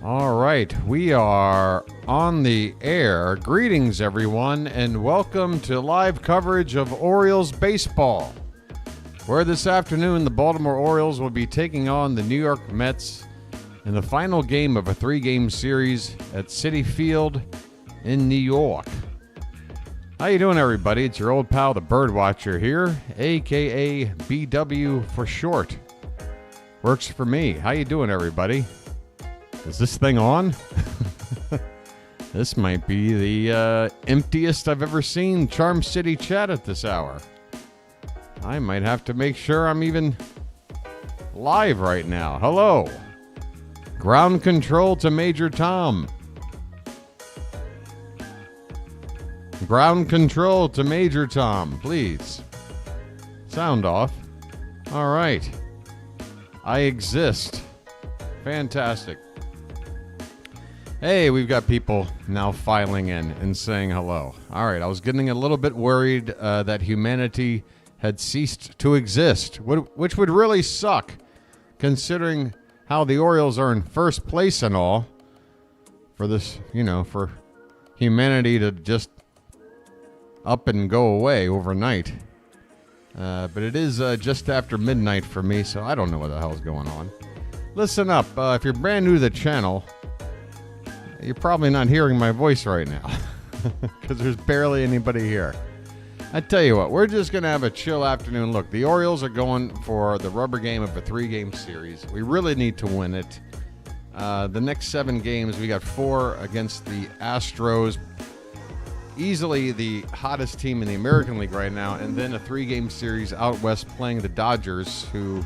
All right, we are on the air. Greetings, everyone, and welcome to live coverage of Orioles baseball, where this afternoon the Baltimore Orioles will be taking on the New York Mets in the final game of a three-game series at Citi Field in New York. How you doing, everybody? It's your old pal, the BirdWatcher here, a.k.a. BW for short. Works for me. How you doing, everybody? Is this thing on? This might be the emptiest I've ever seen Charm City chat at this hour. I might have to make sure I'm even live right now. Hello. Ground control to Major Tom. Ground control to Major Tom, please. Sound off. All right. I exist. Fantastic. Hey, we've got people now filing in and saying hello. All right, I was getting a little bit worried that humanity had ceased to exist, which would really suck, considering how the Orioles are in first place and all. For this, for humanity to just up and go away overnight. But it is just after midnight for me, so I don't know what the hell's going on. Listen up, if you're brand new to the channel, you're probably not hearing my voice right now because there's barely anybody here. I tell you what, we're just going to have a chill afternoon. Look, the Orioles are going for the rubber game of a three-game series. We really need to win it. The next 7 games, we got 4 against the Astros, easily the hottest team in the American League right now, and then a 3-game series out west playing the Dodgers, who,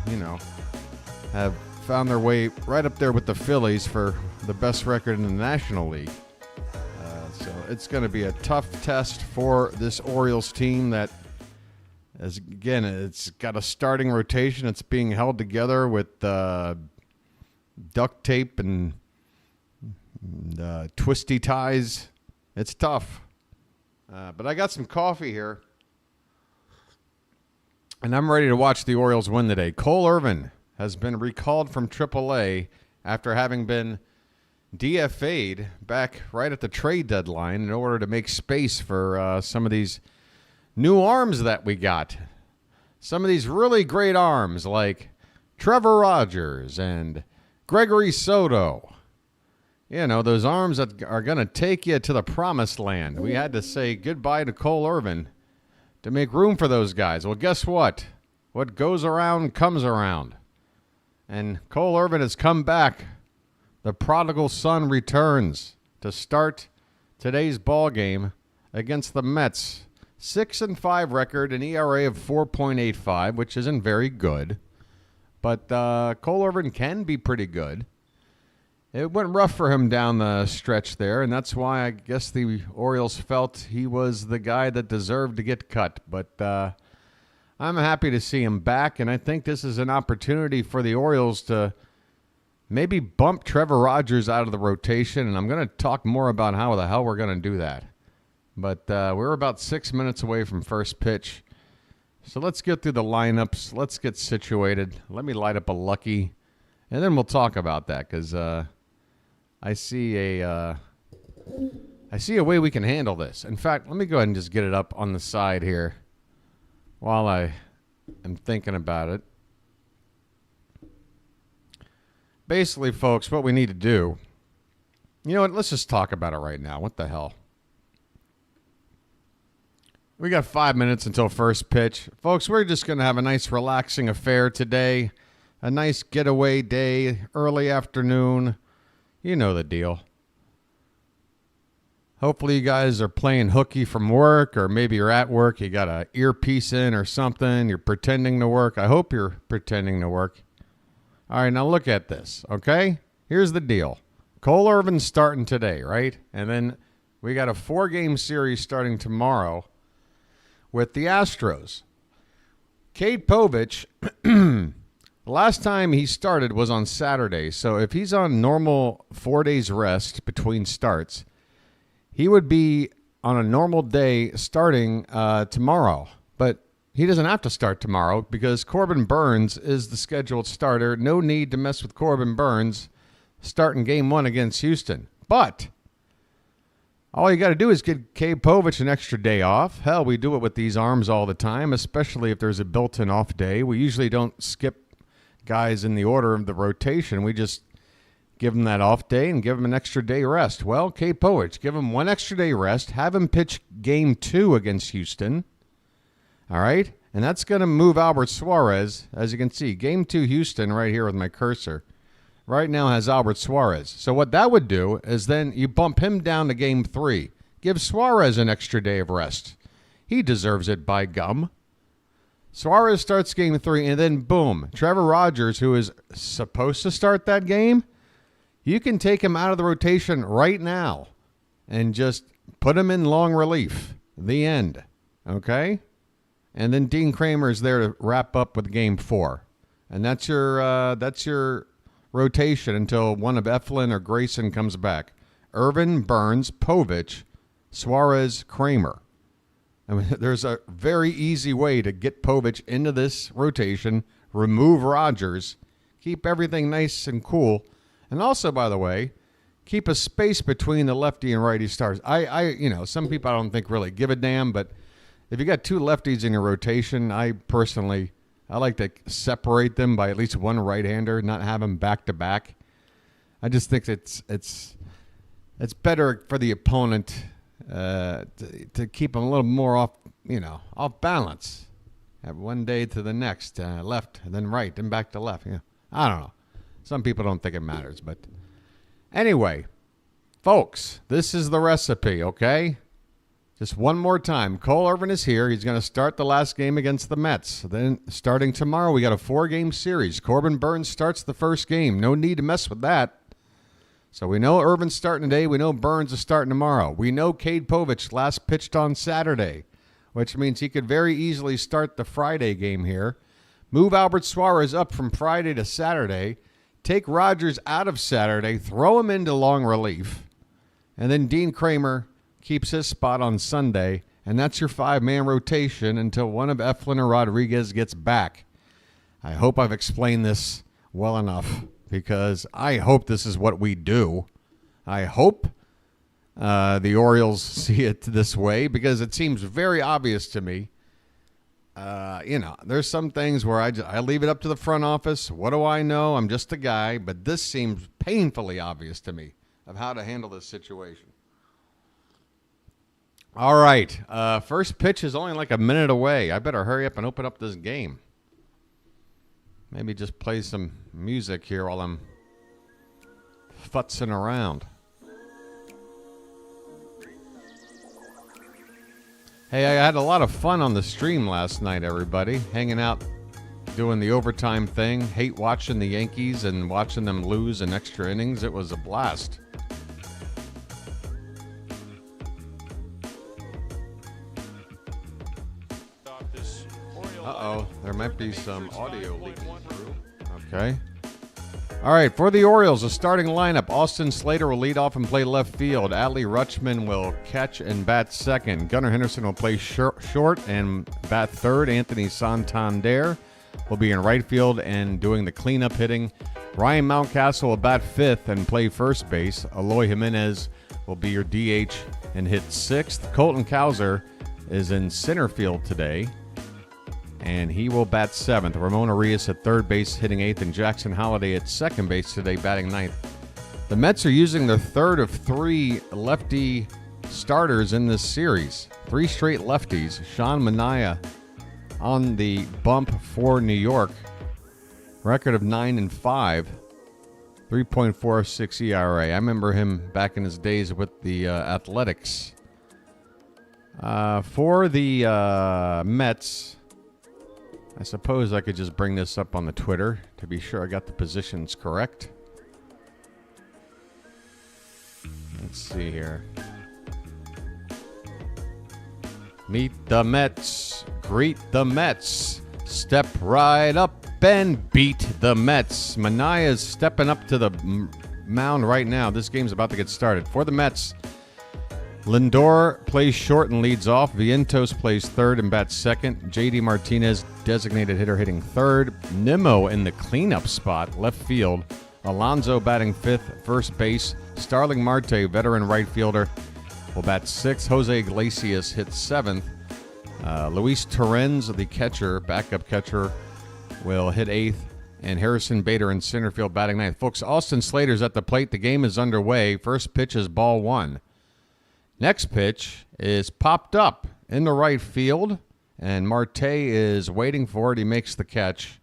have found their way right up there with the Phillies for the best record in the National League. So it's going to be a tough test for this Orioles team that, it's got a starting rotation. It's being held together with duct tape and twisty ties. It's tough. But I got some coffee here, and I'm ready to watch the Orioles win today. Cole Irvin has been recalled from AAA after having been DFA'd back right at the trade deadline in order to make space for some of these new arms that we got. Some of these really great arms like Trevor Rogers and Gregory Soto. Those arms that are going to take you to the promised land. We had to say goodbye to Cole Irvin to make room for those guys. Well, guess what? What goes around comes around. And Cole Irvin has come back. The prodigal son returns to start today's ball game against the Mets. 6-5 record, an ERA of 4.85, which isn't very good. But Cole Irvin can be pretty good. It went rough for him down the stretch there, and that's why I guess the Orioles felt he was the guy that deserved to get cut. But I'm happy to see him back, and I think this is an opportunity for the Orioles to maybe bump Trevor Rogers out of the rotation, and I'm going to talk more about how the hell we're going to do that. But we're about 6 minutes away from first pitch, so let's get through the lineups. Let's get situated. Let me light up a Lucky, and then we'll talk about that because I see a way we can handle this. In fact, let me go ahead and just get it up on the side here while I am thinking about it. Basically, folks, what we need to do, let's just talk about it right now. What the hell? We got 5 minutes until first pitch. Folks, we're just going to have a nice relaxing affair today. A nice getaway day, early afternoon. You know the deal. Hopefully you guys are playing hooky from work, or maybe you're at work, you got an earpiece in or something, you're pretending to work. I hope you're pretending to work. All right, now look at this, okay? Here's the deal. Cole Irvin's starting today, right? And then we got a 4-game series starting tomorrow with the Astros. Cade Povich, the last time he started was on Saturday, so if he's on normal 4 days rest between starts, he would be on a normal day starting tomorrow. But he doesn't have to start tomorrow because Corbin Burnes is the scheduled starter. No need to mess with Corbin Burnes. starting game 1 against Houston. But all you got to do is give Cade Povich an extra day off. Hell, we do it with these arms all the time, especially if there's a built-in off day. We usually don't skip guys in the order of the rotation. We just give them that off day and give them an extra day rest. Well, Cade Povich, give him one extra day rest. Have him pitch game 2 against Houston. All right? And that's going to move Albert Suarez. As you can see, game 2 Houston right here with my cursor right now has Albert Suarez. So what that would do is then you bump him down to game 3. Give Suarez an extra day of rest. He deserves it, by gum. Suarez starts game 3, and then boom, Trevor Rogers, who is supposed to start that game, you can take him out of the rotation right now and just put him in long relief. The end. Okay? And then Dean Kramer is there to wrap up with game 4. And that's your rotation until one of Eflin or Grayson comes back. Irvin, Burns, Povich, Suarez, Kramer. I mean, there's a very easy way to get Povich into this rotation, remove Rogers, keep everything nice and cool, and also, by the way, keep a space between the lefty and righty stars. Some people I don't think really give a damn, but if you got 2 lefties in your rotation, I like to separate them by at least one right-hander, not have them back-to-back. I just think it's better for the opponent to keep them a little more off balance. Have one day to the next, left, and then right, then back to left. Yeah, I don't know. Some people don't think it matters, but anyway, folks, this is the recipe, okay? Just one more time. Cole Irvin is here. He's going to start the last game against the Mets. Then starting tomorrow, we got a 4-game series. Corbin Burns starts the first game. No need to mess with that. So we know Irvin's starting today. We know Burns is starting tomorrow. We know Cade Povich last pitched on Saturday, which means he could very easily start the Friday game here. Move Albert Suarez up from Friday to Saturday. Take Rogers out of Saturday. Throw him into long relief. And then Dean Kramer keeps his spot on Sunday, and that's your 5-man rotation until one of Eflin or Rodriguez gets back. I hope I've explained this well enough, because I hope this is what we do. I hope the Orioles see it this way, because it seems very obvious to me. There's some things where I leave it up to the front office. What do I know? I'm just a guy, but this seems painfully obvious to me of how to handle this situation. All right. First pitch is only like a minute away. I better hurry up and open up this game. Maybe just play some music here while I'm futzing around. Hey, I had a lot of fun on the stream last night, everybody. Hanging out, doing the overtime thing. Hate watching the Yankees and watching them lose in extra innings. It was a blast. Uh-oh, there might be some audio leaking through. Okay. All right, for the Orioles, a starting lineup. Austin Slater will lead off and play left field. Adley Rutschman will catch and bat second. Gunnar Henderson will play short and bat third. Anthony Santander will be in right field and doing the cleanup hitting. Ryan Mountcastle will bat fifth and play first base. Eloy Jimenez will be your DH and hit sixth. Colton Cowser is in center field today, and he will bat seventh. Ramon Arias at third base, hitting eighth, and Jackson Holliday at second base today, batting ninth. The Mets are using their third of 3 lefty starters in this series. 3 straight lefties. Sean Manaea on the bump for New York. Record of 9-5. 3.46 ERA. I remember him back in his days with the Athletics. For the Mets, I suppose I could just bring this up on the Twitter to be sure I got the positions correct. Let's see here. Meet the Mets. Greet the Mets. Step right up and beat the Mets. Manaea is stepping up to the mound right now. This game's about to get started. For the Mets, Lindor plays short and leads off. Vientos plays third and bats second. JD Martinez, designated hitter, hitting third. Nimmo in the cleanup spot, left field. Alonso batting 5th, first base. Starling Marte, veteran right fielder, will bat 6th. Jose Iglesias hits 7th. Luis Torrens, the catcher, backup catcher, will hit 8th. And Harrison Bader in center field batting 9th. Folks, Austin Slater's at the plate. The game is underway. First pitch is ball 1. Next pitch is popped up in the right field, and Marte is waiting for it. He makes the catch,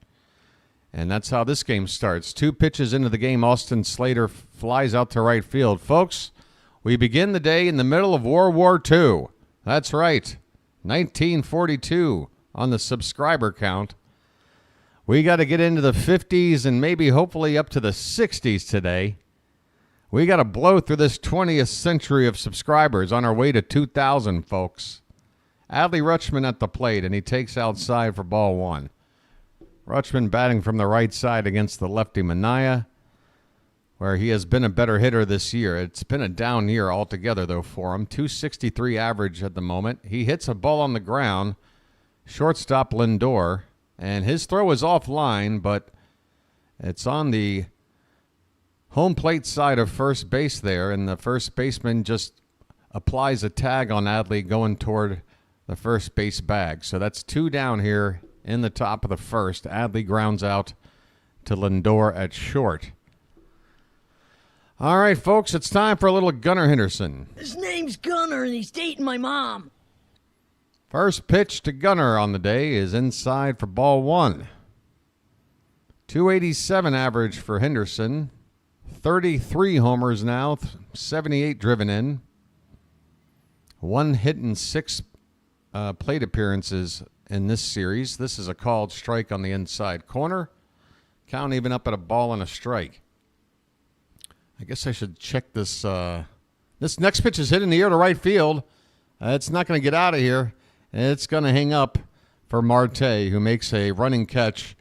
and that's how this game starts. 2 pitches into the game, Austin Slater flies out to right field. Folks, we begin the day in the middle of World War II. That's right, 1942 on the subscriber count. We got to get into the 50s and maybe hopefully up to the 60s today. We got to blow through this 20th century of subscribers on our way to 2,000, folks. Adley Rutschman at the plate, and he takes outside for ball 1. Rutschman batting from the right side against the lefty Manaea, where he has been a better hitter this year. It's been a down year altogether, though, for him. 263 average at the moment. He hits a ball on the ground. Shortstop Lindor. And his throw is offline, but it's on the home plate side of first base there, and the first baseman just applies a tag on Adley going toward the first base bag. So that's 2 down here in the top of the first. Adley grounds out to Lindor at short. All right, folks, it's time for a little Gunnar Henderson. His name's Gunnar, and he's dating my mom. First pitch to Gunnar on the day is inside for ball 1. 287 average for Henderson. 33 homers now, 78 driven in. 1 hit and 6 plate appearances in this series. This is a called strike on the inside corner. Count even up at a ball and a strike. I guess I should check this. This next pitch is hit in the air to right field. It's not going to get out of here. It's going to hang up for Marte, who makes a running catch,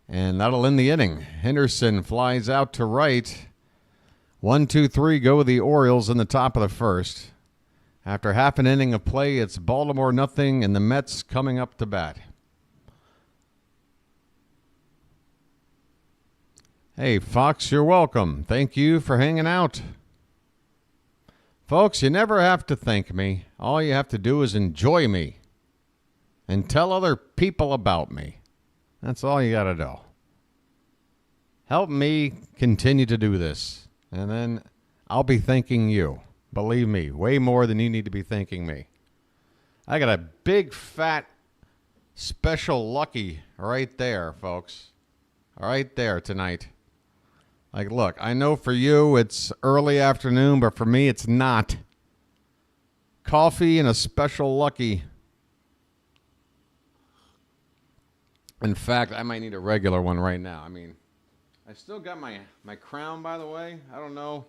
and that'll end the inning. Henderson flies out to right. 1, 2, 3 go the Orioles in the top of the first. After half an inning of play, it's Baltimore nothing, and the Mets coming up to bat. Hey, Fox, you're welcome. Thank you for hanging out. Folks, you never have to thank me. All you have to do is enjoy me and tell other people about me. That's all you got to do. Help me continue to do this, and then I'll be thanking you. Believe me, way more than you need to be thanking me. I got a big, fat, special lucky right there, folks. Right there tonight. Like, look, I know for you it's early afternoon, but for me it's not. Coffee and a special lucky. In fact, I might need a regular one right now. I mean, I still got my crown, by the way. I don't know.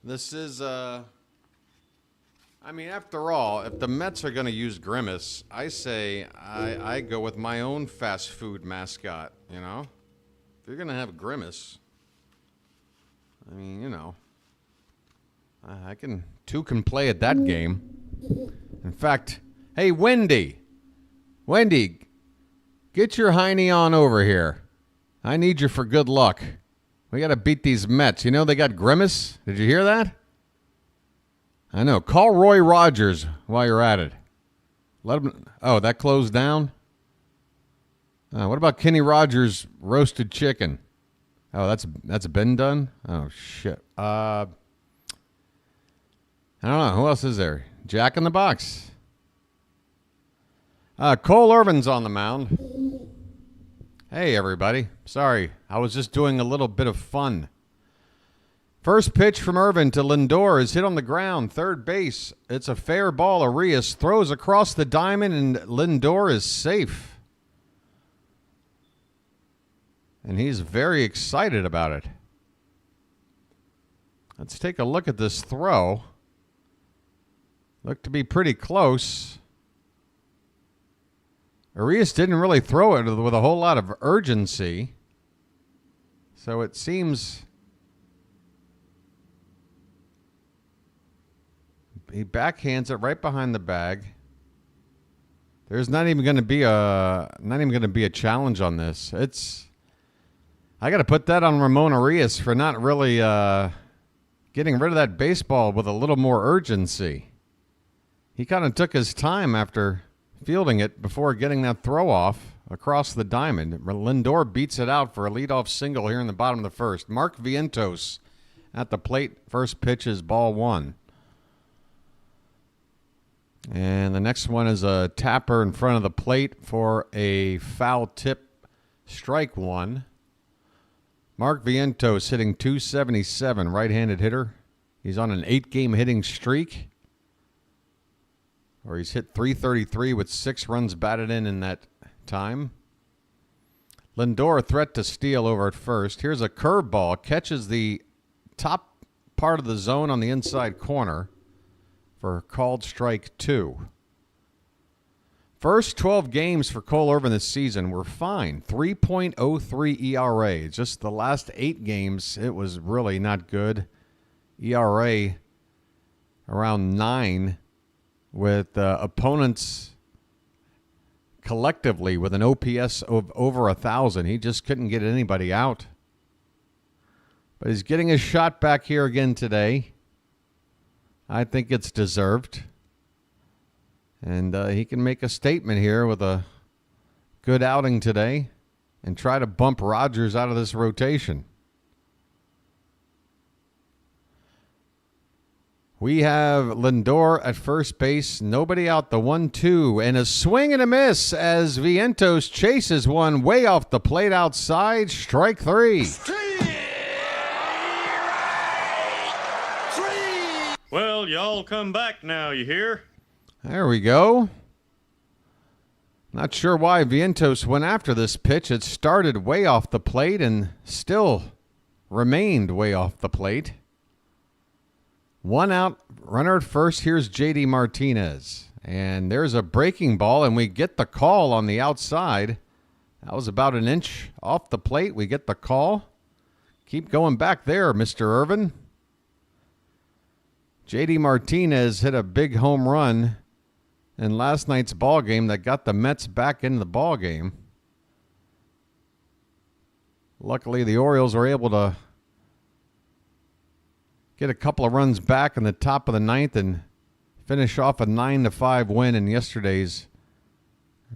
This is, I mean, after all, if the Mets are going to use Grimace, I say I go with my own fast food mascot, you know? If you're going to have Grimace, I mean, you know, two can play at that game. In fact, hey, Wendy, get your hiney on over here. I need you for good luck. We got to beat these Mets. You know they got Grimace? Did you hear that? I know. Call Roy Rogers while you're at it. Let him. Oh, that closed down? What about Kenny Rogers' roasted chicken? Oh, that's been done? Oh, shit. I don't know. Who else is there? Jack in the Box. Cole Irvin's on the mound. Hey, everybody. Sorry, I was just doing a little bit of fun. First pitch from Irvin to Lindor is hit on the ground, third base. It's a fair ball. Arias throws across the diamond, and Lindor is safe. And he's very excited about it. Let's take a look at this throw. Looked to be pretty close. Arias didn't really throw it with a whole lot of urgency. So it seems he backhands it right behind the bag. There's not even going to be a challenge on this. I got to put that on Ramon Arias for not really getting rid of that baseball with a little more urgency. He kind of took his time after fielding it before getting that throw off across the diamond. Lindor beats it out for a leadoff single here in the bottom of the first. Mark Vientos at the plate. First pitch is ball one. And the next one is a tapper in front of the plate for a foul tip, strike one. Mark Vientos hitting .277, right-handed hitter. He's on an 8-game hitting streak, where he's hit .333 with 6 runs batted in that time. Lindor, a threat to steal over at first. Here's a curveball, catches the top part of the zone on the inside corner for called strike 2. First 12 games for Cole Irvin this season were fine. 3.03 ERA. Just the last 8 games, it was really not good. ERA around 9, with opponents collectively with an OPS of over 1,000. He just couldn't get anybody out. But he's getting his shot back here again today. I think it's deserved. And he can make a statement here with a good outing today and try to bump Rogers out of this rotation. We have Lindor at first base, nobody out, the 1-2, and a swing and a miss as Vientos chases one way off the plate outside, strike 3. Well, y'all come back now, you hear? There we go. Not sure why Vientos went after this pitch. It started way off the plate and still remained way off the plate. 1 out, runner at first. Here's J.D. Martinez. And there's a breaking ball, and we get the call on the outside. That was about an inch off the plate. We get the call. Keep going back there, Mr. Irvin. J.D. Martinez hit a big home run in last night's ball game that got the Mets back in the ball game. Luckily, the Orioles were able to get a couple of runs back in the top of the ninth and finish off a 9-5 win in yesterday's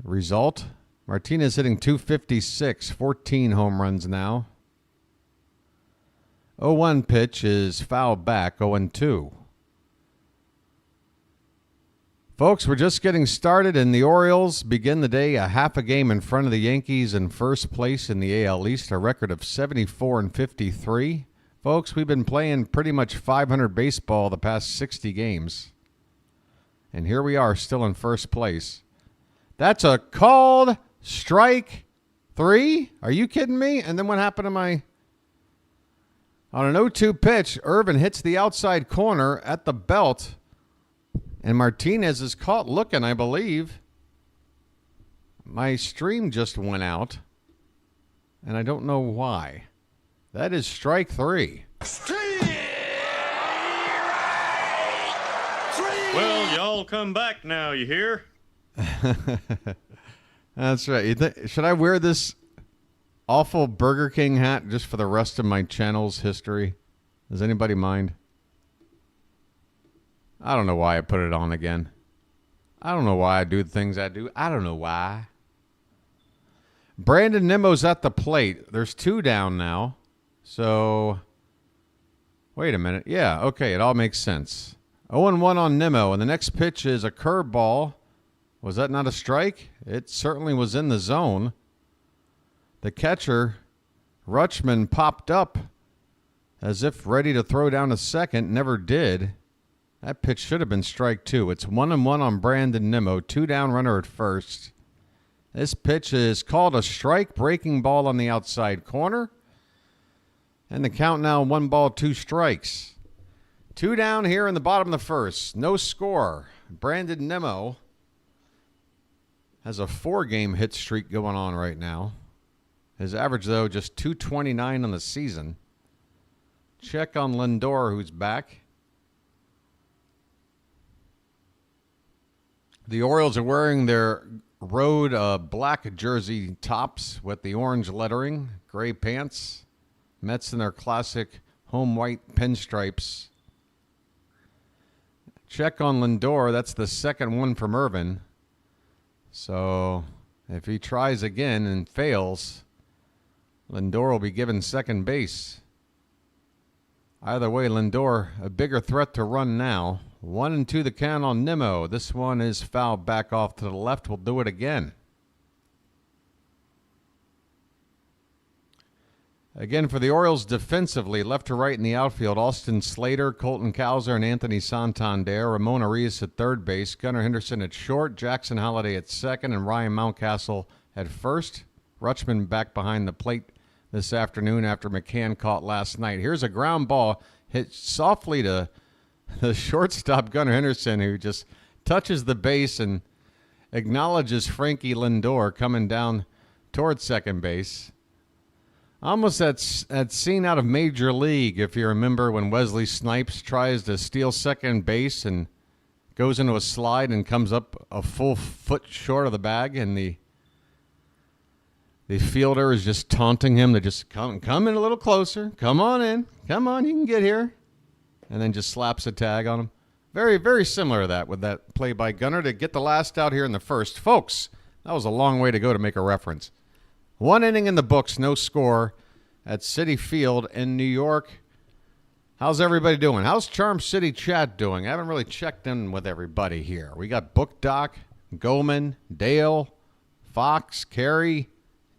result. Martinez hitting .256, 14 home runs now. 0-1 pitch is fouled back, 0-2. Folks, we're just getting started, and the Orioles begin the day a half a game in front of the Yankees in first place in the AL East, a record of 74-53. Folks, we've been playing pretty much 500 baseball the past 60 games, and here we are still in first place. That's a called strike 3? Are you kidding me? And then what happened to my... On an 0-2 pitch, Irvin hits the outside corner at the belt, and Martinez is caught looking, I believe. My stream just went out, and I don't know why. That is strike 3. Well, y'all come back now, you hear? That's right. Should I wear this awful Burger King hat just for the rest of my channel's history? Does anybody mind? I don't know why I put it on again. I don't know why I do the things I do. I don't know why. Brandon Nimmo's at the plate. There's 2 down now. So, wait a minute. Yeah, okay, it all makes sense. 0-1 on Nimmo, and the next pitch is a curveball. Was that not a strike? It certainly was in the zone. The catcher, Rutschman, popped up as if ready to throw down a second. Never did. That pitch should have been strike 2. It's 1-1 on Brandon Nimmo. 2 down, runner at first. This pitch is called a strike. Breaking ball on the outside corner. And the count now 1 ball, 2 strikes. 2 down here in the bottom of the first. No score. Brandon Nimmo has a 4-game hit streak going on right now. His average, though, just .229 on the season. Check on Lindor, who's back. The Orioles are wearing their road black jersey tops with the orange lettering, gray pants. Mets in their classic home white pinstripes. Check on Lindor. That's the second one from Irvin. So if he tries again and fails, Lindor will be given second base. Either way, Lindor, a bigger threat to run now. 1-2 the count on Nimmo. This one is fouled back off to the left. We'll do it again. Again, for the Orioles defensively, left to right in the outfield, Austin Slater, Colton Cowser, and Anthony Santander. Ramon Arias at third base, Gunnar Henderson at short, Jackson Holliday at second, and Ryan Mountcastle at first. Rutschman back behind the plate this afternoon after McCann caught last night. Here's a ground ball hit softly to the shortstop, Gunnar Henderson, who just touches the base and acknowledges Frankie Lindor coming down towards second base. Almost that scene out of Major League, if you remember, when Wesley Snipes tries to steal second base and goes into a slide and comes up a full foot short of the bag, and the fielder is just taunting him to just come in a little closer. Come on in. Come on, you can get here. And then just slaps a tag on him. Very, very similar to that with that play by Gunnar to get the last out here in the first. Folks, that was a long way to go to make a reference. One inning in the books, no score at Citi Field in New York. How's everybody doing? How's Charm City Chat doing? I haven't really checked in with everybody here. We got Book Doc, Goldman, Dale, Fox, Carrie,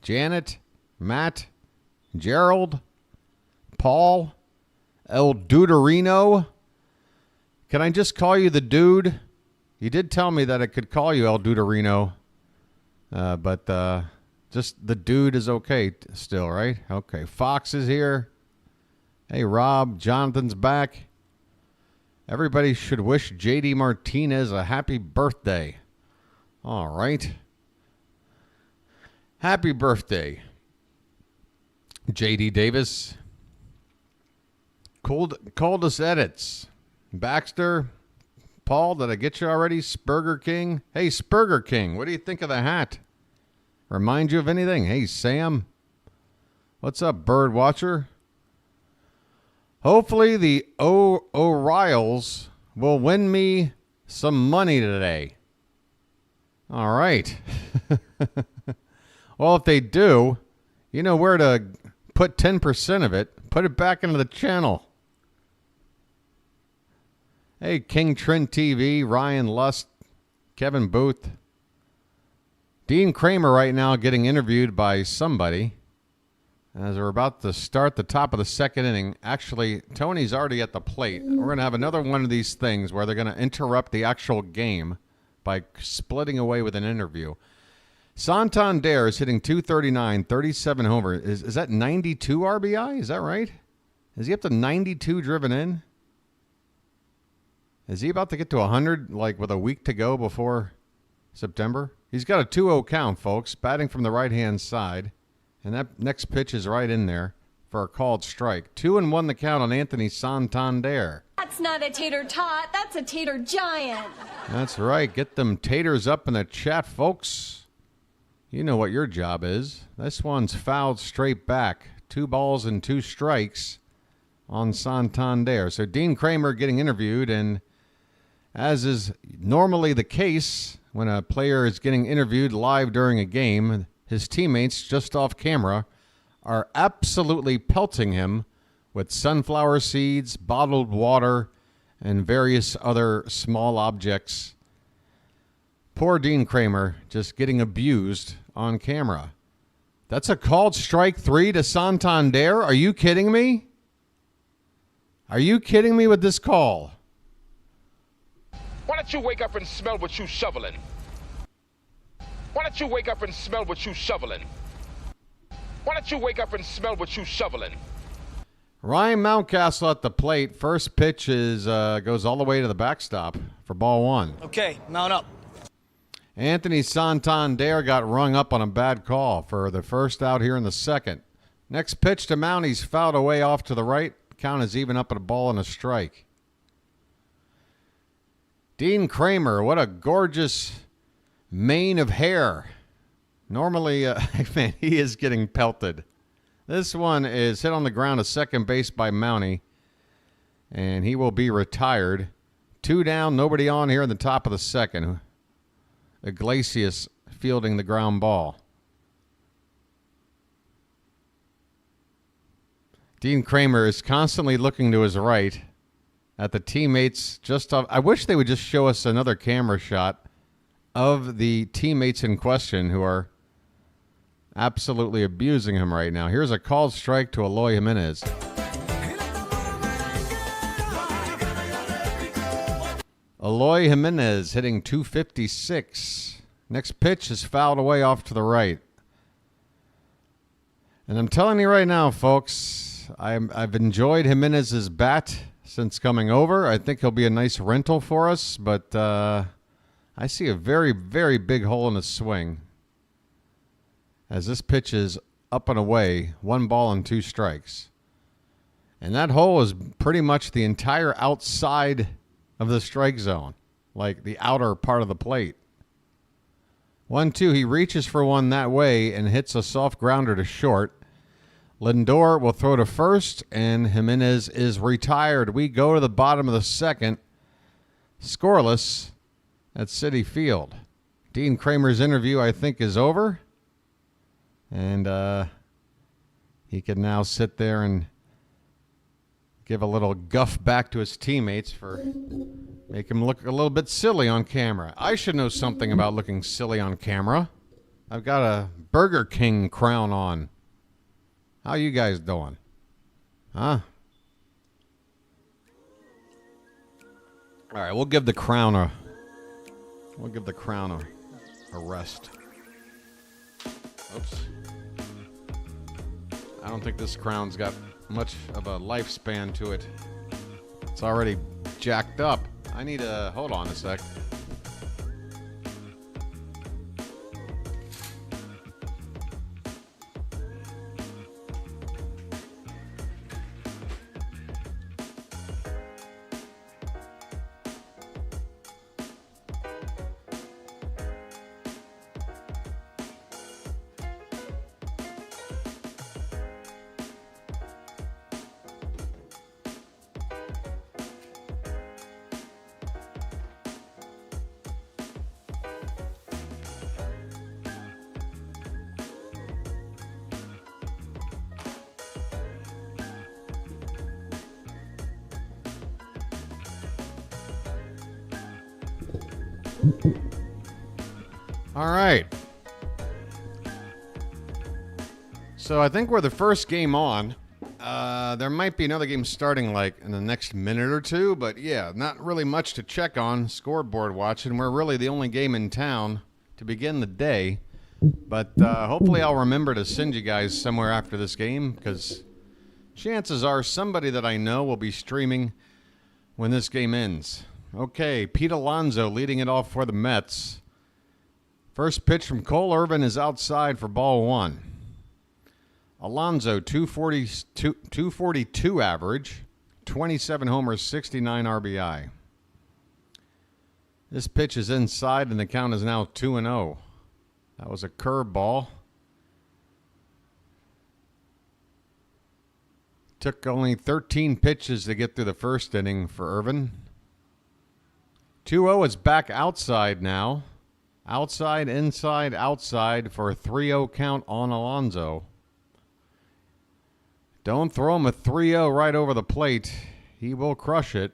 Janet, Matt, Gerald, Paul, El Duderino. Can I just call you the dude? You did tell me that I could call you El Duderino, but just the dude is okay still, right? Okay, Fox is here. Hey, Rob, Jonathan's back. Everybody should wish J.D. Martinez a happy birthday. All right. Happy birthday, J.D. Davis. Coldest edits. Baxter. Paul, did I get you already? Spurger King. Hey, Spurger King, what do you think of the hat? Remind you of anything? Hey, Sam. What's up, BirdWatcher? Hopefully the Orioles will win me some money today. All right. Well, if they do, you know where to put 10% of it. Put it back into the channel. Hey, King Trent TV, Ryan Lust, Kevin Booth. Dean Kramer right now getting interviewed by somebody as we're about to start the top of the second inning. Actually, Tony's already at the plate. We're going to have another one of these things where they're going to interrupt the actual game by splitting away with an interview. Santander is hitting .239, 37 homer. Is that 92 RBI? Is that right? Is he up to 92 driven in? Is he about to get to 100 like with a week to go before September? He's got a 2-0 count, folks, batting from the right-hand side. And that next pitch is right in there for a called strike. 2-1 the count on Anthony Santander. That's not a tater tot, that's a tater giant. That's right. Get them taters up in the chat, folks. You know what your job is. This one's fouled straight back. 2 balls and 2 strikes on Santander. So Dean Kramer getting interviewed, and as is normally the case when a player is getting interviewed live during a game, his teammates just off camera are absolutely pelting him with sunflower seeds, bottled water, and various other small objects. Poor Dean Kramer just getting abused on camera. That's a called strike 3 to Santander? Are you kidding me? Are you kidding me with this call? Why don't you wake up and smell what you shoveling? Why don't you wake up and smell what you shoveling? Why don't you wake up and smell what you shoveling? Ryan Mountcastle at the plate. First pitch is goes all the way to the backstop for ball 1. Okay, mount up. Anthony Santander got rung up on a bad call for the first out here in the second. Next pitch to Mount. He's fouled away off to the right. Count is even up at a ball and a strike. Dean Kramer, what a gorgeous mane of hair. Normally, man, he is getting pelted. This one is hit on the ground at second base by Mountie, and he will be retired. 2 down, nobody on here in the top of the second. Iglesias fielding the ground ball. Dean Kramer is constantly looking to his right at the teammates just off. I wish they would just show us another camera shot of the teammates in question who are absolutely abusing him right now. Here's a called strike to Eloy Jimenez. Eloy Jimenez hitting .256. Next pitch is fouled away off to the right. And I'm telling you right now, folks, I've enjoyed Jimenez's bat since coming over. I think he'll be a nice rental for us, but I see a very, very big hole in his swing as this pitch is up and away, 1 ball and 2 strikes. And that hole is pretty much the entire outside of the strike zone, like the outer part of the plate. 1-2, he reaches for one that way and hits a soft grounder to short. Lindor will throw to first, and Jimenez is retired. We go to the bottom of the second, scoreless at Citi Field. Dean Kramer's interview, I think, is over. And he can now sit there and give a little guff back to his teammates for make him look a little bit silly on camera. I should know something about looking silly on camera. I've got a Burger King crown on. How you guys doing? Huh? All right, we'll give the crown a rest. Oops. I don't think this crown's got much of a lifespan to it. It's already jacked up. I need a hold on a sec. All right. So I think we're the first game on. There might be another game starting like in the next minute or two, but yeah, not really much to check on scoreboard watching. We're really the only game in town to begin the day. But hopefully I'll remember to send you guys somewhere after this game because chances are somebody that I know will be streaming when this game ends. Okay, Pete Alonso leading it off for the Mets. First pitch from Cole Irvin is outside for ball 1. Alonso, 242 average, 27 homers, 69 RBI. This pitch is inside, and the count is now 2-0. That was a curveball. Took only 13 pitches to get through the first inning for Irvin. 2-0 is back outside now. Outside, inside, outside for a 3-0 count on Alonso. Don't throw him a 3-0 right over the plate. He will crush it.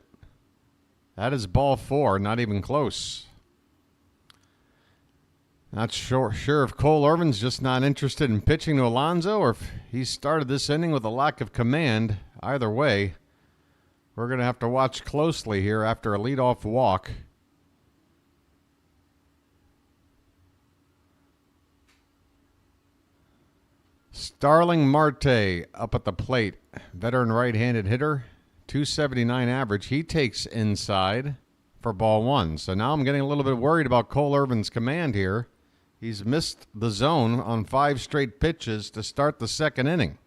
That is ball 4, not even close. Not sure if Cole Irvin's just not interested in pitching to Alonso or if he started this inning with a lack of command. Either way, we're going to have to watch closely here after a leadoff walk. Starling Marte up at the plate. Veteran right-handed hitter. 279 average. He takes inside for ball 1. So now I'm getting a little bit worried about Cole Irvin's command here. He's missed the zone on 5 straight pitches to start the second inning.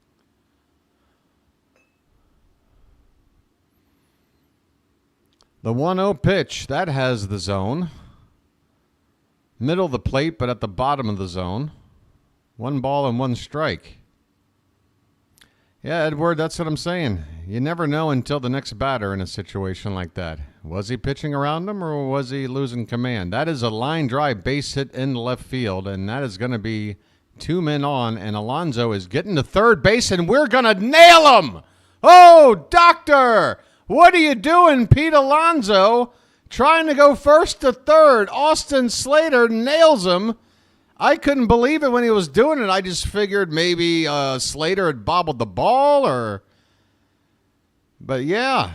The 1-0 pitch, that has the zone. Middle of the plate, but at the bottom of the zone. 1 ball and 1 strike. Yeah, Edward, that's what I'm saying. You never know until the next batter in a situation like that. Was he pitching around him or was he losing command? That is a line drive base hit in left field, and that is going to be 2 men on, and Alonso is getting to third base, and we're going to nail him. Oh, doctor, what are you doing, Pete Alonso? Trying to go first to third. Austin Slater nails him. I couldn't believe it when he was doing it. I just figured maybe Slater had bobbled the ball or... But yeah,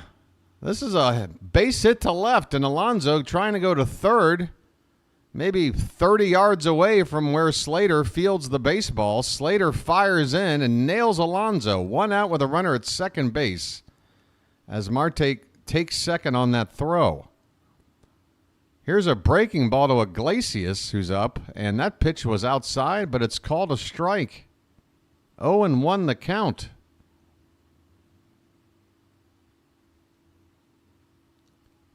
this is a base hit to left, and Alonso trying to go to third, maybe 30 yards away from where Slater fields the baseball. Slater fires in and nails Alonso. 1 out with a runner at second base as Marte takes second on that throw. Here's a breaking ball to Iglesias, who's up, and that pitch was outside, but it's called a strike. 0-1 the count.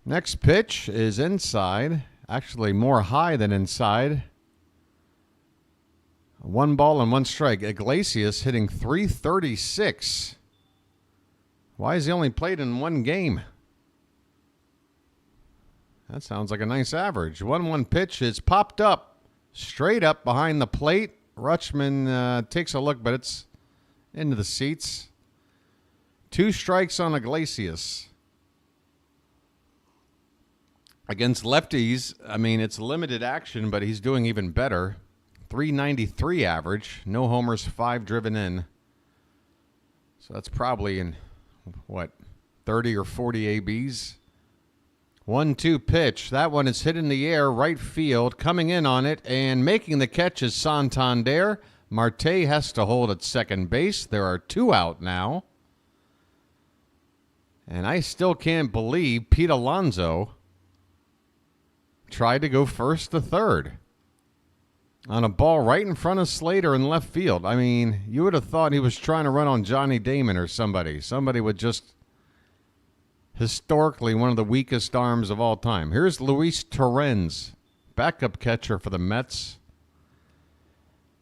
Next pitch is inside, actually more high than inside. 1 ball and 1 strike. Iglesias hitting .336. Why is he only played in 1 game? That sounds like a nice average. 1-1 pitch is popped up, straight up behind the plate. Rutschman takes a look, but it's into the seats. 2 strikes on Iglesias. Against lefties, I mean, it's limited action, but he's doing even better. .393 average, no homers, 5 driven in. So that's probably in, 30 or 40 ABs? 1-2 pitch. That one is hit in the air, right field. Coming in on it and making the catch is Santander. Marte has to hold at second base. There are 2 out now. And I still can't believe Pete Alonso tried to go first to third on a ball right in front of Slater in left field. I mean, you would have thought he was trying to run on Johnny Damon or somebody. Somebody would just... Historically, one of the weakest arms of all time. Here's Luis Torrens, backup catcher for the Mets.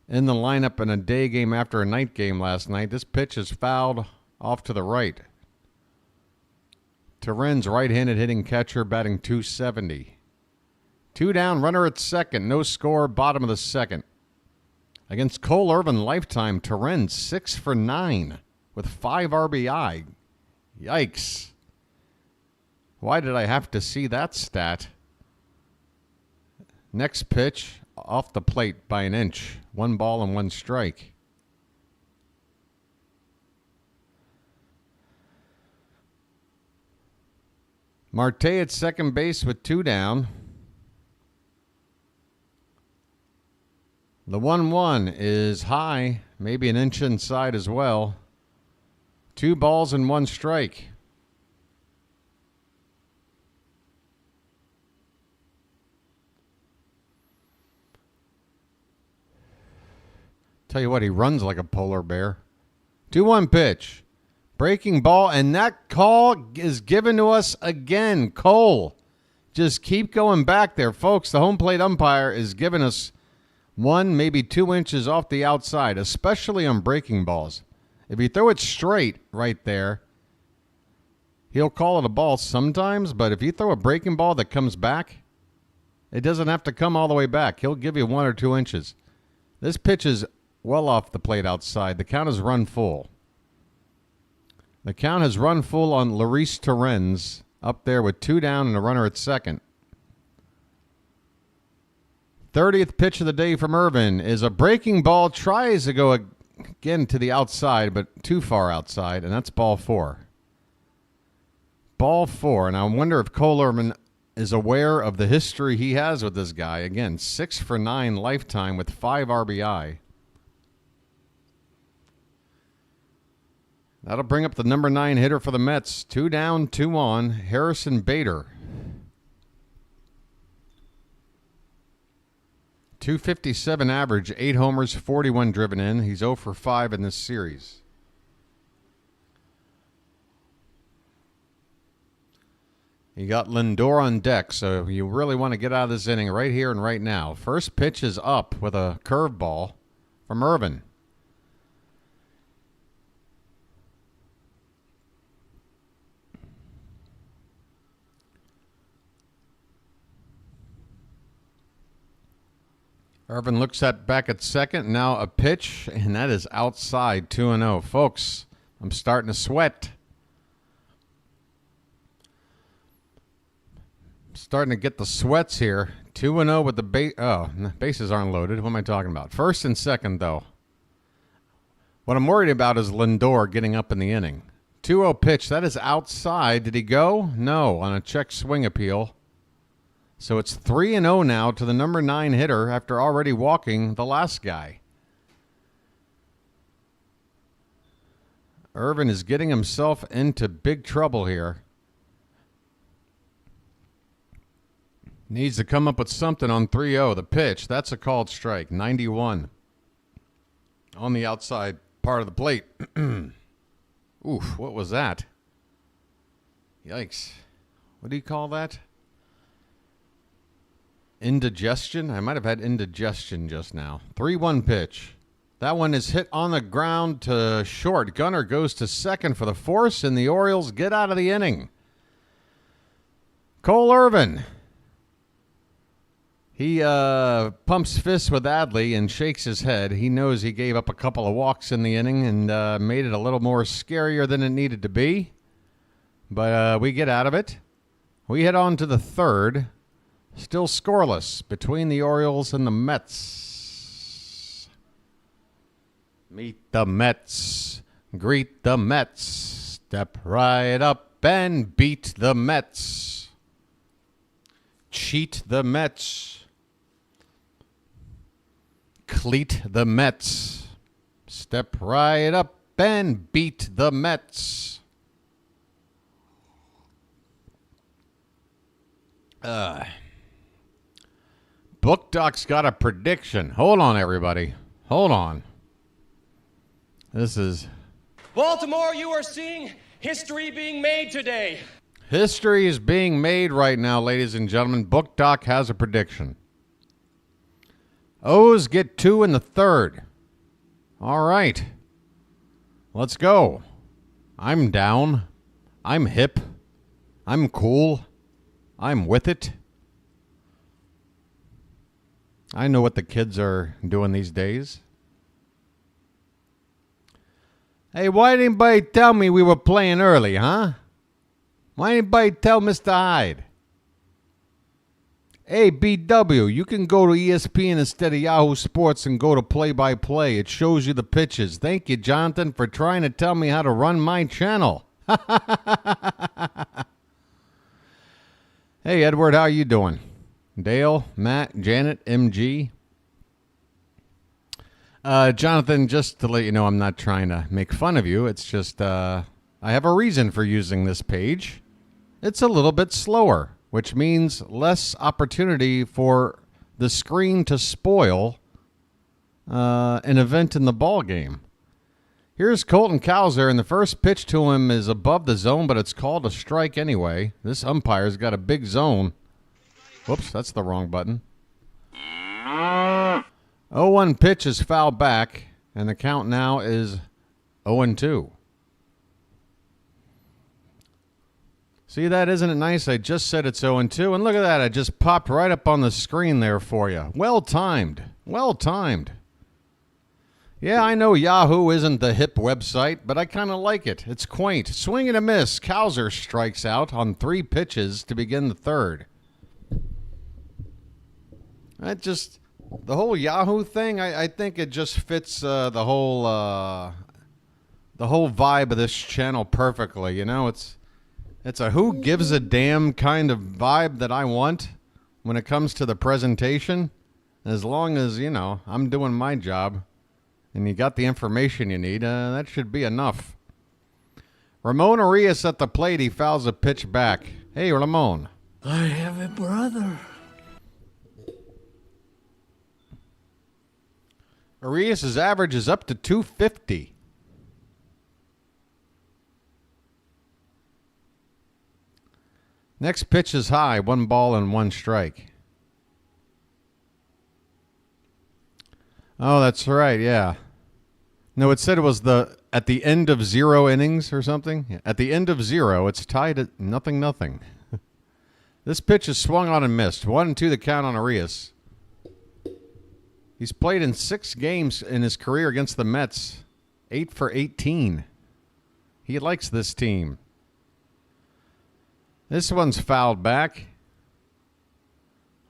In the lineup in a day game after a night game last night. This pitch is fouled off to the right. Torrens, right-handed hitting catcher, batting .270. 2 down, runner at second. No score, bottom of the second. Against Cole Irvin, lifetime, Torrens 6 for 9 with 5 RBI. Yikes. Why did I have to see that stat? Next pitch, off the plate by an inch. 1 ball and 1 strike. Marte at second base with 2 down. The 1-1 is high, maybe an inch inside as well. 2 balls and 1 strike. Tell you what, he runs like a polar bear. 2-1 pitch. Breaking ball, and that call is given to us again. Cole, just keep going back there. Folks, the home plate umpire is giving us 1, maybe 2 inches off the outside, especially on breaking balls. If you throw it straight right there, he'll call it a ball sometimes, but if you throw a breaking ball that comes back, it doesn't have to come all the way back. He'll give you 1 or 2 inches. This pitch is well off the plate outside. The count has run full. The count has run full on Luis Torrens up there with 2 down and a runner at second. 30th pitch of the day from Irvin is a breaking ball. Tries to go again to the outside, but too far outside, and that's ball 4. Ball 4, and I wonder if Cole Irvin is aware of the history he has with this guy. Again, 6 for 9 lifetime with 5 RBI. That'll bring up the number 9 hitter for the Mets. 2 down, 2 on. Harrison Bader. .257 average, 8 homers, 41 driven in. He's 0 for 5 in this series. You got Lindor on deck, so you really want to get out of this inning right here and right now. First pitch is up with a curveball from Irvin. Irvin looks back at second. Now a pitch, and that is outside, 2-0. Folks, I'm starting to sweat. Starting to get the sweats here. 2-0 with the base. Oh, bases aren't loaded. What am I talking about? First and second, though. What I'm worried about is Lindor getting up in the inning. 2-0 pitch. That is outside. Did he go? No, on a check swing appeal. So it's 3-0 now to the number 9 hitter after already walking the last guy. Irvin is getting himself into big trouble here. Needs to come up with something on 3-0. The pitch, that's a called strike. 91 on the outside part of the plate. Oof, what was that? Yikes. What do you call that? Indigestion? I might have had indigestion just now. 3-1 pitch. That one is hit on the ground to short. Gunner goes to second for the force, and the Orioles get out of the inning. Cole Irvin. He pumps fists with Adley and shakes his head. He knows he gave up a couple of walks in the inning and made it a little more scarier than it needed to be. But we get out of it. We head on to the third. Still scoreless between the Orioles and the Mets. Meet the Mets. Greet the Mets. Step right up and beat the Mets. Cheat the Mets. Cleat the Mets. Step right up and beat the Mets. Book Doc's got a prediction. Hold on, everybody. Hold on. This is... Baltimore, you are seeing history being made today. History is being made right now, ladies and gentlemen. Book Doc has a prediction. O's get 2 in the third. All right. Let's go. I'm down. I'm hip. I'm cool. I'm with it. I know what the kids are doing these days. Hey, why didn't anybody tell me we were playing early, huh? Why didn't anybody tell Mr. Hyde? Hey, BW, you can go to ESPN instead of Yahoo Sports and go to play-by-play. It shows you the pitches. Thank you, Jonathan, for trying to tell me how to run my channel. Hey, Edward, how you doing? Dale, Matt, Janet, MG. Jonathan, just to let you know, I'm not trying to make fun of you. It's just I have a reason for using this page. It's a little bit slower, which means less opportunity for the screen to spoil an event in the ball game. Here's Colton Cowser, and the first pitch to him is above the zone, but it's called a strike anyway. This umpire's got a big zone. Whoops, that's the wrong button. 0-1 pitch is foul back, and the count now is 0-2. See that? Isn't it nice? I just said it's 0-2, and look at that. It just popped right up on the screen there for you. Well timed. Well timed. Yeah, I know Yahoo isn't the hip website, but I kind of like it. It's quaint. Swing and a miss. Cowser strikes out on 3 pitches to begin the third. That just, the whole Yahoo thing, I think it just fits the whole vibe of this channel perfectly. You know, it's a who gives a damn kind of vibe that I want when it comes to the presentation. As long as, you know, I'm doing my job and you got the information you need, that should be enough. Ramon Arias at the plate. He fouls a pitch back. Hey, Ramon. I have a brother. Arias' average is up to 250. Next pitch is high, 1 ball and 1 strike. Oh, that's right, yeah. No, it said it was at the end of 0 innings or something. Yeah, at the end of 0, it's tied at 0-0. This pitch is swung on and missed. 1-2 the count on Arias. He's played in 6 games in his career against the Mets. 8 for 18. He likes this team. This one's fouled back.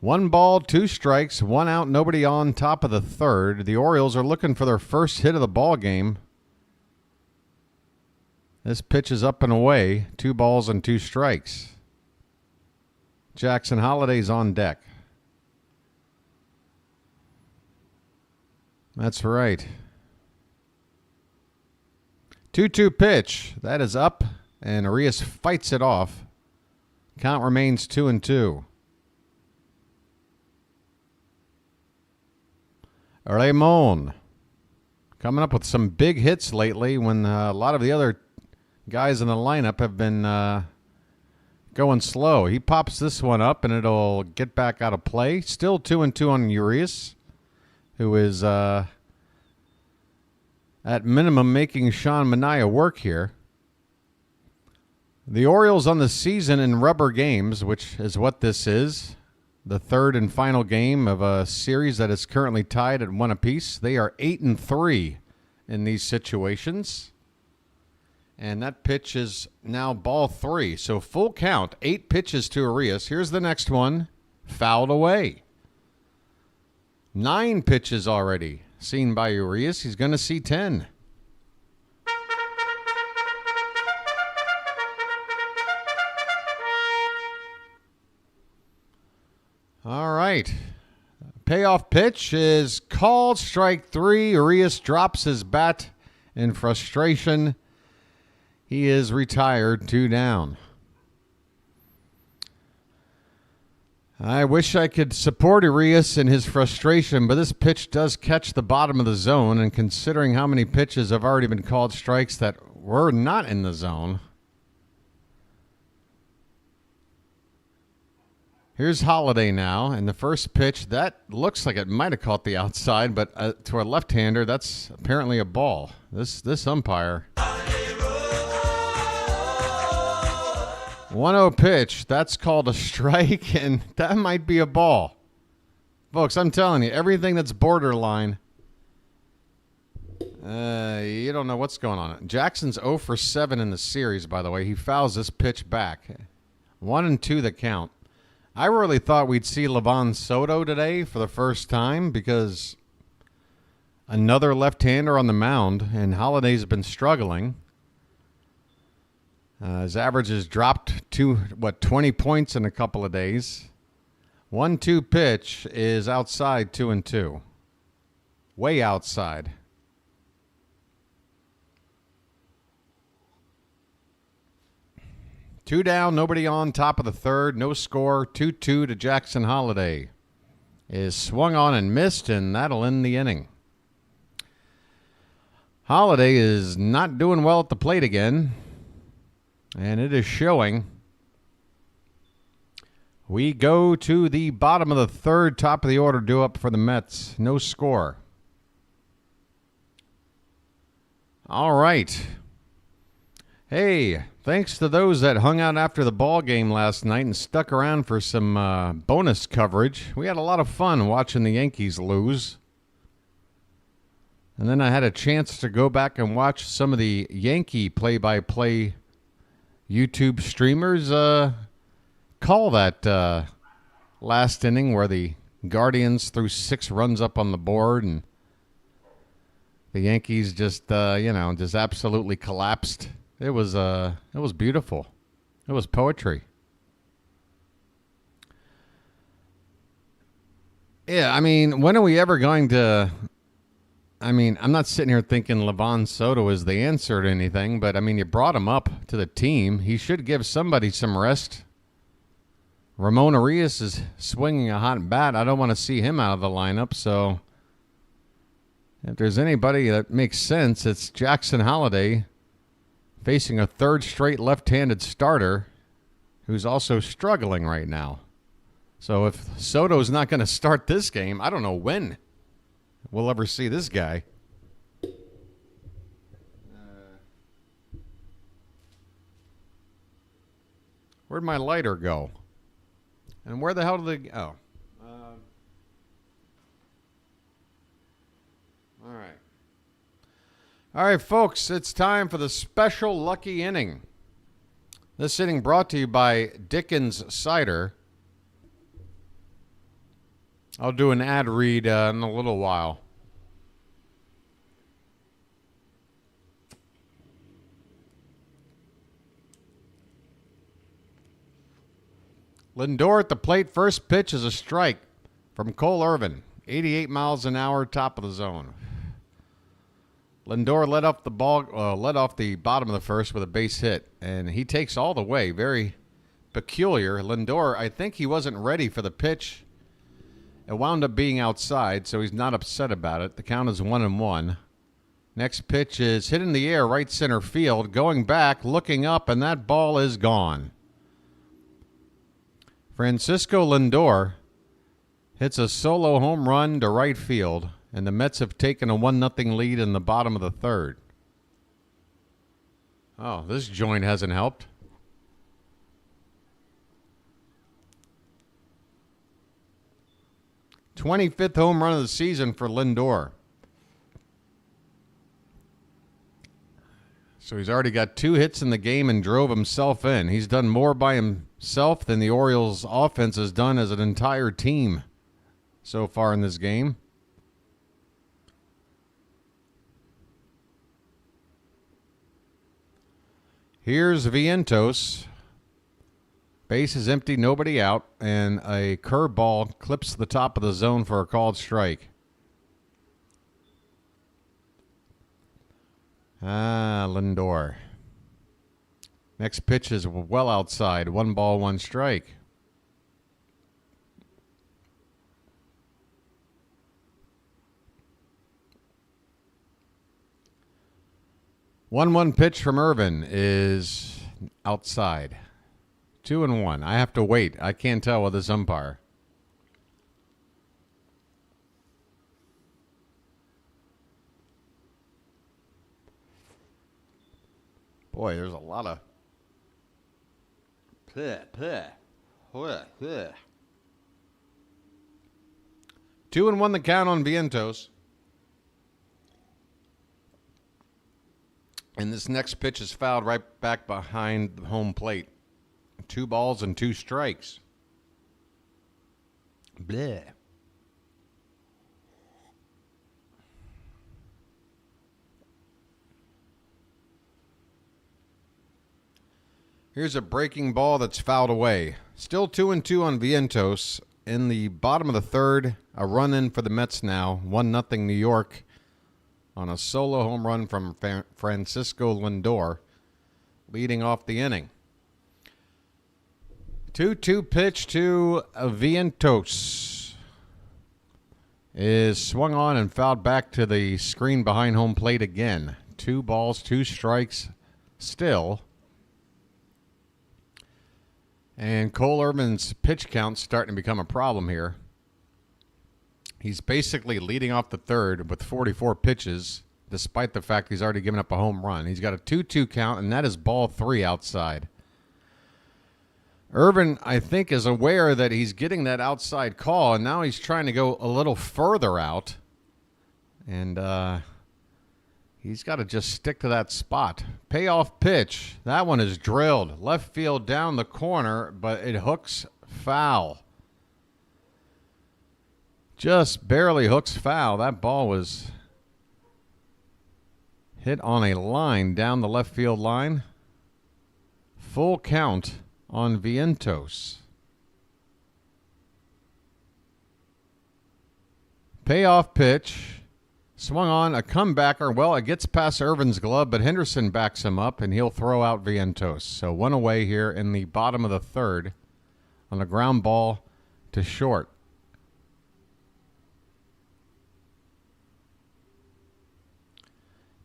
1 ball, 2 strikes, 1 out, nobody on, top of the 3rd. The Orioles are looking for their first hit of the ball game. This pitch is up and away. 2 balls and 2 strikes. Jackson Holliday's on deck. That's right. 2-2 pitch. That is up, and Arias fights it off. Count remains 2-2. Ramon coming up with some big hits lately when a lot of the other guys in the lineup have been going slow. He pops this one up, and it'll get back out of play. Still 2-2 on Urias, who is at minimum making Sean Manaea work here. The Orioles on the season in rubber games, which is what this is, the 3rd and final game of a series that is currently tied at 1 apiece. They are 8-3 in these situations. And that pitch is now ball 3. So full count, 8 pitches to Arias. Here's the next one, fouled away. 9 pitches already seen by Arias. He's going to see 10. All right. Payoff pitch is called, strike 3. Arias drops his bat in frustration. He is retired, 2 down. I wish I could support Arias in his frustration, but this pitch does catch the bottom of the zone, and considering how many pitches have already been called strikes that were not in the zone. Here's Holliday now, and the first pitch, that looks like it might have caught the outside, but to a left-hander, that's apparently a ball. This umpire. 1-0 pitch, that's called a strike, and that might be a ball. Folks, I'm telling you, everything that's borderline, you don't know what's going on. Jackson's 0 for 7 in the series, by the way. He fouls this pitch back. 1-2 the count. I really thought we'd see Livan Soto today for the first time because another left-hander on the mound, and Holliday's been struggling. His average has dropped to, 20 points in a couple of days. 1-2 pitch is outside, 2-2. Way outside. Two down, nobody on, top of the 3rd, no score, 2-2 to Jackson Holliday. Is swung on and missed, and that'll end the inning. Holliday is not doing well at the plate again, and it is showing. We go to the bottom of the 3rd, top of the order due up for the Mets. No score. All right. Hey, thanks to those that hung out after the ball game last night and stuck around for some bonus coverage. We had a lot of fun watching the Yankees lose. And then I had a chance to go back and watch some of the Yankee play-by-play YouTube streamers call that last inning where the Guardians threw 6 runs up on the board and the Yankees just absolutely collapsed. It was beautiful. It was poetry. Yeah, I mean, when are we ever going to... I mean, I'm not sitting here thinking Livan Soto is the answer to anything, but, I mean, you brought him up to the team. He should give somebody some rest. Ramon Arias is swinging a hot bat. I don't want to see him out of the lineup, so if there's anybody that makes sense, it's Jackson Holliday facing a 3rd straight left-handed starter who's also struggling right now. So if Soto's not going to start this game, I don't know when we'll ever see this guy. Where'd my lighter go? And where the hell did it go? All right. All right, folks, it's time for the special lucky inning. This inning brought to you by Dickens Cider. I'll do an ad read in a little while. Lindor at the plate. First pitch is a strike from Cole Irvin. 88 miles an hour, top of the zone. Lindor led off the bottom of the first with a base hit, and he takes all the way. Very peculiar. Lindor, I think he wasn't ready for the pitch. It wound up being outside, so he's not upset about it. The count is 1-1. Next pitch is hit in the air, right center field. Going back, looking up, and that ball is gone. Francisco Lindor hits a solo home run to right field, and the Mets have taken a 1-0 lead in the bottom of the third. Oh, this joint hasn't helped. '25th home run of the season for Lindor. So he's already got 2 hits in the game and drove himself in. He's done more by himself than the Orioles offense has done as an entire team so far in this game. Here's Vientos. Base is empty, nobody out, and a curveball clips the top of the zone for a called strike. Lindor. Next pitch is well outside. 1 ball, 1 strike. One pitch from Irvin is outside. 2-1. I have to wait. I can't tell with this umpire. Boy, there's a lot of 2-1 the count on Vientos. And this next pitch is fouled right back behind the home plate. 2 balls and 2 strikes. Bleh. Here's a breaking ball that's fouled away. Still 2-2 on Vientos. In the bottom of the third, a run in for the Mets now. 1-0 New York on a solo home run from Francisco Lindor, leading off the inning. 2-2 pitch to Vientos is swung on and fouled back to the screen behind home plate again. 2 balls, 2 strikes still. And Cole Irvin's pitch count's starting to become a problem here. He's basically leading off the third with 44 pitches, despite the fact he's already given up a home run. He's got a 2-2 count, and that is ball 3 outside. Irvin, I think, is aware that he's getting that outside call, and now he's trying to go a little further out. And he's got to just stick to that spot. Payoff pitch. That one is drilled. Left field down the corner, but it hooks foul. Just barely hooks foul. That ball was hit on a line down the left field line. Full count on Vientos. Payoff pitch. Swung on a comebacker. Well, it gets past Irvin's glove, but Henderson backs him up, and he'll throw out Vientos. So 1 away here in the bottom of the third on a ground ball to short.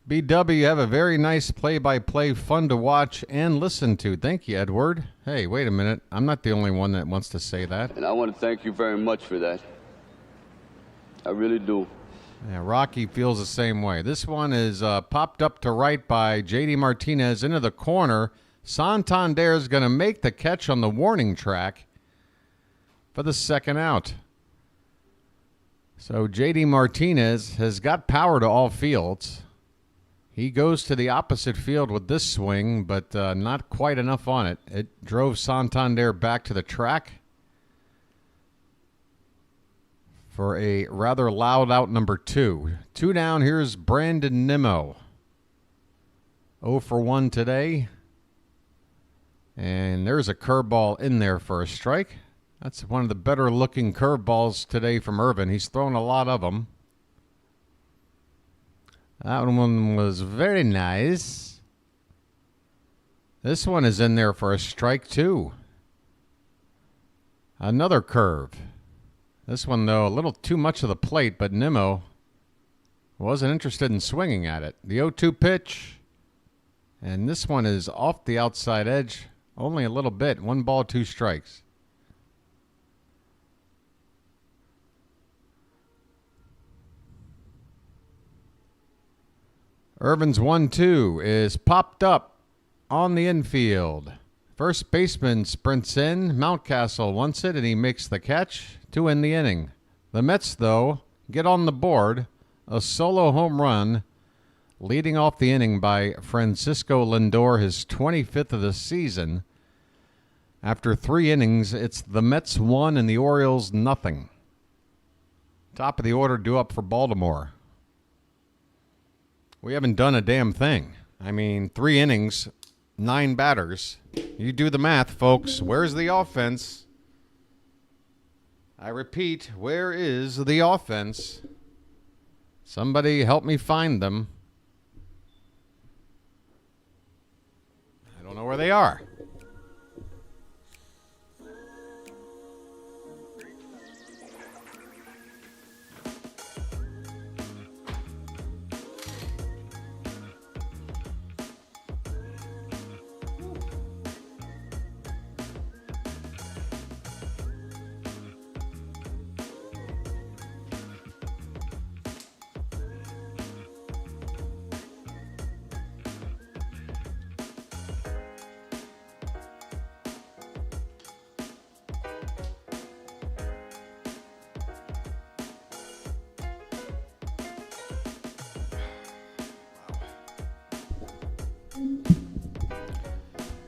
BW, you have a very nice play-by-play, fun to watch and listen to. Thank you, Edward. Hey, wait a minute. I'm not the only one that wants to say that. And I want to thank you very much for that. I really do. Yeah, Rocky feels the same way. This one is popped up to right by J.D. Martinez into the corner. Santander is going to make the catch on the warning track for the second out. So J.D. Martinez has got power to all fields. He goes to the opposite field with this swing, but not quite enough on it. It drove Santander back to the track for a rather loud out number 2. 2 down, here's Brandon Nimmo. 0 for 1 today. And there's a curveball in there for a strike. That's one of the better looking curveballs today from Irvin. He's thrown a lot of them. That one was very nice. This one is in there for a strike, too. Another curve. This one, though, a little too much of the plate, but Nimmo wasn't interested in swinging at it. The 0-2 pitch. And this one is off the outside edge. Only a little bit. 1 ball, 2 strikes. Irvin's 1-2 is popped up on the infield. First baseman sprints in. Mountcastle wants it, and he makes the catch to end the inning. The Mets, though, get on the board. A solo home run, leading off the inning by Francisco Lindor, his 25th of the season. After 3 innings, it's the Mets 1 and the Orioles nothing. Top of the order due up for Baltimore. We haven't done a damn thing. I mean, 3 innings, 9 batters. You do the math, folks. Where's the offense? I repeat, where is the offense? Somebody help me find them. I don't know where they are.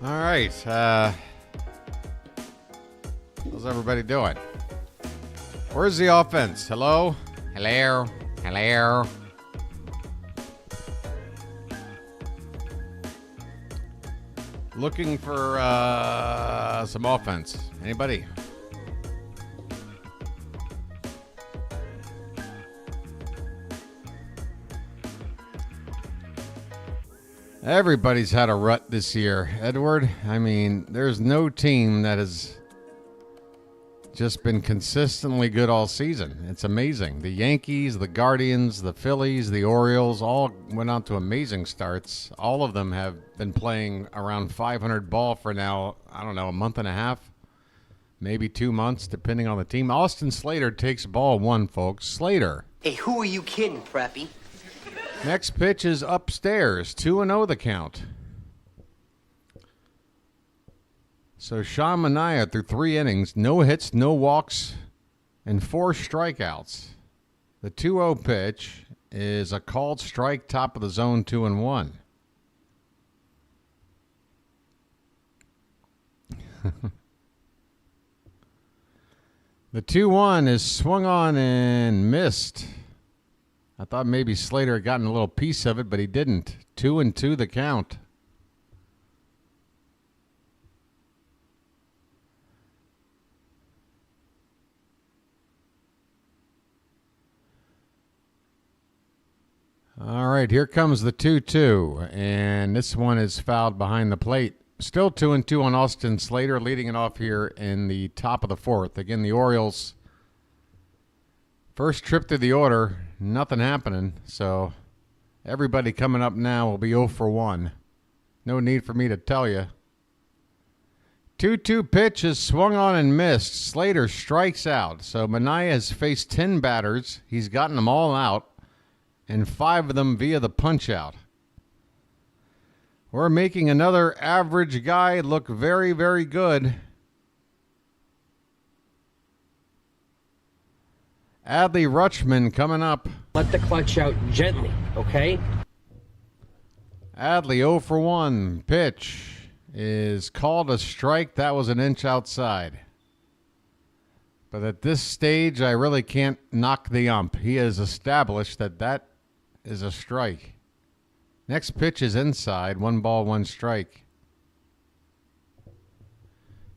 All right. How's everybody doing? Where's the offense? Hello? Hello? Hello? Looking for some offense. Anybody? Everybody's had a rut this year, Edward. I mean, there's no team that has just been consistently good all season. It's amazing. The Yankees, the Guardians, the Phillies, the Orioles all went on to amazing starts. All of them have been playing around 500 ball for now, I don't know, a month and a half, maybe 2 months, depending on the team. Austin Slater takes ball 1, folks. Slater. Hey, who are you kidding, Preppy? Next pitch is upstairs. 2-0 the count. So Sean Manaea through 3 innings, no hits, no walks, and 4 strikeouts. The 2-0 pitch is a called strike, top of the zone, 2-1. The 2-1 is swung on and missed. I thought maybe Slater had gotten a little piece of it, but he didn't. 2-2 the count. All right, here comes the 2-2, and this one is fouled behind the plate. Still 2-2 on Austin Slater, leading it off here in the top of the 4th. Again, the Orioles, first trip through the order, nothing happening. So Everybody coming up now will be 0 for 1. No need for me to tell you. 2-2 pitch is swung on and missed. Slater strikes out. So Manaea has faced 10 batters. He's gotten them all out, and 5 of them via the punch-out. We're making another average guy look very, very good. Adley Rutschman coming up. Let the clutch out gently, okay? Adley 0 for 1. Pitch is called a strike. That was an inch outside. But at this stage, I really can't knock the ump. He has established that that is a strike. Next pitch is inside. 1 ball, 1 strike.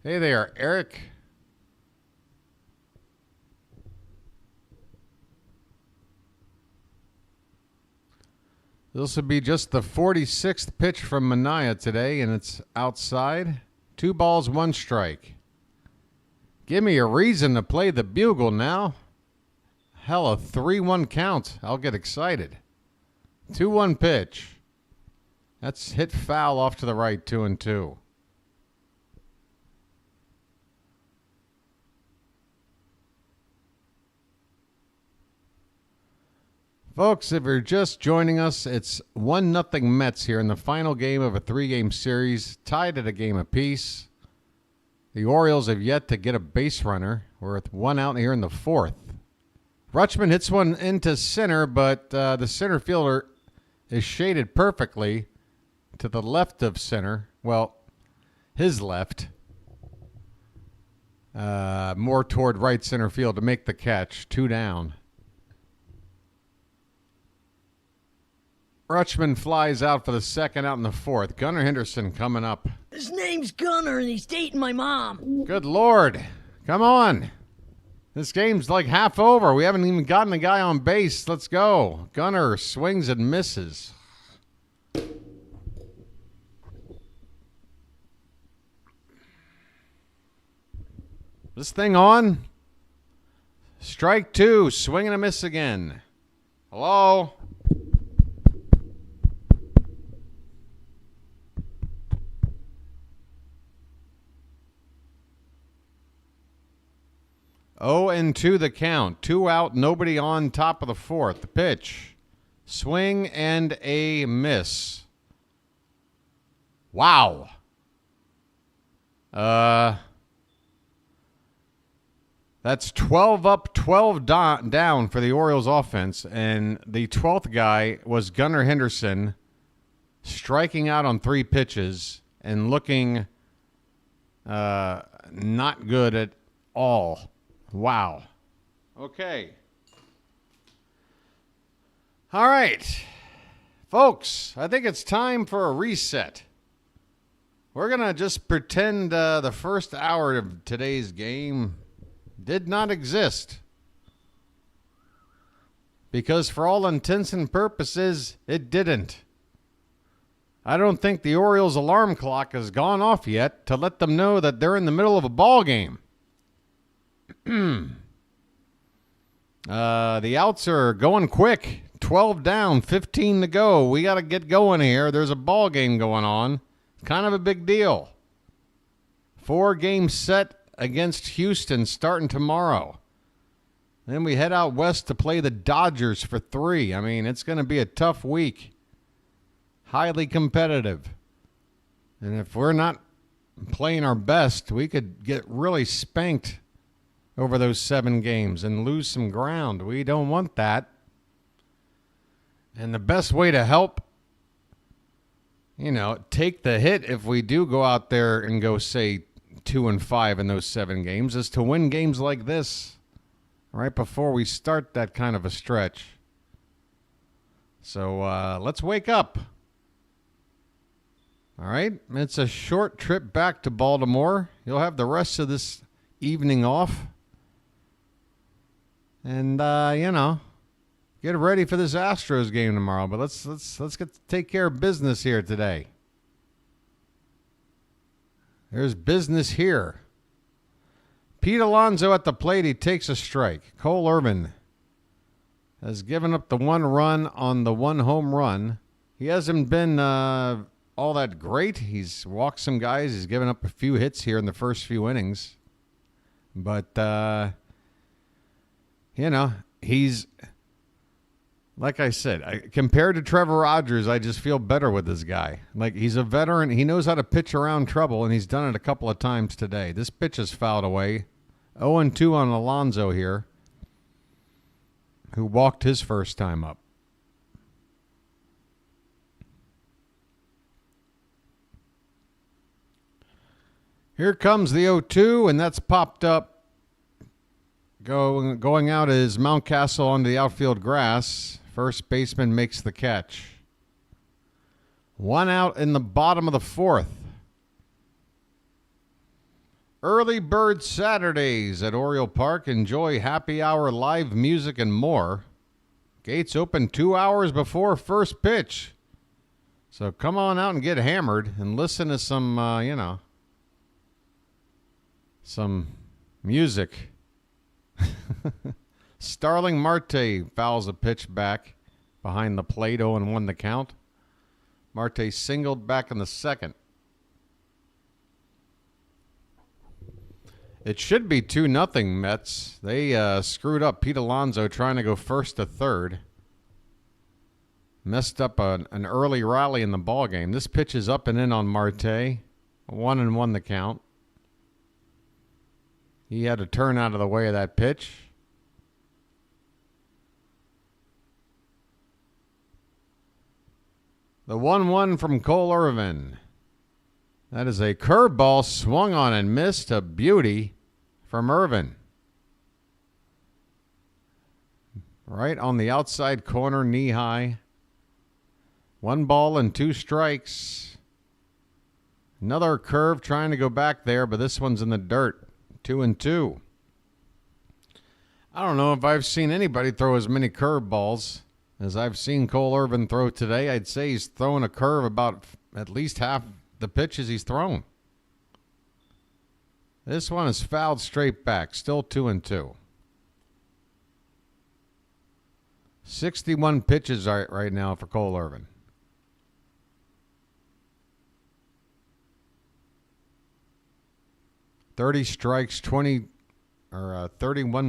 Hey there, Eric. This will be just the 46th pitch from Manaea today, and it's outside. 2 balls, 1 strike. Give me a reason to play the bugle now. Hell, a 3-1 count. I'll get excited. 2-1 pitch. That's hit foul off to the right, 2-2. Folks, if you're just joining us, it's 1-0 Mets here in the final game of a 3-game series, tied at a game apiece. The Orioles have yet to get a base runner. We're with 1 out here in the 4th. Rutschman hits one into center, but the center fielder is shaded perfectly to the left of center. Well, his left. More toward right center field to make the catch. 2 down. Rutschman flies out for the 2nd out in the 4th. Gunnar Henderson coming up. His name's Gunnar, and he's dating my mom. Good Lord. Come on. This game's like half over. We haven't even gotten the guy on base. Let's go. Gunnar swings and misses. This thing on? Strike 2. Swing and a miss again. Hello? Oh, and 2 the count. 2 out, nobody on, top of the 4th. The pitch. Swing and a miss. Wow. That's 12 up, 12 down for the Orioles offense. And the 12th guy was Gunnar Henderson, striking out on 3 pitches and looking not good at all. Wow. Okay. All right. Folks, I think it's time for a reset. We're going to just pretend the first hour of today's game did not exist. Because for all intents and purposes, it didn't. I don't think the Orioles alarm clock has gone off yet to let them know that they're in the middle of a ball game. The outs are going quick. 12 down, 15 to go. We got to get going here. There's a ball game going on. Kind of a big deal. 4-game set against Houston starting tomorrow. Then we head out west to play the Dodgers for 3. I mean, it's going to be a tough week. Highly competitive. And if we're not playing our best, we could get really spanked over those 7 games and lose some ground. We don't want that. And the best way to help, take the hit if we do go out there and go, say, 2-5 in those 7 games is to win games like this right before we start that kind of a stretch. So let's wake up. All right? It's a short trip back to Baltimore. You'll have the rest of this evening off. And, get ready for this Astros game tomorrow. But let's take care of business here today. There's business here. Pete Alonso at the plate. He takes a strike. Cole Irvin has given up the 1 run on the 1 home run. He hasn't been all that great. He's walked some guys. He's given up a few hits here in the first few innings. But, he's, like I said, compared to Trevor Rogers, I just feel better with this guy. Like, he's a veteran. He knows how to pitch around trouble, and he's done it a couple of times today. This pitch is fouled away. 0-2 on Alonso here, who walked his first time up. Here comes the 0-2, and that's popped up. Going out is Mountcastle onto the outfield grass. First baseman makes the catch. 1 out in the bottom of the 4th. Early Bird Saturdays at Oriole Park. Enjoy happy hour, live music, and more. Gates open 2 hours before first pitch. So come on out and get hammered and listen to some, some music. Starling Marte fouls a pitch back behind the plate, 0-1 the count. Marte singled back in the 2nd. It should be 2-0 Mets. They screwed up Pete Alonso trying to go first to third. Messed up an early rally in the ballgame. This pitch is up and in on Marte. 1-1 the count. He had to turn out of the way of that pitch. The 1-1 from Cole Irvin. That is a curveball swung on and missed. A beauty from Irvin. Right on the outside corner, knee high. 1 ball and 2 strikes. Another curve trying to go back there, but this one's in the dirt. 2-2. I don't know if I've seen anybody throw as many curveballs as I've seen Cole Irvin throw today. I'd say he's throwing a curve about at least half the pitches he's thrown. This one is fouled straight back. Still 2-2. 61 pitches right now for Cole Irvin. "30 strikes, 31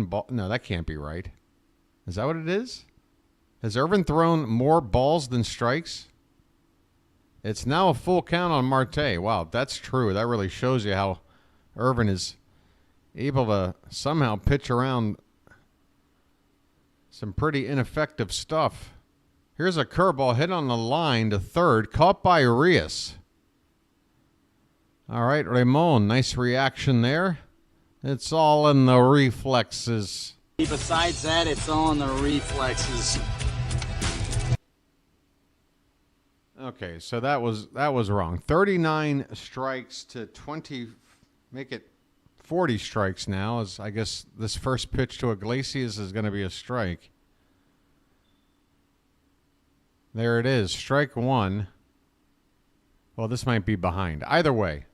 ball." No, that can't be right. Is that what it is? Has Irvin thrown more balls than strikes? It's now a full count on Marte. Wow, if that's true. That really shows you how Irvin is able to somehow pitch around some pretty ineffective stuff. Here's a curveball hit on the line to third, caught by Urias. All right, Ramon, nice reaction there. It's all in the reflexes. Besides that, it's all in the reflexes. Okay, so that was wrong. 39 strikes to 20, make it 40 strikes now, as I guess this first pitch to Iglesias is going to be a strike. There it is, strike 1. Well, this might be behind. Either way,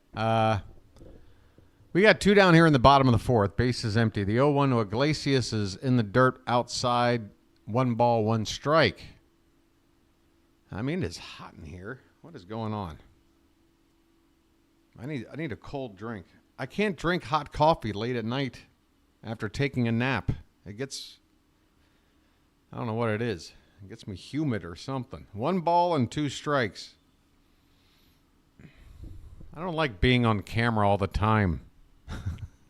we got 2 down here in the bottom of the 4th. Base is empty. The 0-1 to Iglesias is in the dirt outside. 1 ball, 1 strike. I mean, it's hot in here. What is going on? I need a cold drink. I can't drink hot coffee late at night after taking a nap. It gets, I don't know what it is. It gets me humid or something. 1 ball and 2 strikes. I don't like being on camera all the time.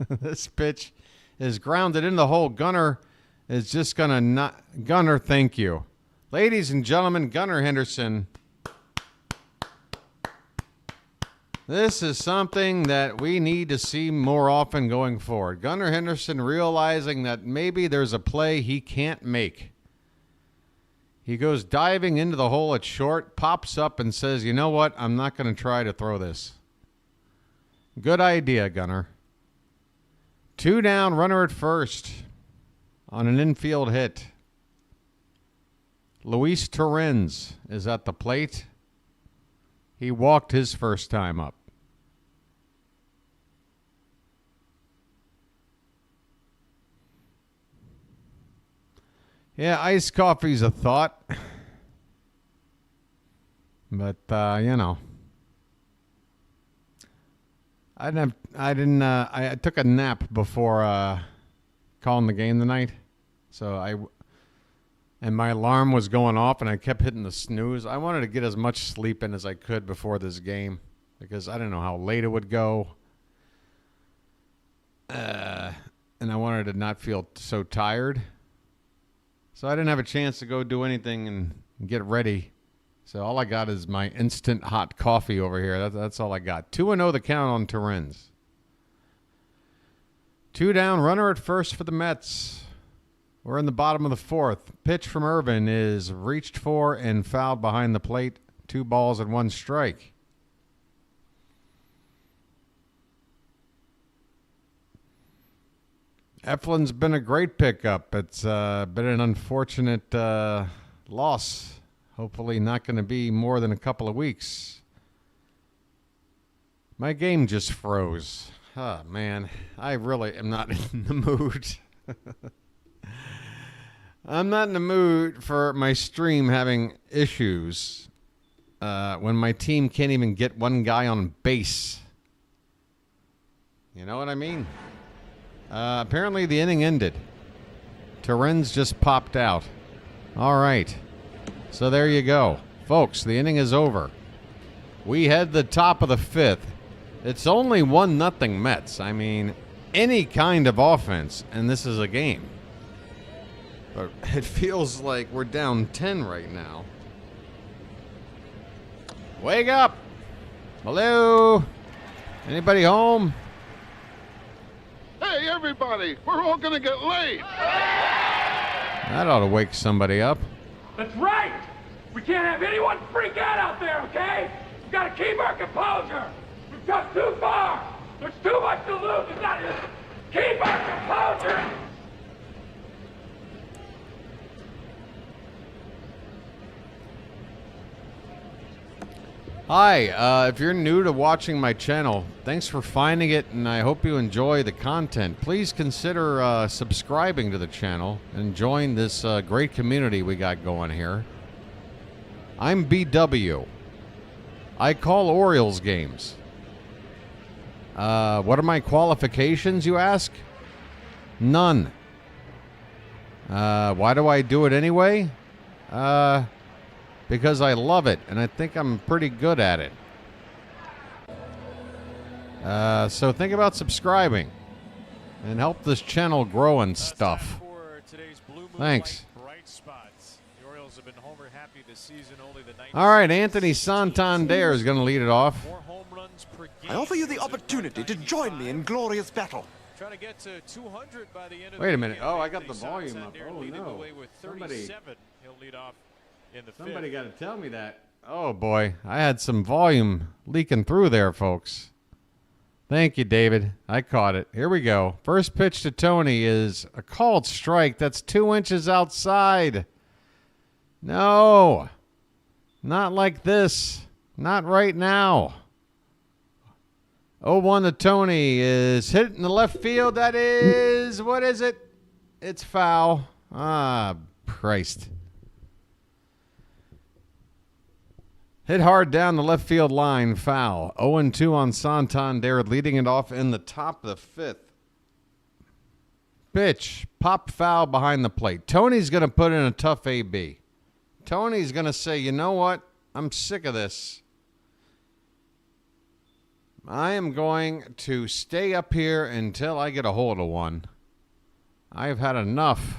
This pitch is grounded in the hole. Gunnar is just going to not. Gunnar, thank you. Ladies and gentlemen, Gunnar Henderson. This is something that we need to see more often going forward. Gunnar Henderson realizing that maybe there's a play he can't make. He goes diving into the hole at short, pops up and says, you know what? I'm not going to try to throw this. Good idea, Gunnar. 2 down, runner at first on an infield hit. Luis Torrens is at the plate. He walked his first time up. Yeah, iced coffee's a thought. But, you know. I took a nap before calling the game tonight. And my alarm was going off and I kept hitting the snooze. I wanted to get as much sleep in as I could before this game because I didn't know how late it would go. And I wanted to not feel so tired. So I didn't have a chance to go do anything and get ready. So all I got is my instant hot coffee over here. That's all I got. 2-0 the count on Torrens. 2 down, runner at first for the Mets. We're in the bottom of the fourth. Pitch from Irvin is reached for and fouled behind the plate. 2 balls and 1 strike. Eflin's been a great pickup. It's been an unfortunate loss. Hopefully not going to be more than a couple of weeks. My game just froze. Oh, man. I really am not in the mood. I'm not in the mood for my stream having issues when my team can't even get one guy on base. You know what I mean? Apparently the inning ended. Torrens just popped out. All right. So there you go. Folks, the inning is over. We head the top of the 5th. It's only 1-0 Mets. I mean, any kind of offense, and this is a game. But it feels like we're down 10 right now. Wake up! Hello? Anybody home? Hey, everybody! We're all gonna get late! That ought to wake somebody up. That's right! We can't have anyone freak out there, okay? We've got to keep our composure! We've come too far! There's too much to lose! It's not just keep our composure! Hi, if you're new to watching my channel, thanks for finding it, and I hope you enjoy the content. Please consider subscribing to the channel and join this great community we got going here. I'm BW. I call Orioles games. What are my qualifications, you ask? None. Why do I do it anyway? Because I love it, and I think I'm pretty good at it. So think about subscribing and help this channel grow and stuff. Thanks. All right, Anthony Santander is going to lead it off. I offer you the opportunity to join me in glorious battle. Wait a minute. Oh, I got the volume up. Oh, no. Somebody got to tell me that. Oh, boy. I had some volume leaking through there, folks. Thank you, David. I caught it. Here we go. First pitch to Tony is a called strike. That's 2 inches outside. No. Not like this. Not right now. 0-1 to Tony is hit in the left field. That is, what is it? It's foul. Ah, Christ. Hit hard down the left field line, foul. 0-2 on Santander, leading it off in the top of the 5th. Pitch, pop foul behind the plate. Tony's going to put in a tough AB. Tony's going to say, you know what? I'm sick of this. I am going to stay up here until I get a hold of one. I've had enough.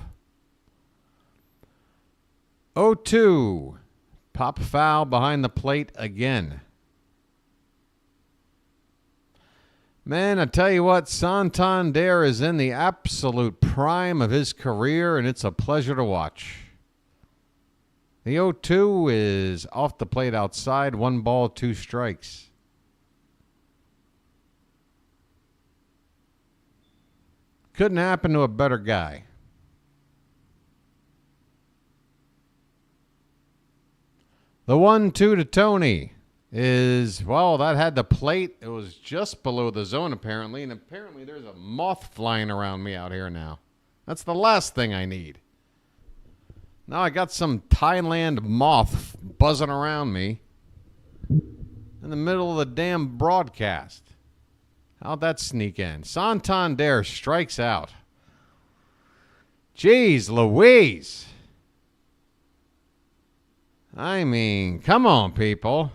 0-2. Pop foul behind the plate again. Man, I tell you what, Santander is in the absolute prime of his career, and it's a pleasure to watch. The 0-2 is off the plate outside. 1 ball, 2 strikes. Couldn't happen to a better guy. The 1-2 to Tony is, well, that had the plate. It was just below the zone, apparently. And apparently there's a moth flying around me out here now. That's the last thing I need. Now I got some Thailand moth buzzing around me in the middle of the damn broadcast. How'd that sneak in? Santander strikes out. Jeez Louise. I mean, come on, people.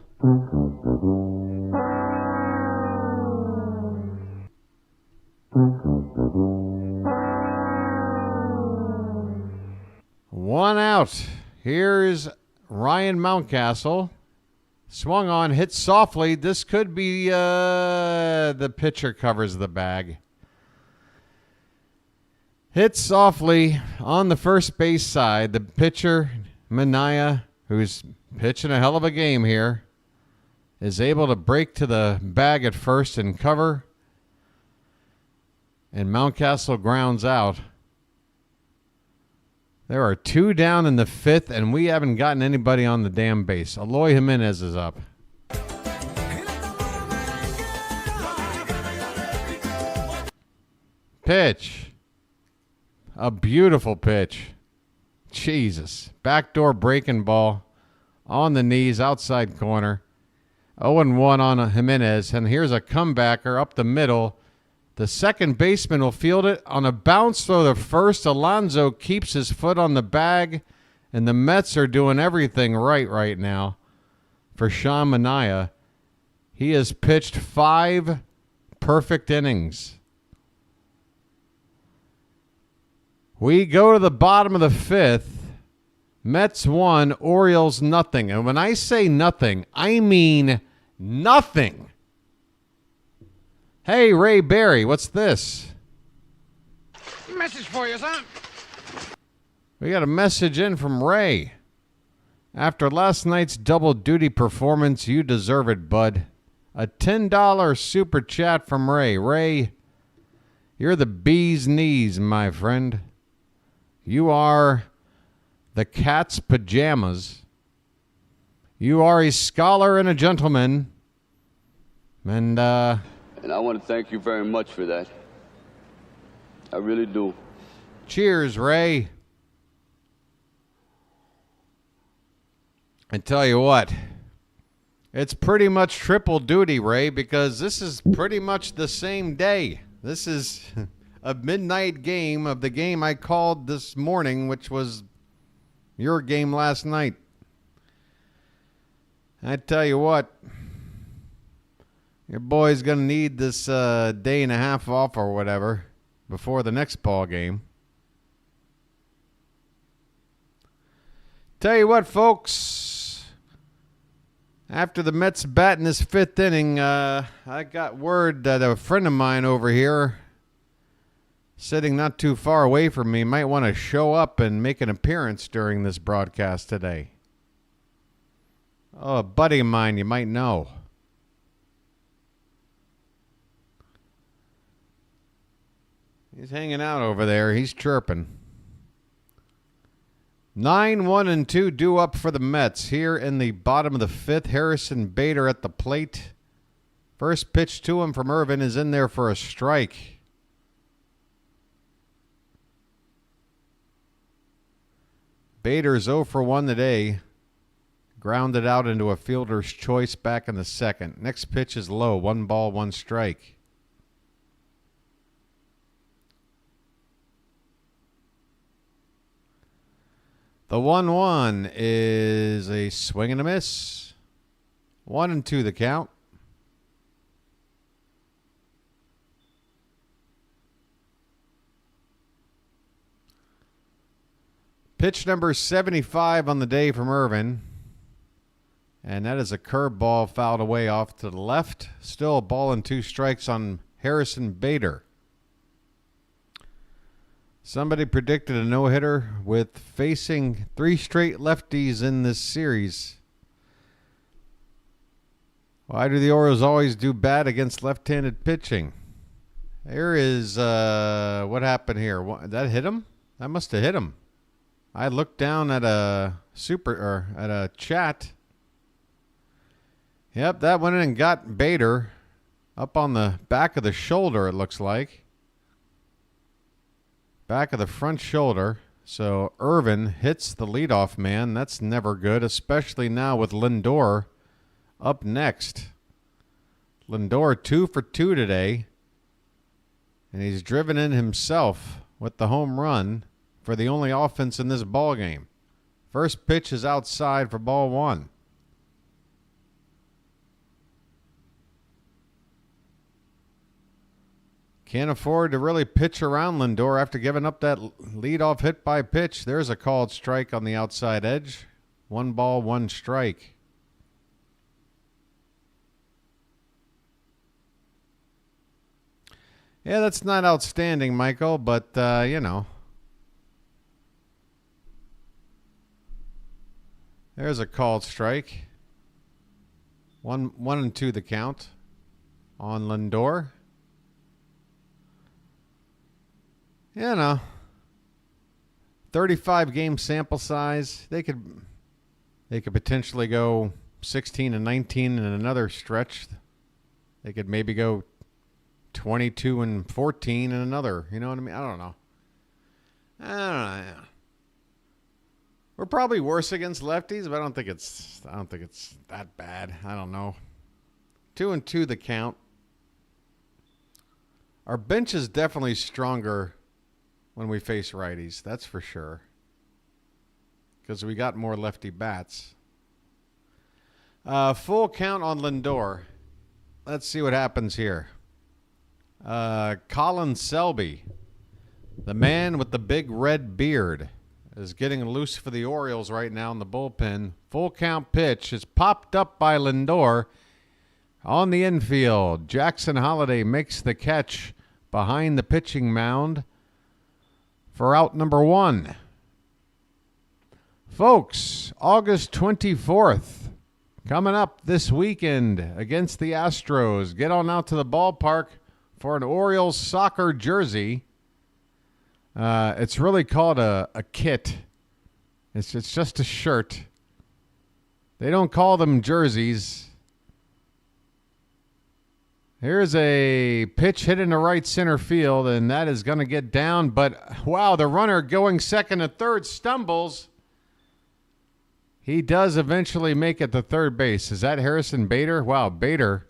One out. Here's Ryan Mountcastle. Swung on, hit softly. This could be the pitcher covers the bag. Hit softly on the first base side. The pitcher, Manaea, who's pitching a hell of a game here, is able to break to the bag at first and cover. And Mountcastle grounds out. There are 2 down in the 5th, and we haven't gotten anybody on the damn base. Eloy Jimenez is up. Pitch. A beautiful pitch. Jesus. Backdoor breaking ball. On the knees, outside corner. 0-1 on Jimenez, and here's a comebacker up the middle. The second baseman will field it on a bounce throw to first. Alonso keeps his foot on the bag, and the Mets are doing everything right now for Sean Manaea. He has pitched 5 perfect innings. We go to the bottom of the 5th. Mets 1, Orioles nothing. And when I say nothing, I mean nothing. Hey, Ray Barry, what's this? Message for you, son. We got a message in from Ray. After last night's double duty performance, you deserve it, bud. A $10 super chat from Ray. Ray, you're the bee's knees, my friend. You are the cat's pajamas. You are a scholar and a gentleman. And I want to thank you very much for that. I really do. Cheers, Ray. I tell you what, it's pretty much triple duty, Ray, because this is pretty much the same day. This is a midnight game of the game I called this morning, which was your game last night. I tell you what, your boy's going to need this day and a half off or whatever before the next ball game. Tell you what, folks, after the Mets bat in this 5th inning, I got word that a friend of mine over here, sitting not too far away from me, might want to show up and make an appearance during this broadcast today. Oh, a buddy of mine you might know. He's hanging out over there. He's chirping. 9-1-2 due up for the Mets here in the bottom of the 5th. Harrison Bader at the plate. First pitch to him from Irvin is in there for a strike. Bader's 0 for 1 today. Grounded out into a fielder's choice back in the 2nd. Next pitch is low. 1 ball, 1 strike. The 1-1 is a swing and a miss. 1-2 the count. Pitch number 75 on the day from Irvin. And that is a curveball fouled away off to the left. Still a ball and 2 strikes on Harrison Bader. Somebody predicted a no-hitter with facing 3 straight lefties in this series. Why do the Orioles always do bad against left-handed pitching? There is, what happened here? That hit him? That must have hit him. I looked down at a chat. Yep, that went in and got Bader up on the back of the shoulder, it looks like. Back of the front shoulder. So Irvin hits the leadoff man. That's never good, especially now with Lindor up next. Lindor 2 for 2 today. And he's driven in himself with the home run for the only offense in this ballgame. First pitch is outside for ball 1. Can't afford to really pitch around Lindor after giving up that leadoff hit by pitch. There's a called strike on the outside edge. 1 ball, 1 strike. Yeah, that's not outstanding, Michael, but, you know. There's a called strike. 1-2 the count on Lindor. You know, 35 game sample size. They could potentially go 16-19 in another stretch. They could maybe go 22-14 in another. You know what I mean? I don't know. Yeah. We're probably worse against lefties, but I don't think it's that bad. I don't know. 2-2 the count. Our bench is definitely stronger when we face righties, that's for sure. Because we got more lefty bats. Full count on Lindor. Let's see what happens here. Colin Selby, the man with the big red beard, is getting loose for the Orioles right now in the bullpen. Full count pitch is popped up by Lindor on the infield. Jackson Holliday makes the catch behind the pitching mound for out number 1. Folks, August 24th, coming up this weekend against the Astros. Get on out to the ballpark for an Orioles soccer jersey. It's really called a kit. It's just a shirt. They don't call them jerseys. Here's a pitch hit into right center field, and that is going to get down. But, wow, the runner going second to third stumbles. He does eventually make it to third base. Is that Harrison Bader? Wow, Bader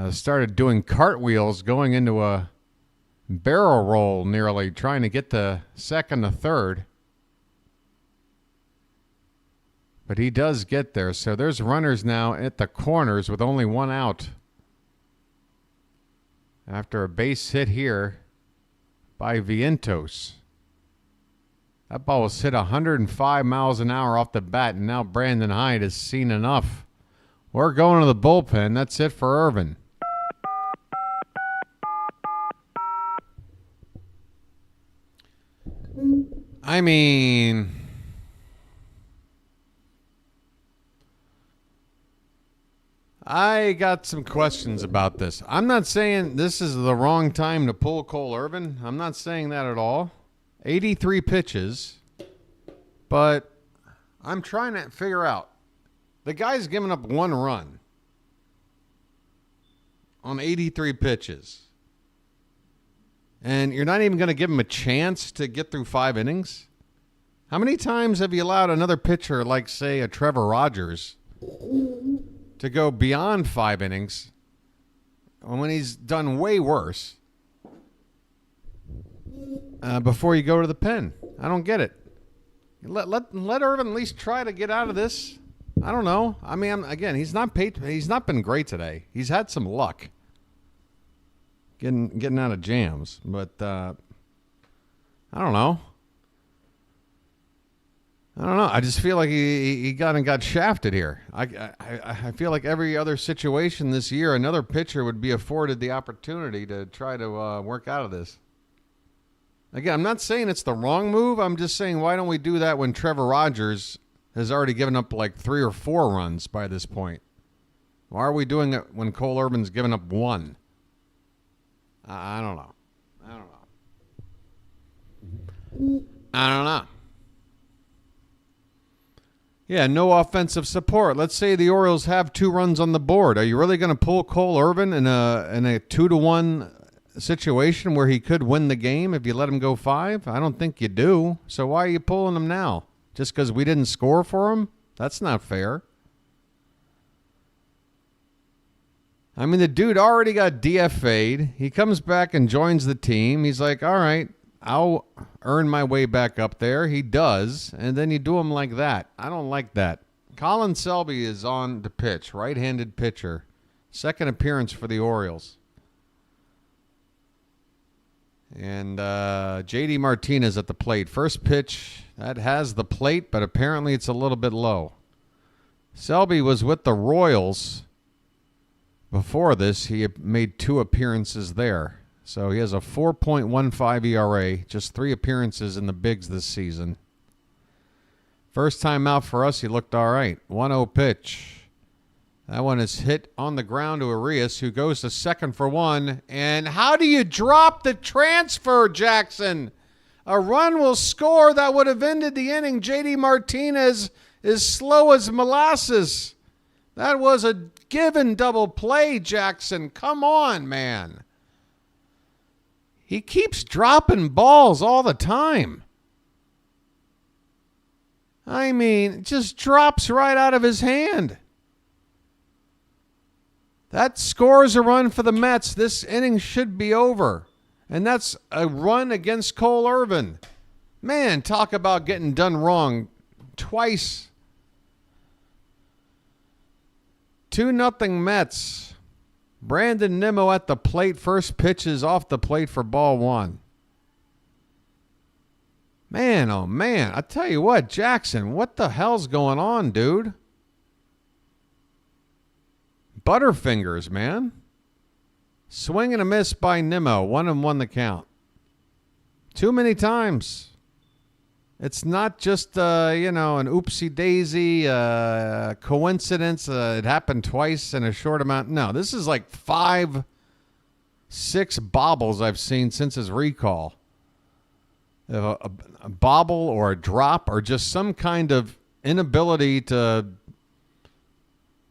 started doing cartwheels going into a barrel roll nearly, trying to get to second to third. But he does get there. So there's runners now at the corners with only 1 out. After a base hit here by Vientos. That ball was hit 105 miles an hour off the bat, and now Brandon Hyde has seen enough. We're going to the bullpen. That's it for Irvin. I mean, I got some questions about this. I'm not saying this is the wrong time to pull Cole Irvin. I'm not saying that at all. 83 pitches. But I'm trying to figure out. The guy's given up 1 run on 83 pitches. And you're not even going to give him a chance to get through 5 innings? How many times have you allowed another pitcher, like, say, a Trevor Rogers, to go beyond 5 innings when he's done way worse before you go to the pen? I don't get it. Let Irvin at least try to get out of this. I don't know. I mean, again, he's not been great today. He's had some luck getting out of jams, but I don't know. I just feel like he got shafted here. I feel like every other situation this year, another pitcher would be afforded the opportunity to try to work out of this. Again, I'm not saying it's the wrong move. I'm just saying, why don't we do that when Trevor Rogers has already given up like 3 or 4 runs by this point? Why are we doing it when Cole Irvin's given up 1? I don't know. Yeah, no offensive support. Let's say the Orioles have 2 runs on the board. Are you really going to pull Cole Irvin in a 2-1 situation where he could win the game if you let him go 5? I don't think you do. So why are you pulling him now? Just because we didn't score for him? That's not fair. I mean, the dude already got DFA'd. He comes back and joins the team. He's like, all right, I'll earn my way back up there. He does. And then you do him like that. I don't like that. Colin Selby is on the pitch, right-handed pitcher. Second appearance for the Orioles. And J.D. Martinez at the plate. First pitch, that has the plate, but apparently it's a little bit low. Selby was with the Royals. Before this, he made 2 appearances there. So he has a 4.15 ERA, just 3 appearances in the bigs this season. First time out for us, he looked all right. 1-0 pitch. That one is hit on the ground to Arias, who goes to second for 1. And how do you drop the transfer, Jackson? A run will score that would have ended the inning. J.D. Martinez is slow as molasses. That was a given double play, Jackson. Come on, man. He keeps dropping balls all the time. I mean, it just drops right out of his hand. That scores a run for the Mets. This inning should be over. And that's a run against Cole Irvin. Man, talk about getting done wrong twice. 2-0 Mets. Brandon Nimmo at the plate. First pitch is off the plate for ball 1. Man, oh man. I tell you what, Jackson, what the hell's going on, dude? Butterfingers, man. Swing and a miss by Nimmo. 1-1 the count. Too many times. It's not just, an oopsie-daisy coincidence. It happened twice in a short amount. No, this is like 5, 6 bobbles I've seen since his recall. A bobble or a drop or just some kind of inability to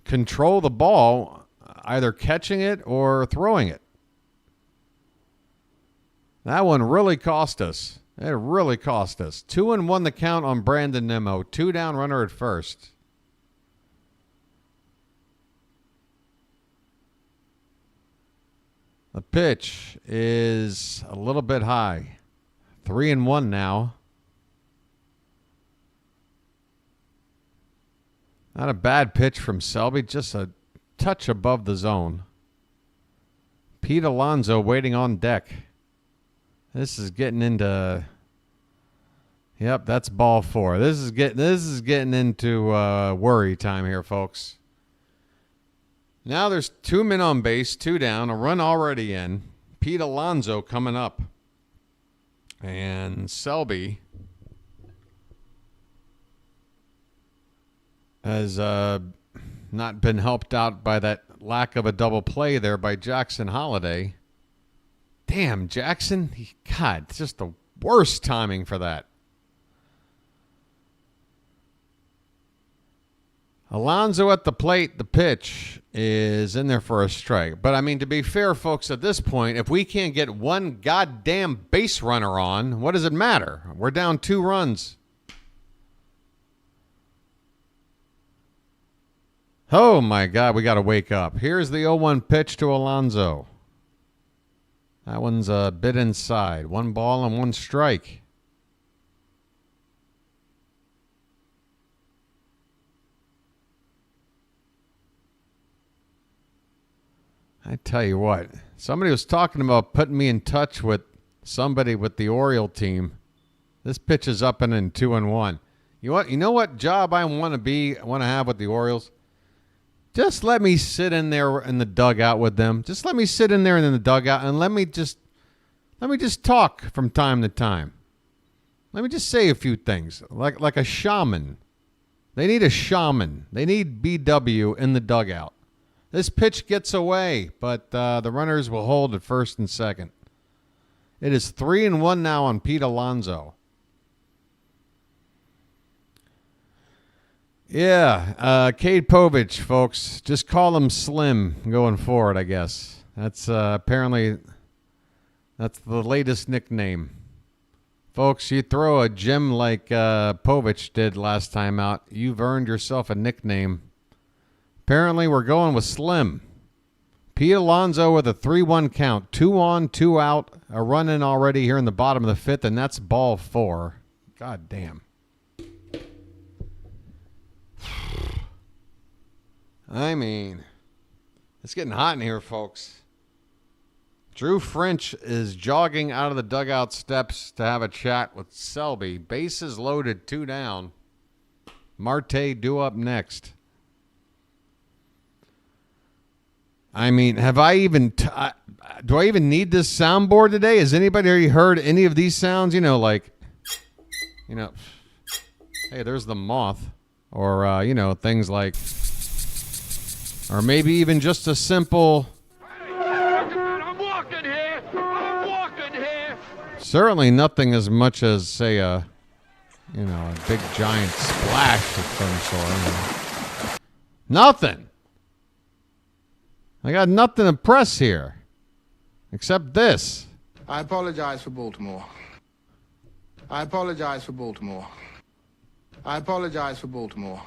control the ball, either catching it or throwing it. That one really cost us. It really cost us. 2-1 the count on Brandon Nimmo. 2 down, runner at first. The pitch is a little bit high. 3-1 now. Not a bad pitch from Selby, just a touch above the zone. Pete Alonso waiting on deck. This is getting into. Yep, that's ball 4. This is getting into worry time here, folks. Now there's 2 men on base, 2 down, a run already in. Pete Alonso coming up, and Selby has not been helped out by that lack of a double play there by Jackson Holiday. Damn, Jackson. God, it's just the worst timing for that. Alonso at the plate. The pitch is in there for a strike. But, I mean, to be fair, folks, at this point, if we can't get one goddamn base runner on, what does it matter? We're down 2 runs. Oh, my God, we got to wake up. Here's the 0-1 pitch to Alonso. That one's a bit inside. 1 ball and 1 strike. I tell you what, somebody was talking about putting me in touch with somebody with the Oriole team. This pitch is up and in 2-1. You know what job I want to have with the Orioles? Just let me sit in there in the dugout with them. Just let me sit in there in the dugout and let me just talk from time to time. Let me just say a few things, like a shaman. They need a shaman. They need BW in the dugout. This pitch gets away, but the runners will hold at first and second. It is 3-1 now on Pete Alonso. Yeah, Cade Povich, folks. Just call him Slim going forward, I guess. That's apparently That's the latest nickname. Folks, you throw a gem like Povich did last time out, you've earned yourself a nickname. Apparently, we're going with Slim. Pete Alonso with a 3-1 count. 2 on, 2 out. A run in already here in the bottom of the fifth, and that's ball 4. God damn. I mean, it's getting hot in here, folks. Drew French is jogging out of the dugout steps to have a chat with Selby. Bases loaded, 2 down. Marte due up next. I mean, have I even... do I even need this soundboard today? Has anybody already heard any of these sounds? You know, like... You know... Hey, there's the moth. Or, you know, things like... Or maybe even just a simple... I'm walking here. I'm walking here. Certainly nothing as much as, say, a... You know, a big giant splash of some sort. Nothing! I got nothing to press here. Except this. I apologize for Baltimore. I apologize for Baltimore. I apologize for Baltimore.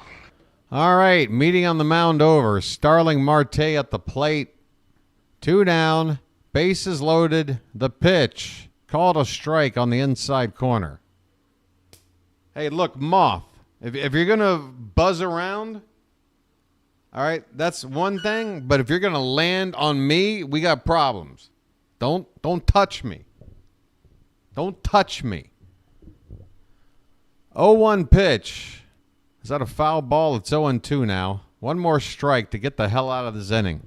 All right, meeting on the mound over. Starling Marte at the plate. 2 down. Bases loaded. The pitch. Called a strike on the inside corner. Hey, look, Moth. If you're going to buzz around... All right, that's one thing, but if you're going to land on me, we got problems. Don't touch me. Don't touch me. 0-1 pitch. Is that a foul ball? It's 0-2 now. One more strike to get the hell out of this inning.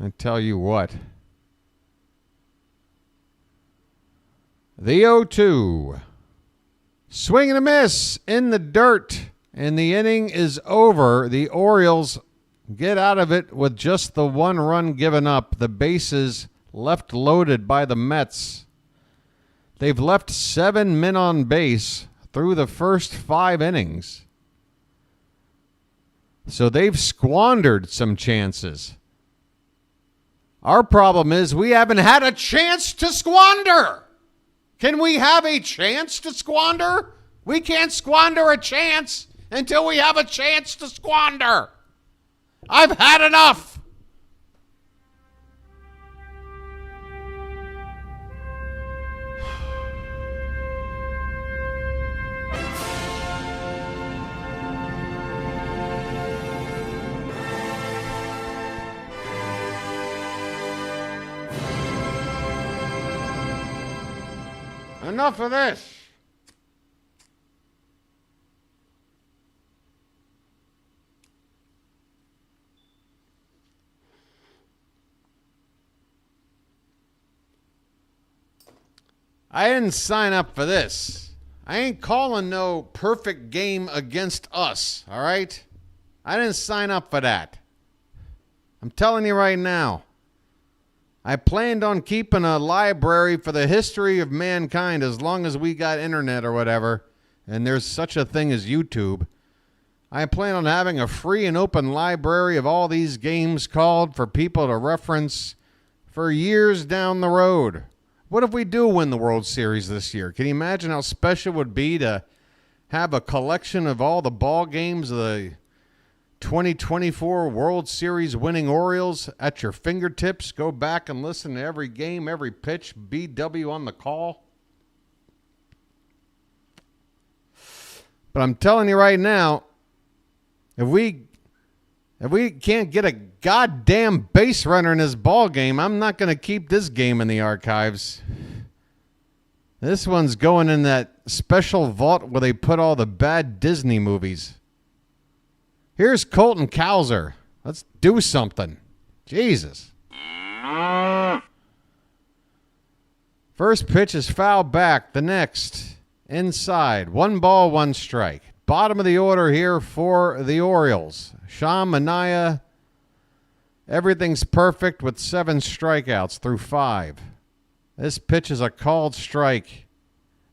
I tell you what. The 0-2. Swing and a miss in the dirt, and the inning is over. The Orioles get out of it with just the 1 run given up. The bases left loaded by the Mets. They've left 7 men on base through the first 5 innings. So they've squandered some chances. Our problem is we haven't had a chance to squander. Can we have a chance to squander? We can't squander a chance until we have a chance to squander. I've had enough. Enough of this. I didn't sign up for this. I ain't calling no perfect game against us, all right? I didn't sign up for that. I'm telling you right now. I planned on keeping a library for the history of mankind as long as we got internet or whatever, and there's such a thing as YouTube. I plan on having a free and open library of all these games called for people to reference for years down the road. What if we do win the World Series this year? Can you imagine how special it would be to have a collection of all the ball games of the 2024 World Series winning Orioles at your fingertips? Go back and listen to every game, every pitch, BW on the call. But I'm telling you right now, if we can't get a goddamn base runner in this ball game, I'm not going to keep this game in the archives. This one's going in that special vault where they put all the bad Disney movies. Here's Colton Cowser. Let's do something. Jesus. First pitch is foul back. The next, inside. 1 ball, 1 strike. Bottom of the order here for the Orioles. Sean Manaea. Everything's perfect with 7 strikeouts through 5. This pitch is a called strike.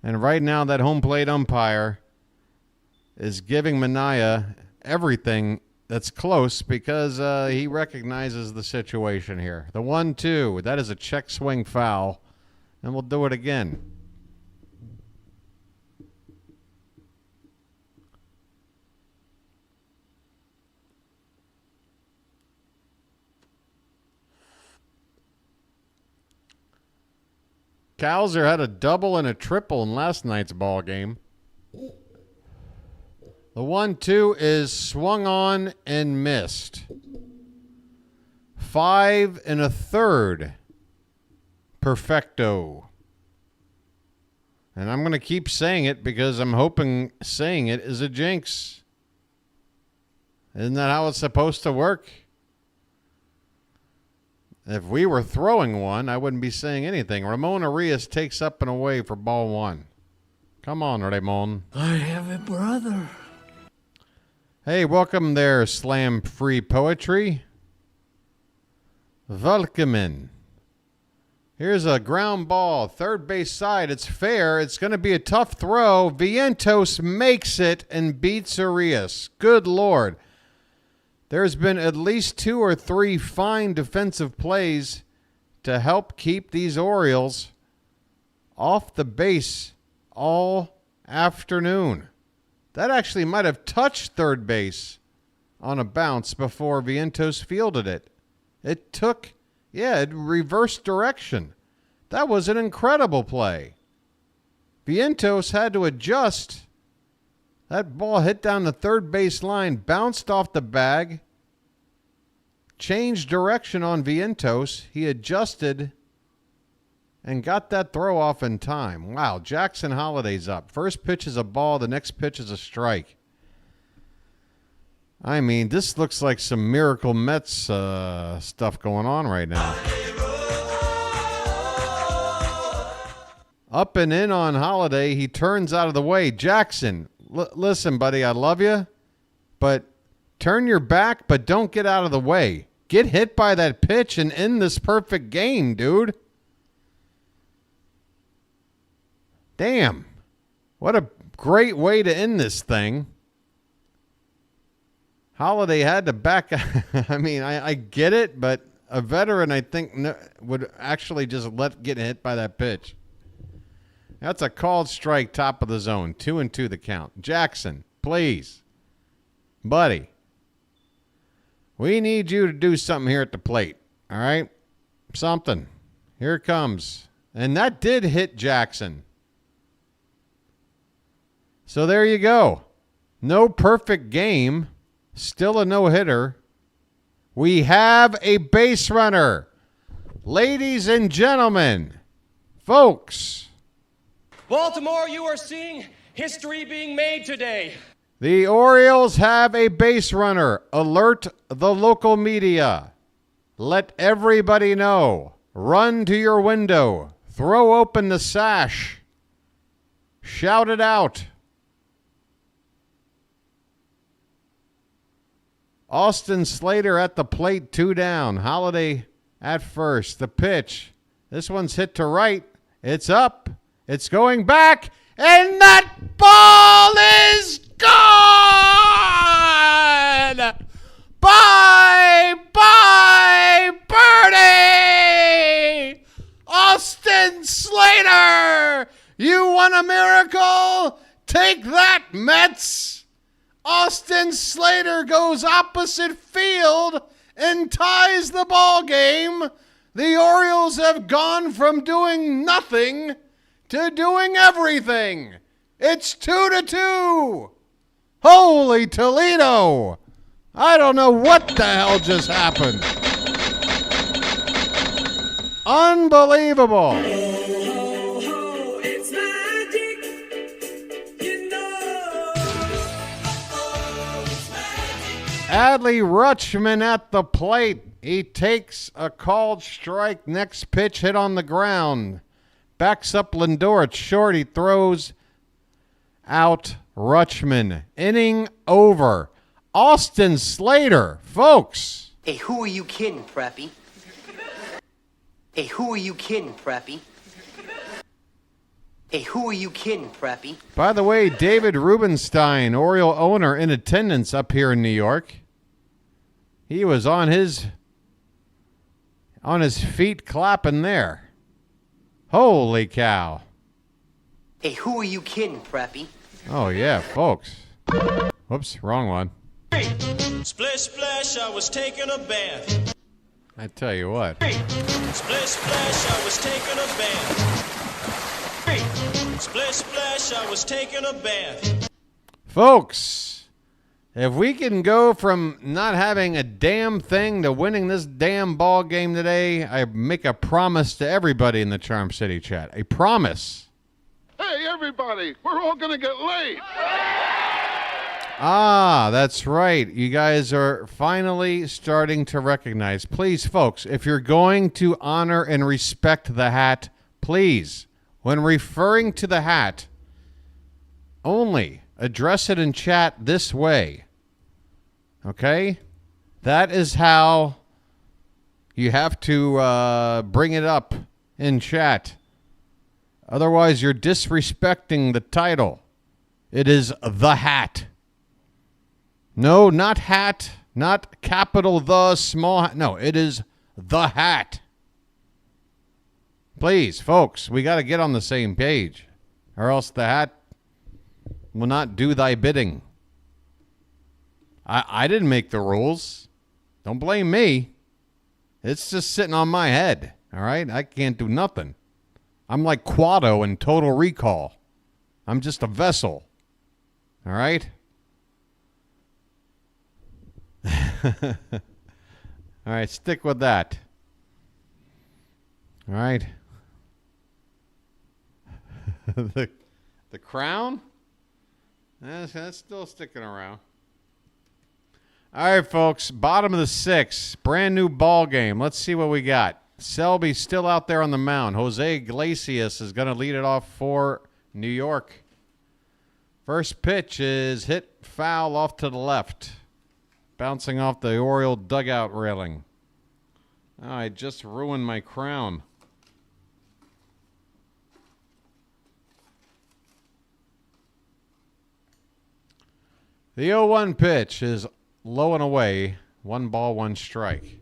And right now that home plate umpire is giving Manaea everything that's close because he recognizes the situation here. The 1-2, that is a check swing foul, and we'll do it again. Cowser had a double and a triple in last night's ball game. The 1-2 is swung on and missed. 5 1/3. Perfecto. And I'm going to keep saying it because I'm hoping saying it is a jinx. Isn't that how it's supposed to work? If we were throwing one, I wouldn't be saying anything. Ramon Arias takes up and away for ball 1. Come on, Ramon. I have a brother. Hey, welcome there, Slam Free Poetry. Welcome. Here's a ground ball, third base side. It's fair. It's going to be a tough throw. Vientos makes it and beats Arias. Good Lord. There's been at least 2 or 3 fine defensive plays to help keep these Orioles off the base all afternoon. That actually might have touched third base on a bounce before Vientos fielded it. It took, it reversed direction. That was an incredible play. Vientos had to adjust. That ball hit down the third base line, bounced off the bag, changed direction on Vientos. He adjusted and got that throw off in time. Wow, Jackson Holliday's up. First pitch is a ball, the next pitch is a strike. I mean, this looks like some Miracle Mets stuff going on right now. Up and in on Holliday. He turns out of the way. Jackson, listen, buddy, I love you, but turn your back, but don't get out of the way. Get hit by that pitch and end this perfect game, dude. Damn. What a great way to end this thing. Holliday had to back. I mean, I get it, but a veteran, I think, would actually just get hit by that pitch. That's a called strike, top of the zone. 2-2 the count. Jackson, please. Buddy, we need you to do something here at the plate. All right? Something. Here it comes. And that did hit Jackson. So there you go. No perfect game. Still a no-hitter. We have a base runner. Ladies and gentlemen, folks. Baltimore, you are seeing history being made today. The Orioles have a base runner. Alert the local media. Let everybody know. Run to your window. Throw open the sash. Shout it out. Austin Slater at the plate, 2 down. Holliday at first. The pitch. This one's hit to right. It's up. It's going back. And that ball is gone! Bye, birdie! Austin Slater! You want a miracle? Take that, Mets! Austin Slater goes opposite field and ties the ball game. The Orioles have gone from doing nothing to doing everything. It's 2-2. Holy Toledo. I don't know what the hell just happened. Unbelievable. Adley Rutschman at the plate. He takes a called strike. Next pitch hit on the ground. Backs up Lindor at short. He throws out Rutschman. Inning over. Austin Slater, folks. Hey, who are you kidding, Preppy? Hey, who are you kidding, Preppy? Hey, who are you kidding, Preppy? By the way, David Rubenstein, Oriole owner, in attendance up here in New York. He was on his feet clapping there. Holy cow. Hey, who are you kidding, Preppy? Oh, yeah, folks. Whoops, wrong one. Splish, splash, I was taking a bath. I tell you what. Splish, splash, I was taking a bath. Splish, splash, I was taking a bath. Folks, if we can go from not having a damn thing to winning this damn ball game today, I make a promise to everybody in the Charm City chat. A promise. Hey, everybody, we're all going to get laid. Ah, that's right. You guys are finally starting to recognize. Please, folks, if you're going to honor and respect the hat, please, when referring to the hat, only address it in chat this way. Okay? That is how you have to bring it up in chat. Otherwise, you're disrespecting the title. It is the hat. No, not hat. Not capital the, small hat. No, it is the hat. Please, folks, we got to get on the same page, or else the hat will not do thy bidding. I didn't make the rules. Don't blame me. It's just sitting on my head, all right? I can't do nothing. I'm like Quado in Total Recall. I'm just a vessel, all right? All right, stick with that. All right. the crown? That's still sticking around. All right, folks, bottom of the sixth, brand new ball game. Let's see what we got. Selby still out there on the mound. Jose Iglesias is going to lead it off for New York. First pitch is hit foul off to the left. Bouncing off the Oriole dugout railing. Oh, I just ruined my crown. The 0-1 pitch is low and away. 1 ball, 1 strike.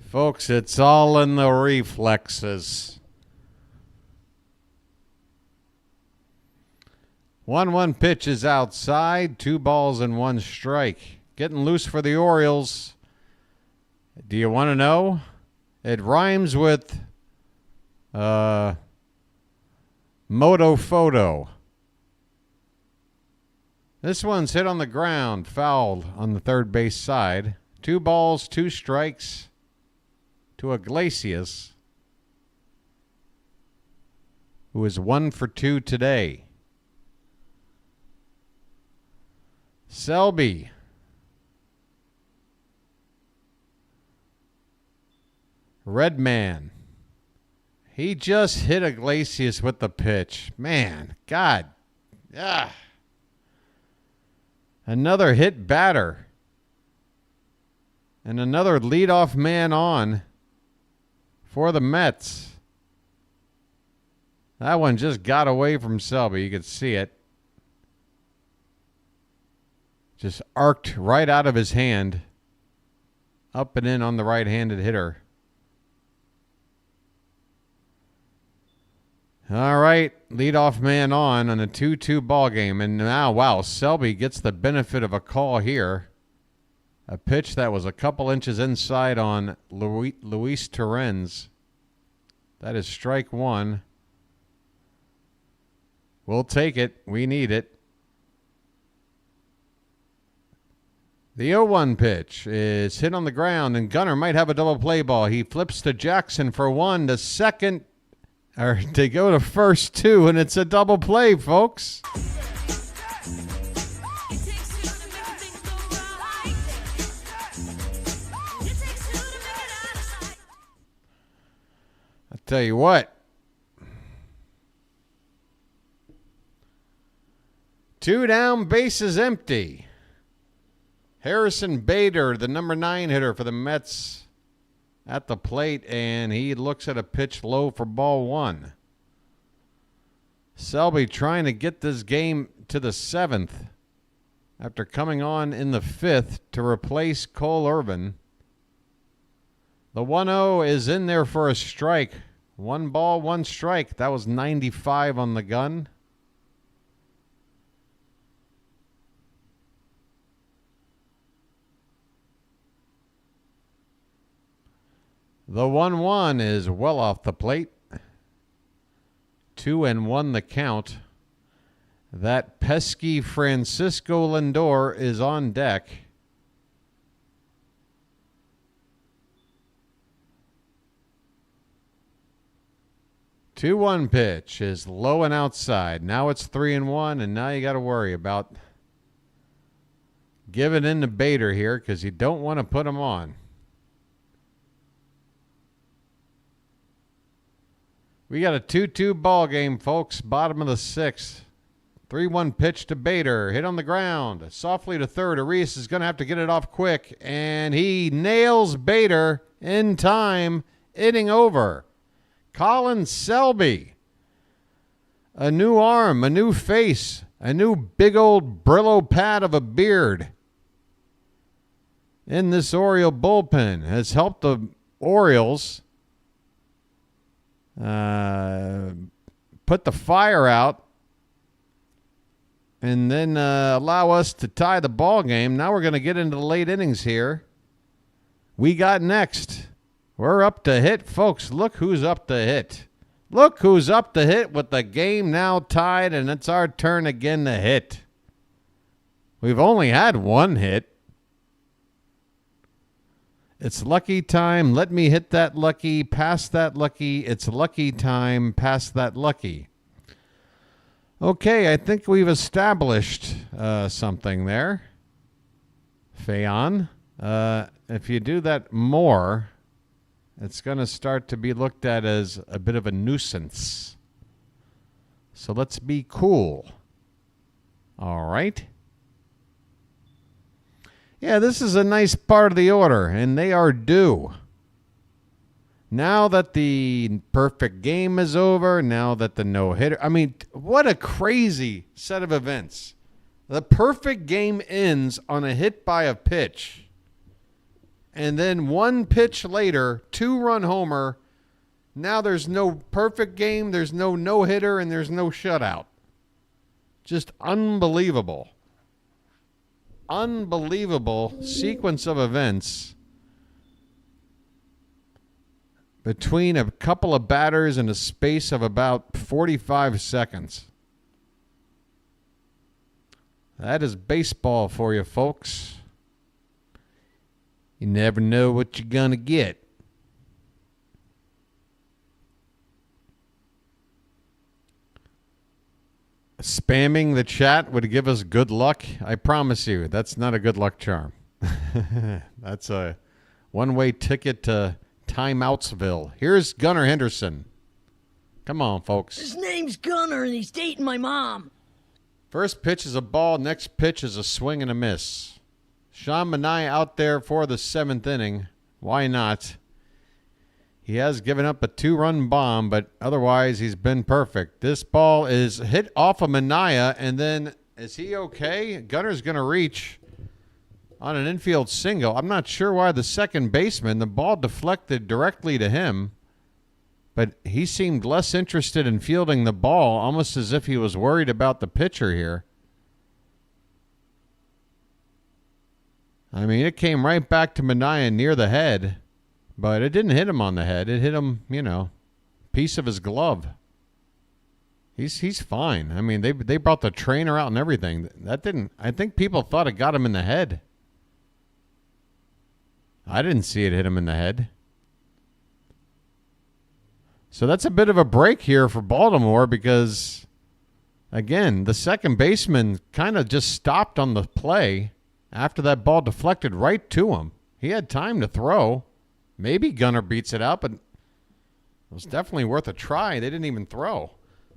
Folks, it's all in the reflexes. 1-1 pitch is outside. 2 balls and 1 strike. Getting loose for the Orioles. Do you want to know? It rhymes with Moto Photo. This one's hit on the ground, fouled on the third base side. 2 balls, 2 strikes to Iglesias, who is 1 for 2 today. Selby. Redman. He just hit Iglesias with the pitch. Man, God. Ah. Another hit batter. And another leadoff man on for the Mets. That one just got away from Selby. You could see it. Just arced right out of his hand. Up and in on the right-handed hitter. All right, leadoff man on a 2-2 ball game. And now, wow, Selby gets the benefit of a call here. A pitch that was a couple inches inside on Luis Torrens. That is strike 1. We'll take it. We need it. The 0-1 pitch is hit on the ground, and Gunnar might have a double play ball. He flips to Jackson for 1 to second, or to go to first 2, and it's a double play, folks. I'll tell you what. 2 down, bases empty. Harrison Bader, the number 9 hitter for the Mets, at the plate, and he looks at a pitch low for ball 1. Selby trying to get this game to the 7th after coming on in the 5th to replace Cole Irvin. The 1-0 is in there for a strike. 1 ball, 1 strike. That was 95 on the gun. The 1-1 is well off the plate. 2-1 the count. That pesky Francisco Lindor is on deck. Two 2-1 pitch is low and outside. Now it's 3-1, and now you got to worry about giving in to Bader here because you don't want to put him on. We got a 2-2 ball game, folks. Bottom of the 6th. 3-1 pitch to Bader. Hit on the ground. Softly to third. Arias is going to have to get it off quick. And he nails Bader in time. Inning over. Colin Selby. A new arm. A new face. A new big old Brillo pad of a beard. In this Oriole bullpen has helped the Orioles put the fire out and then allow us to tie the ball game. Now we're going to get into the late innings here. We got next. We're up to hit, folks. Look who's up to hit. Look who's up to hit with the game now tied, and it's our turn again to hit. We've only had 1 hit. It's lucky time. Let me hit that lucky. Pass that lucky. It's lucky time. Pass that lucky. Okay, I think we've established something there. Fayon. If you do that more, it's going to start to be looked at as a bit of a nuisance. So let's be cool. All right. Yeah, this is a nice part of the order, and they are due. Now that the perfect game is over, now that the no-hitter... I mean, what a crazy set of events. The perfect game ends on a hit by a pitch. And then 1 pitch later, 2-run homer. Now there's no perfect game, there's no no-hitter, and there's no shutout. Just unbelievable. Unbelievable sequence of events between a couple of batters in a space of about 45 seconds. That is baseball for you, folks. You never know what you're going to get. Spamming the chat would give us good luck. I promise you, that's not a good luck charm. That's a one-way ticket to Timeoutsville. Here's Gunnar Henderson. Come on, folks. His name's Gunnar, and he's dating my mom. First pitch is a ball. Next pitch is a swing and a miss. Sean Manaea out there for the 7th inning. Why not? He has given up a 2-run bomb, but otherwise he's been perfect. This ball is hit off of Manaea, and then is he okay? Gunnar's going to reach on an infield single. I'm not sure why the second baseman, the ball deflected directly to him, but he seemed less interested in fielding the ball, almost as if he was worried about the pitcher here. I mean, it came right back to Manaea near the head. But it didn't hit him on the head. It hit him, piece of his glove. He's fine. I mean, they brought the trainer out and everything. I think people thought it got him in the head. I didn't see it hit him in the head. So that's a bit of a break here for Baltimore because, again, the second baseman kind of just stopped on the play after that ball deflected right to him. He had time to throw. Maybe Gunnar beats it out, but it was definitely worth a try. They didn't even throw.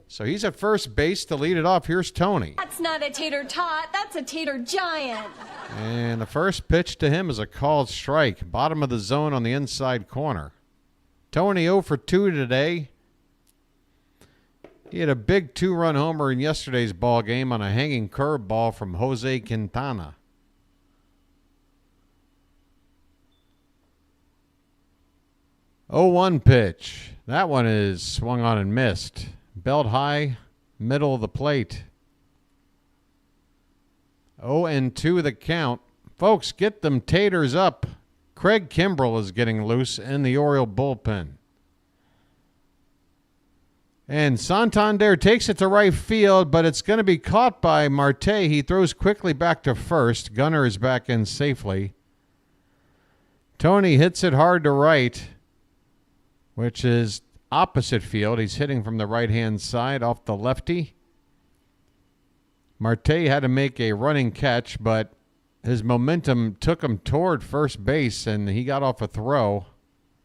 So he's at first base to lead it off. Here's Tony. That's not a tater tot. That's a tater giant. And the first pitch to him is a called strike. Bottom of the zone on the inside corner. Tony 0 for 2 today. He had a big 2-run homer in yesterday's ball game on a hanging curveball from Jose Quintana. Oh, 1 pitch. That one is swung on and missed. Belt high, middle of the plate. 0-2 the count. Folks, get them taters up. Craig Kimbrell is getting loose in the Oriole bullpen. And Santander takes it to right field, but it's going to be caught by Marte. He throws quickly back to first. Gunnar is back in safely. Tony hits it hard to right, which is opposite field. He's hitting from the right-hand side off the lefty. Marte had to make a running catch, but his momentum took him toward first base, and he got off a throw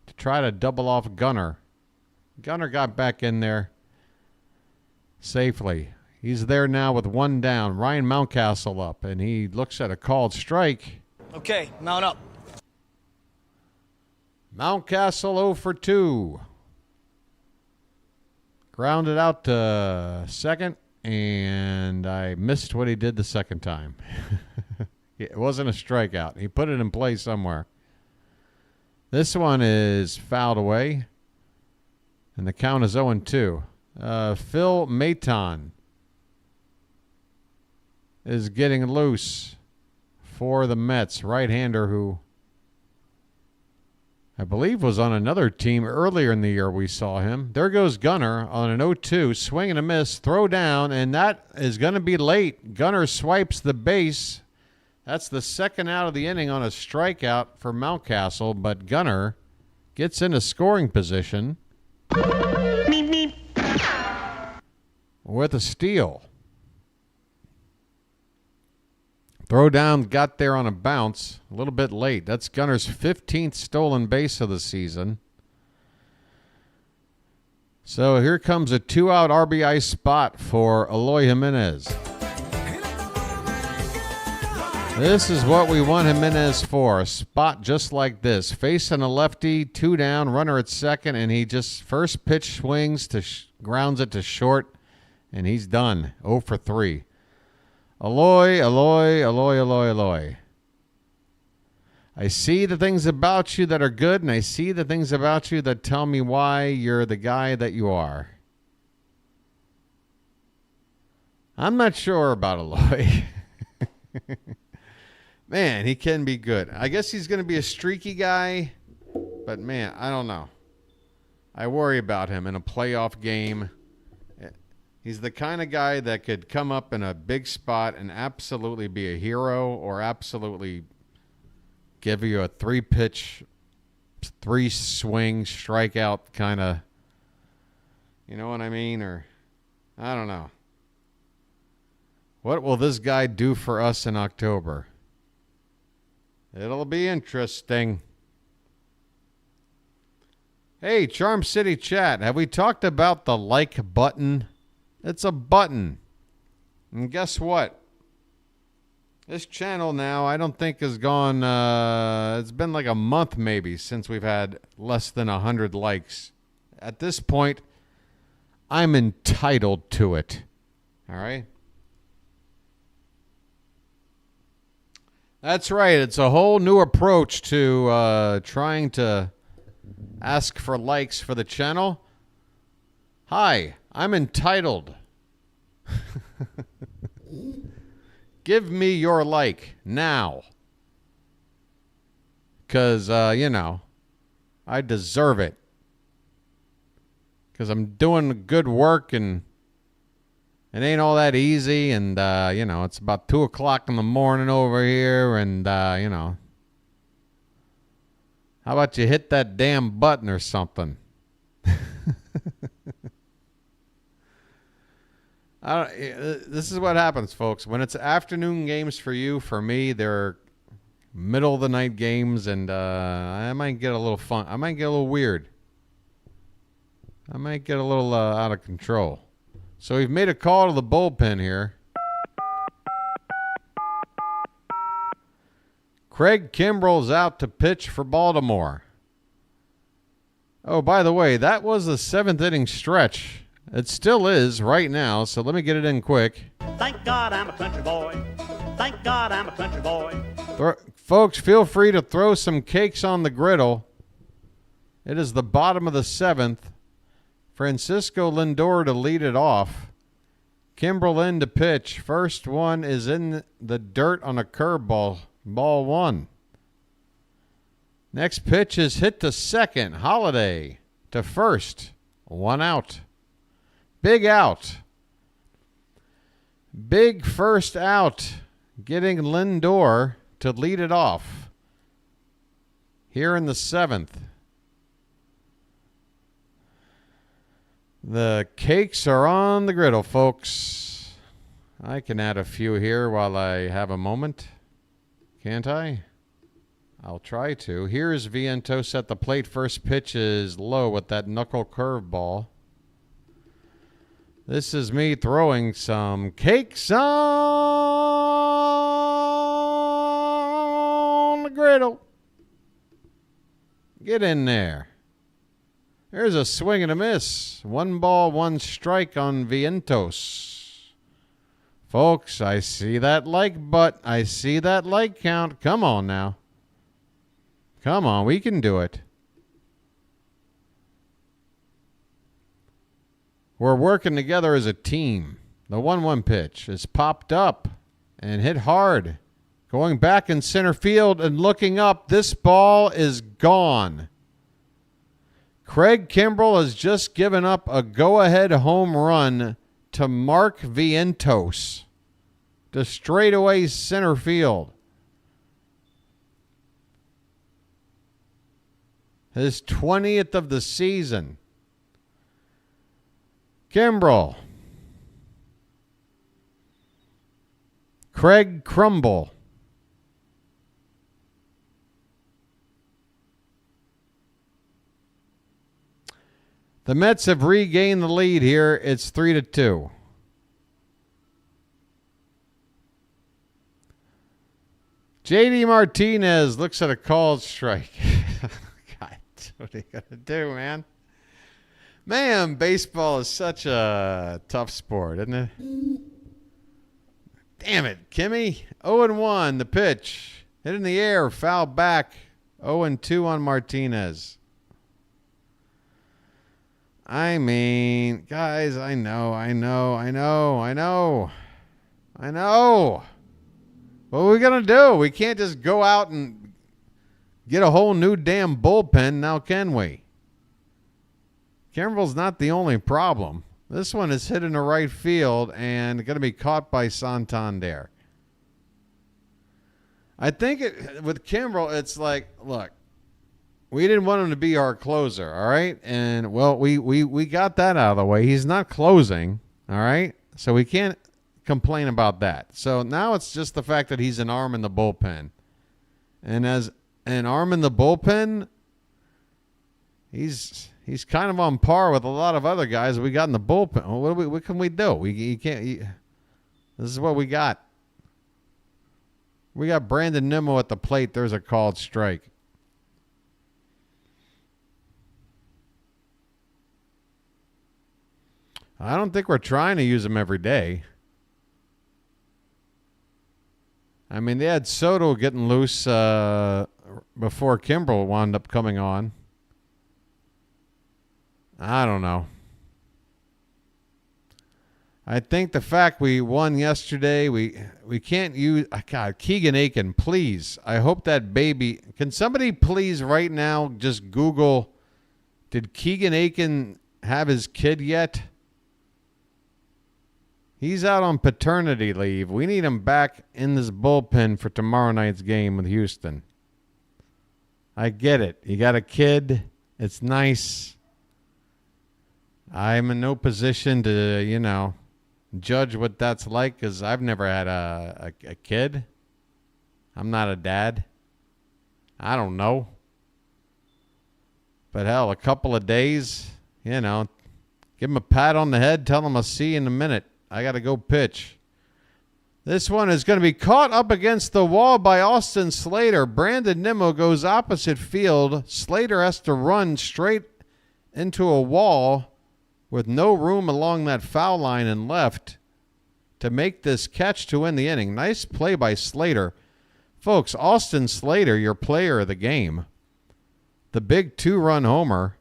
to try to double off Gunnar. Gunnar got back in there safely. He's there now with 1 down. Ryan Mountcastle up, and he looks at a called strike. Okay, mount up. Mountcastle 0 for 2. Grounded out to second, and I missed what he did the second time. It wasn't a strikeout. He put it in play somewhere. This one is fouled away, and the count is 0-2. Phil Maton is getting loose for the Mets. Right-hander who I believe was on another team earlier in the year we saw him. There goes Gunnar on an 0-2. Swing and a miss. Throw down, and that is going to be late. Gunnar swipes the base. That's the second out of the inning on a strikeout for Mountcastle, but Gunnar gets into scoring position with a steal. Throw down got there on a bounce a little bit late. That's Gunnar's 15th stolen base of the season. So here comes a 2-out RBI spot for Eloy Jimenez. This is what we want Jimenez for, a spot just like this. Facing a lefty, 2 down, runner at second, and he just first pitch swings to grounds it to short, and he's done. 0 for 3. Eloy. I see the things about you that are good, and I see the things about you that tell me why you're the guy that you are. I'm not sure about Eloy. Man, he can be good. I guess he's going to be a streaky guy, but man, I don't know. I worry about him in a playoff game. He's the kind of guy that could come up in a big spot and absolutely be a hero, or absolutely give you a 3-pitch, 3-swing strikeout kind of, you know what I mean? Or I don't know. What will this guy do for us in October? It'll be interesting. Hey, Charm City Chat, have we talked about the like button? It's a button. And guess what? This channel now, I don't think has gone, it's been like a month maybe since we've had less than 100 likes. At this point, I'm entitled to it. All right? That's right. It's a whole new approach to trying to ask for likes for the channel. Hi, I'm entitled. Give me your like now. Because, you know, I deserve it. Because I'm doing good work and it ain't all that easy, and, you know, it's about 2 o'clock in the morning over here, and, you know. How about you hit that damn button or something? This is what happens, folks. When it's afternoon games for you, for me, they're middle of the night games, and I might get a little fun. I might get a little weird. I might get a little out of control. So we've made a call to the bullpen here. Craig Kimbrell's out to pitch for Baltimore. Oh, by the way, that was the 7th inning stretch It still is right now, so let me get it in quick. Thank God I'm a country boy. Thank God I'm a country boy. Folks, feel free to throw some cakes on the griddle. It is the bottom of the 7th. Francisco Lindor to lead it off. Kimbrell in to pitch. First one is in the dirt on a curveball. Ball 1. Next pitch is hit to second. Holiday to first. 1 out. Big out. Big first out. Getting Lindor to lead it off. Here in the 7th. The cakes are on the griddle, folks. I can add a few here while I have a moment. Can't I? I'll try to. Here's Vientos at the plate. First pitch is low with that knuckle curveball. This is me throwing some cakes on the griddle. Get in there. There's a swing and a miss. 1 ball, 1 strike on Vientos. Folks, I see that like butt. I see that like count. Come on now. Come on, we can do it. We're working together as a team. The 1-1 pitch is popped up and hit hard. Going back in center field and looking up. This ball is gone. Craig Kimbrell has just given up a go-ahead home run to Mark Vientos to straightaway center field. His 20th of the season. Kimbrell. Craig Crumble. The Mets have regained the lead here. It's 3-2. JD Martinez looks at a called strike. God, what are you going to do, man? Man, baseball is such a tough sport, isn't it? Damn it, Kimmy. 0-1, the pitch. Hit in the air, foul back. 0-2 on Martinez. I mean, guys, I know. What are we going to do? We can't just go out and get a whole new damn bullpen now, can we? Kimbrell's not the only problem. This one is hit in the right field and going to be caught by Santander. I think with Kimbrell, it's like, look, we didn't want him to be our closer, all right? And, well, we got that out of the way. He's not closing, all right? So we can't complain about that. So now it's just the fact that he's an arm in the bullpen. And as an arm in the bullpen, he's kind of on par with a lot of other guys we got in the bullpen. What can we do? This is what we got. We got Brandon Nimmo at the plate. There's a called strike. I don't think we're trying to use him every day. I mean, they had Soto getting loose before Kimbrell wound up coming on. I don't know. I think the fact we won yesterday, we can't use... God, Keegan Aiken, please. I hope that baby... Can somebody please right now just Google, did Keegan Aiken have his kid yet? He's out on paternity leave. We need him back in this bullpen for tomorrow night's game with Houston. I get it. You got a kid. It's nice. I'm in no position to, judge what that's like because I've never had a kid. I'm not a dad. I don't know. But hell, a couple of days, give him a pat on the head, tell him I'll see you in a minute. I got to go pitch. This one is going to be caught up against the wall by Austin Slater. Brandon Nimmo goes opposite field. Slater has to run straight into a wall with no room along that foul line and left to make this catch to win the inning. Nice play by Slater. Folks, Austin Slater, your player of the game. The big 2-run homer.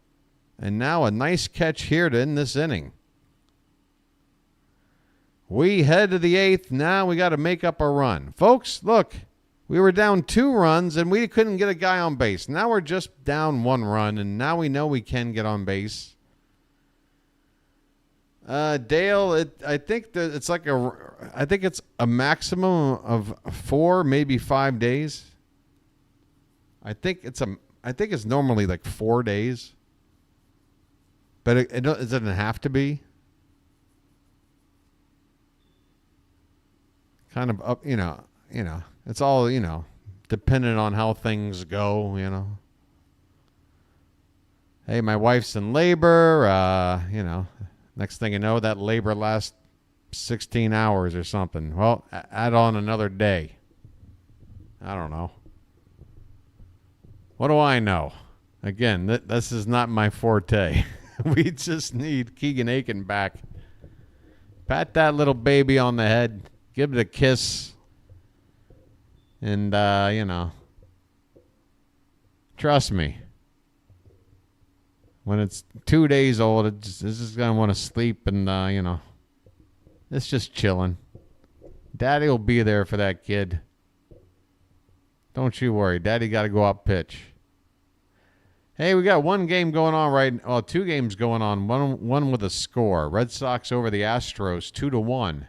And now a nice catch here to end this inning. We head to the 8th. Now we got to make up a run. Folks, look. We were down 2 runs, and we couldn't get a guy on base. Now we're just down 1 run, and now we know we can get on base. Dale, I think it's a maximum of 4, maybe 5 days. I think it's normally like 4 days, but it doesn't have to be. Kind of up, you know. It's all, dependent on how things go, Hey, my wife's in labor, Next thing you know, that labor lasts 16 hours or something. Well, add on another day. I don't know. What do I know? Again, this is not my forte. We just need Keegan Aiken back. Pat that little baby on the head. Give it a kiss. And, trust me. When it's 2 days old, it's just going to want to sleep and, it's just chilling. Daddy will be there for that kid. Don't you worry. Daddy got to go out pitch. Hey, we got 1 game going on right now. Well, 2 games going on. One with a score. Red Sox over the Astros, 2-1.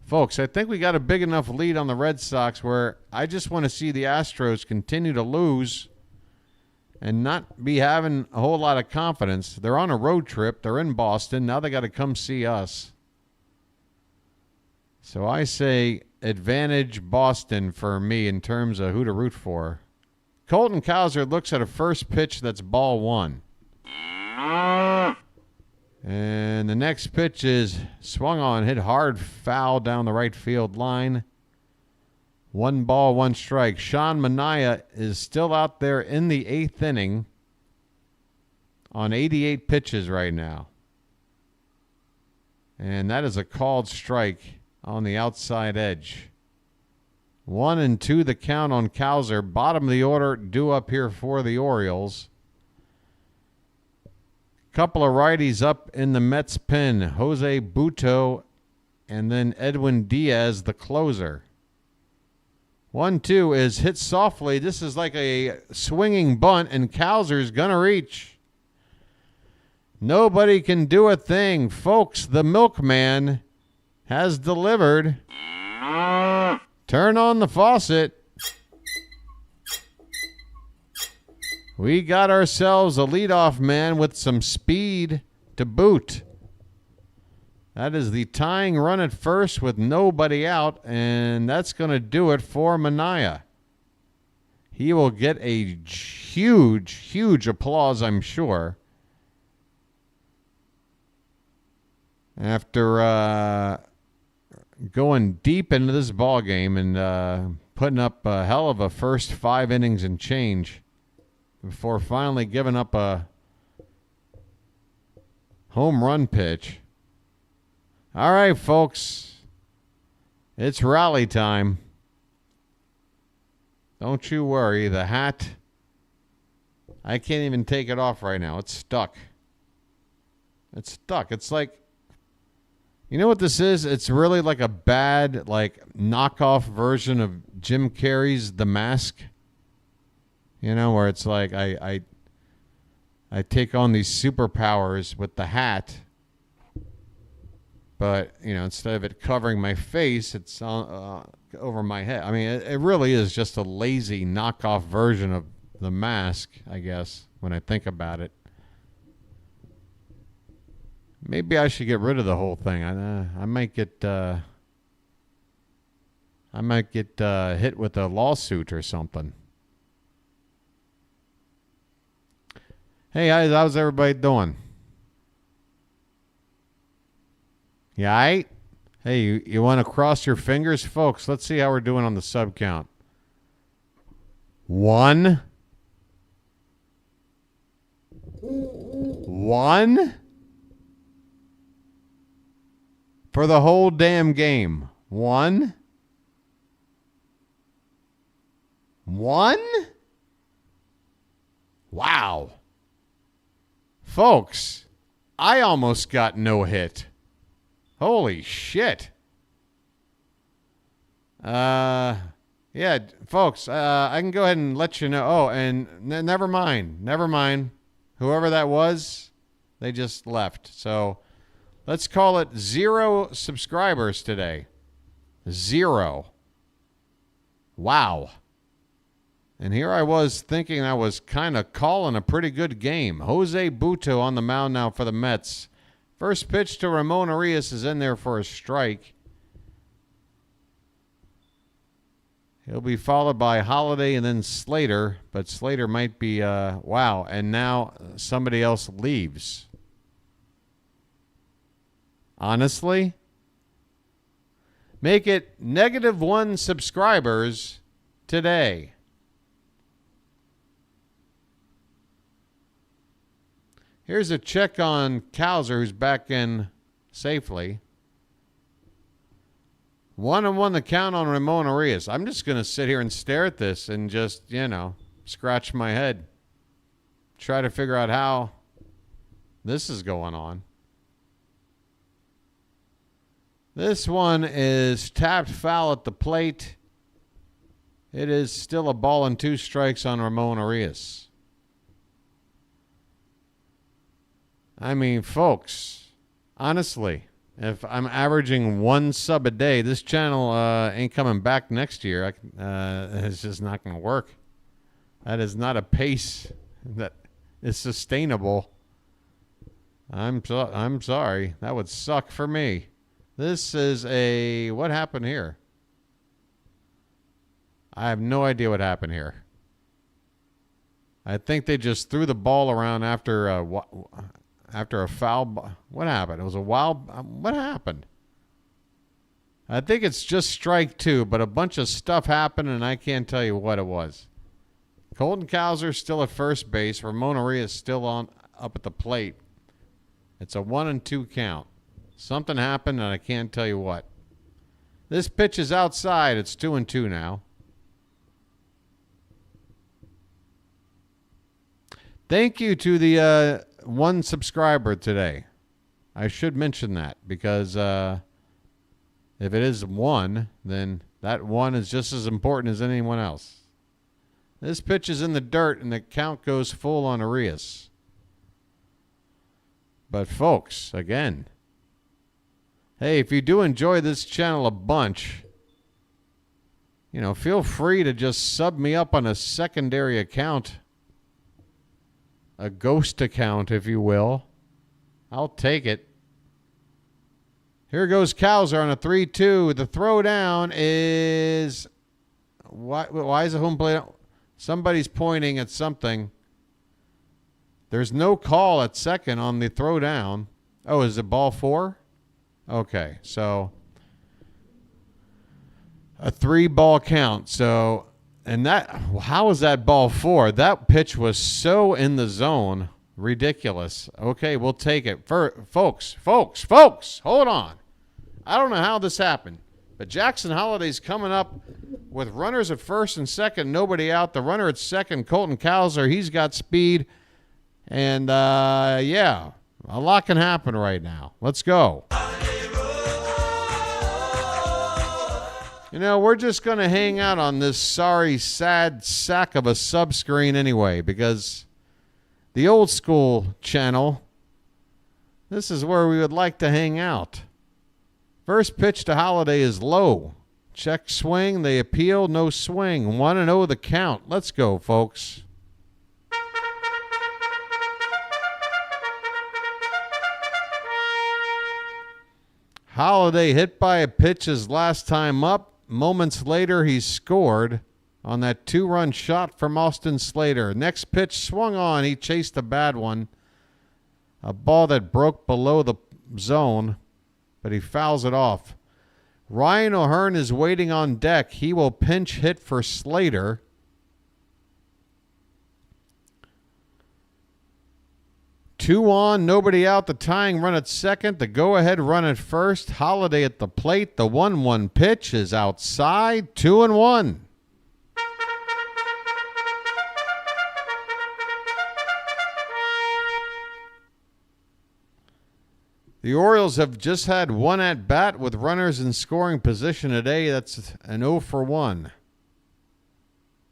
Folks, I think we got a big enough lead on the Red Sox where I just want to see the Astros continue to lose and not be having a whole lot of confidence. They're on a road trip. They're in Boston. Now they got to come see us. So I say advantage Boston for me in terms of who to root for. Colton Cowser looks at a first pitch that's ball 1. And the next pitch is swung on, hit hard, foul down the right field line. 1 ball, 1 strike. Sean Manaea is still out there in the 8th inning on 88 pitches right now. And that is a called strike on the outside edge. 1-2 the count on Cowser. Bottom of the order due up here for the Orioles. Couple of righties up in the Mets pen. Jose Butto and then Edwin Diaz, the closer. 1-2 is hit softly. This is like a swinging bunt, and Cowser's going to reach. Nobody can do a thing. Folks, the milkman has delivered. Turn on the faucet. We got ourselves a leadoff man with some speed to boot. That is the tying run at first with nobody out, and that's going to do it for Manaea. He will get a huge, huge applause, I'm sure. After going deep into this ball game and putting up a hell of a first 5 innings and change before finally giving up a home run pitch. All right, folks. It's rally time. Don't you worry. The hat, I can't even take it off right now. It's stuck. It's stuck. It's like, you know what this is? It's really like a bad, like, knockoff version of Jim Carrey's The Mask. You know, where it's like I take on these superpowers with the hat. But, instead of it covering my face, it's over my head. I mean, it really is just a lazy knockoff version of The Mask, I guess, when I think about it. Maybe I should get rid of the whole thing. I might get hit with a lawsuit or something. Hey, how's everybody doing? You all right? Hey, you want to cross your fingers? Folks, let's see how we're doing on the sub count. 1. 1. for the whole damn game. One? Wow. Folks, I almost got no hit. Holy shit. Yeah, folks, I can go ahead and let you know. Oh, and never mind. Whoever that was, they just left. So let's call it 0 subscribers today. 0. Wow. And here I was thinking I was kind of calling a pretty good game. Jose Butto on the mound now for the Mets. First pitch to Ramon Arias is in there for a strike. He'll be followed by Holiday and then Slater, but Slater might be, wow, and now somebody else leaves. Honestly? Make it -1 subscribers today. Here's a check on Cowser, who's back in safely. 1-1 the count on Ramon Arias. I'm just going to sit here and stare at this and just, scratch my head. Try to figure out how this is going on. This one is tapped foul at the plate. It is still a ball and 2 strikes on Ramon Arias. I mean, folks, honestly, if I'm averaging 1 sub a day, this channel ain't coming back next year. It's just not going to work. That is not a pace that is sustainable. I'm sorry. That would suck for me. This is what happened here? I have no idea what happened here. I think they just threw the ball around after a foul. What happened? It was a wild. What happened? I think it's just strike 2, but a bunch of stuff happened, and I can't tell you what it was. Colton Cowser still at first base. Ramon Arias still up at the plate. It's a 1-2 count. Something happened, and I can't tell you what. This pitch is outside. It's 2-2 now. Thank you to the 1 subscriber today. I should mention that because if it is 1, then that 1 is just as important as anyone else. This pitch is in the dirt, and the count goes full on Arias. But, folks, again, hey, if you do enjoy this channel a bunch, feel free to just sub me up on a secondary account. A ghost account, if you will. I'll take it. Here goes Cowser on a 3-2. The throw down is... Why is a home plate? Somebody's pointing at something. There's no call at second on the throw down. Oh, is it ball 4? Okay, so a 3-ball count. So... And how was that ball 4? That pitch was so in the zone. Ridiculous. Okay, we'll take it. Folks, hold on. I don't know how this happened, but Jackson Holliday's coming up with runners at first and second, nobody out. The runner at second, Colton Cowser, he's got speed. And, yeah, a lot can happen right now. Let's go. We're just going to hang out on this sorry, sad sack of a sub-screen anyway, because the old school channel, this is where we would like to hang out. First pitch to Holiday is low. Check swing. They appeal. No swing. 1-0 the count. Let's go, folks. Holiday hit by a pitch his last time up. Moments later, he scored on that 2-run shot from Austin Slater. Next pitch swung on. He chased a bad one. A ball that broke below the zone, but he fouls it off. Ryan O'Hearn is waiting on deck. He will pinch hit for Slater. 2 on, nobody out. The tying run at second. The go-ahead run at first. Holiday at the plate. The 1-1 pitch is outside. 2-1. The Orioles have just had 1 at-bat with runners in scoring position today. That's an 0 for 1.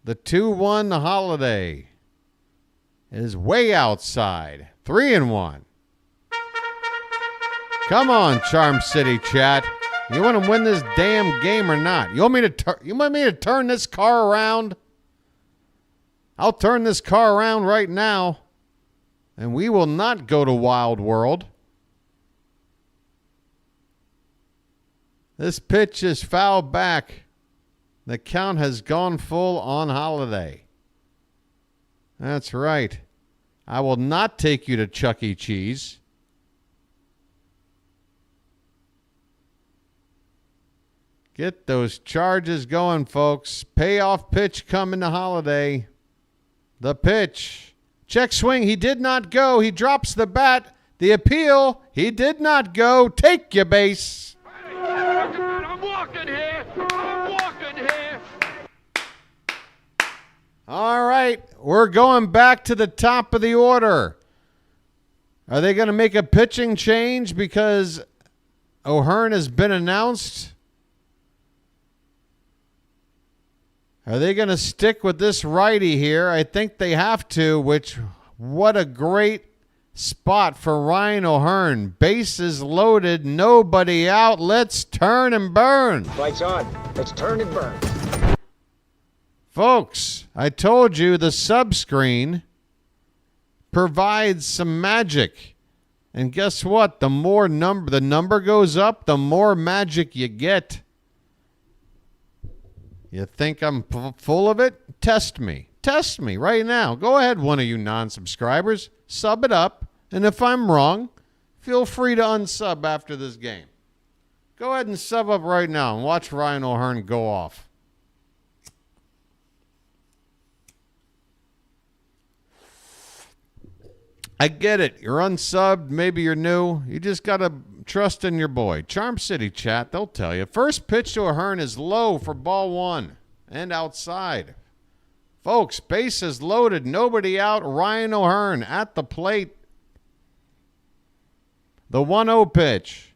The 2-1, the Holiday, is way outside. 3-1. Come on, Charm City chat. You want to win this damn game or not? You want me to turn this car around? I'll turn this car around right now, and we will not go to Wild World. This pitch is fouled back. The count has gone full on Holiday. That's right. I will not take you to Chuck E. Cheese. Get those charges going, folks. Payoff pitch coming to Holiday. The pitch. Check swing. He did not go. He drops the bat. The appeal. He did not go. Take your base. I'm walking here. I'm walking here. All right. We're going back to the top of the order. Are they going to make a pitching change because O'Hearn has been announced? Are they going to stick with this righty here? I think they have to, which, what a great spot for Ryan O'Hearn. Bases loaded, nobody out. Let's turn and burn. Lights on. Let's turn and burn. Folks, I told you the subscreen provides some magic. And guess what? The more the number goes up, the more magic you get. You think I'm full of it? Test me. Test me right now. Go ahead, one of you non-subscribers. Sub it up. And if I'm wrong, feel free to unsub after this game. Go ahead and sub up right now and watch Ryan O'Hearn go off. I get it. You're unsubbed. Maybe you're new. You just got to trust in your boy. Charm City chat, they'll tell you. First pitch to O'Hearn is low for ball 1 and outside. Folks, bases loaded. Nobody out. Ryan O'Hearn at the plate. The 1-0 pitch.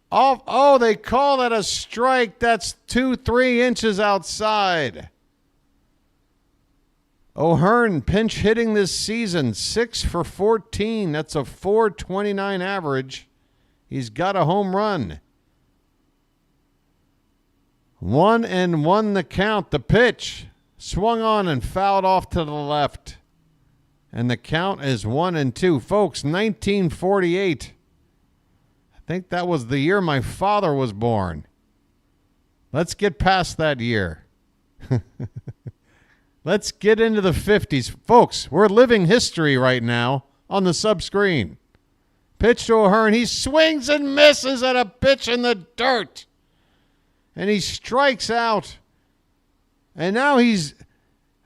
Off. Oh, they call that a strike. That's 2-3 inches outside. O'Hearn pinch hitting this season, 6 for 14. That's a .429 average. He's got a home run. 1-1 the count. The pitch swung on and fouled off to the left. And the count is 1-2. Folks, 1948. I think that was the year my father was born. Let's get past that year. Let's get into the 50s. Folks, we're living history right now on the sub-screen. Pitch to O'Hearn. He swings and misses at a pitch in the dirt. And he strikes out. And now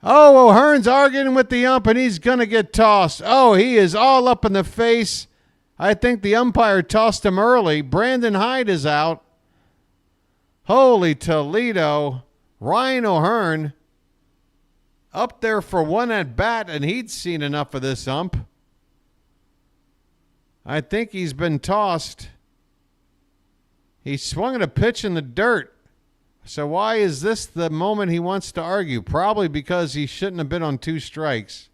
O'Hearn's arguing with the ump, and he's going to get tossed. Oh, he is all up in the face. I think the umpire tossed him early. Brandon Hyde is out. Holy Toledo. Ryan O'Hearn up there for 1 at bat, and he'd seen enough of this ump. I think he's been tossed. He swung at a pitch in the dirt. So why is this the moment he wants to argue? Probably because he shouldn't have been on 2 strikes.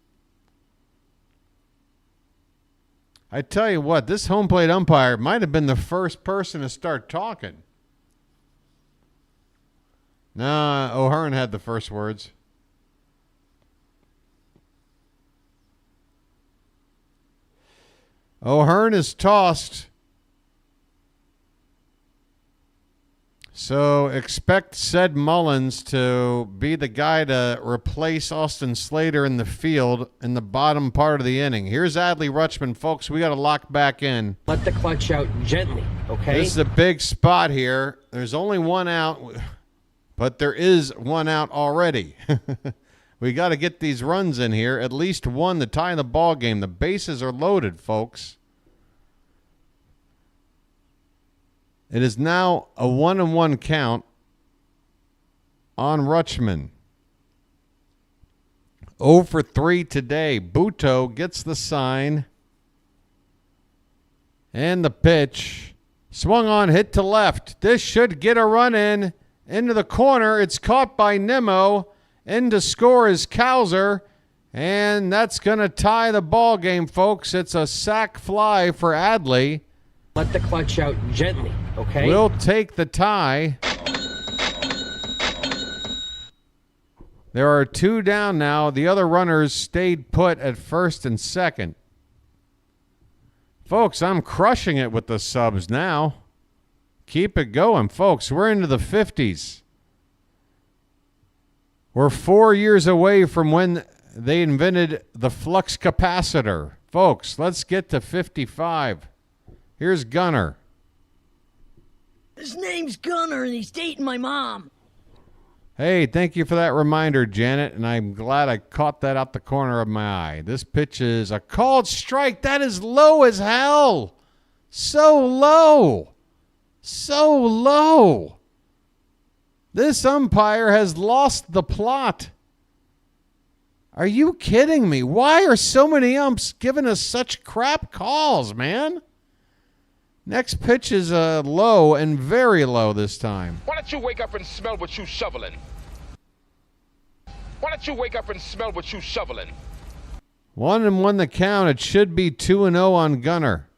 I tell you what, this home plate umpire might have been the first person to start talking. Nah, O'Hearn had the first words. O'Hearn is tossed. So expect Ced Mullins to be the guy to replace Austin Slater in the field in the bottom part of the inning. Here's Adley Rutschman, folks. We got to lock back in. Let the clutch out gently, okay? This is a big spot here. There's only 1 out, but there is 1 out already. We got to get these runs in here. At least one to tie the ball game. The bases are loaded, folks. It is now a 1-1 count on Rutschman. 0 for 3 today. Buto gets the sign. And the pitch. Swung on, hit to left. This should get a run in. Into the corner. It's caught by Nimmo. In to score is Cowser. And that's going to tie the ball game, folks. It's a sac fly for Adley. Let the clutch out gently, okay? We'll take the tie. There are 2 down now. The other runners stayed put at first and second. Folks, I'm crushing it with the subs now. Keep it going, folks. We're into the 50s. We're 4 years away from when they invented the flux capacitor. Folks, let's get to 55. Here's Gunner. His name's Gunner, and he's dating my mom. Hey, thank you for that reminder, Janet, and I'm glad I caught that out the corner of my eye. This pitch is a called strike. That is low as hell. So low. So low. This umpire has lost the plot. Are you kidding me? Why are so many umps giving us such crap calls, man? Next pitch is low and very low this time. Why don't you wake up and smell what you shoveling? Why don't you wake up and smell what you shoveling? 1-1 the count. It should be 2-0 on Gunner.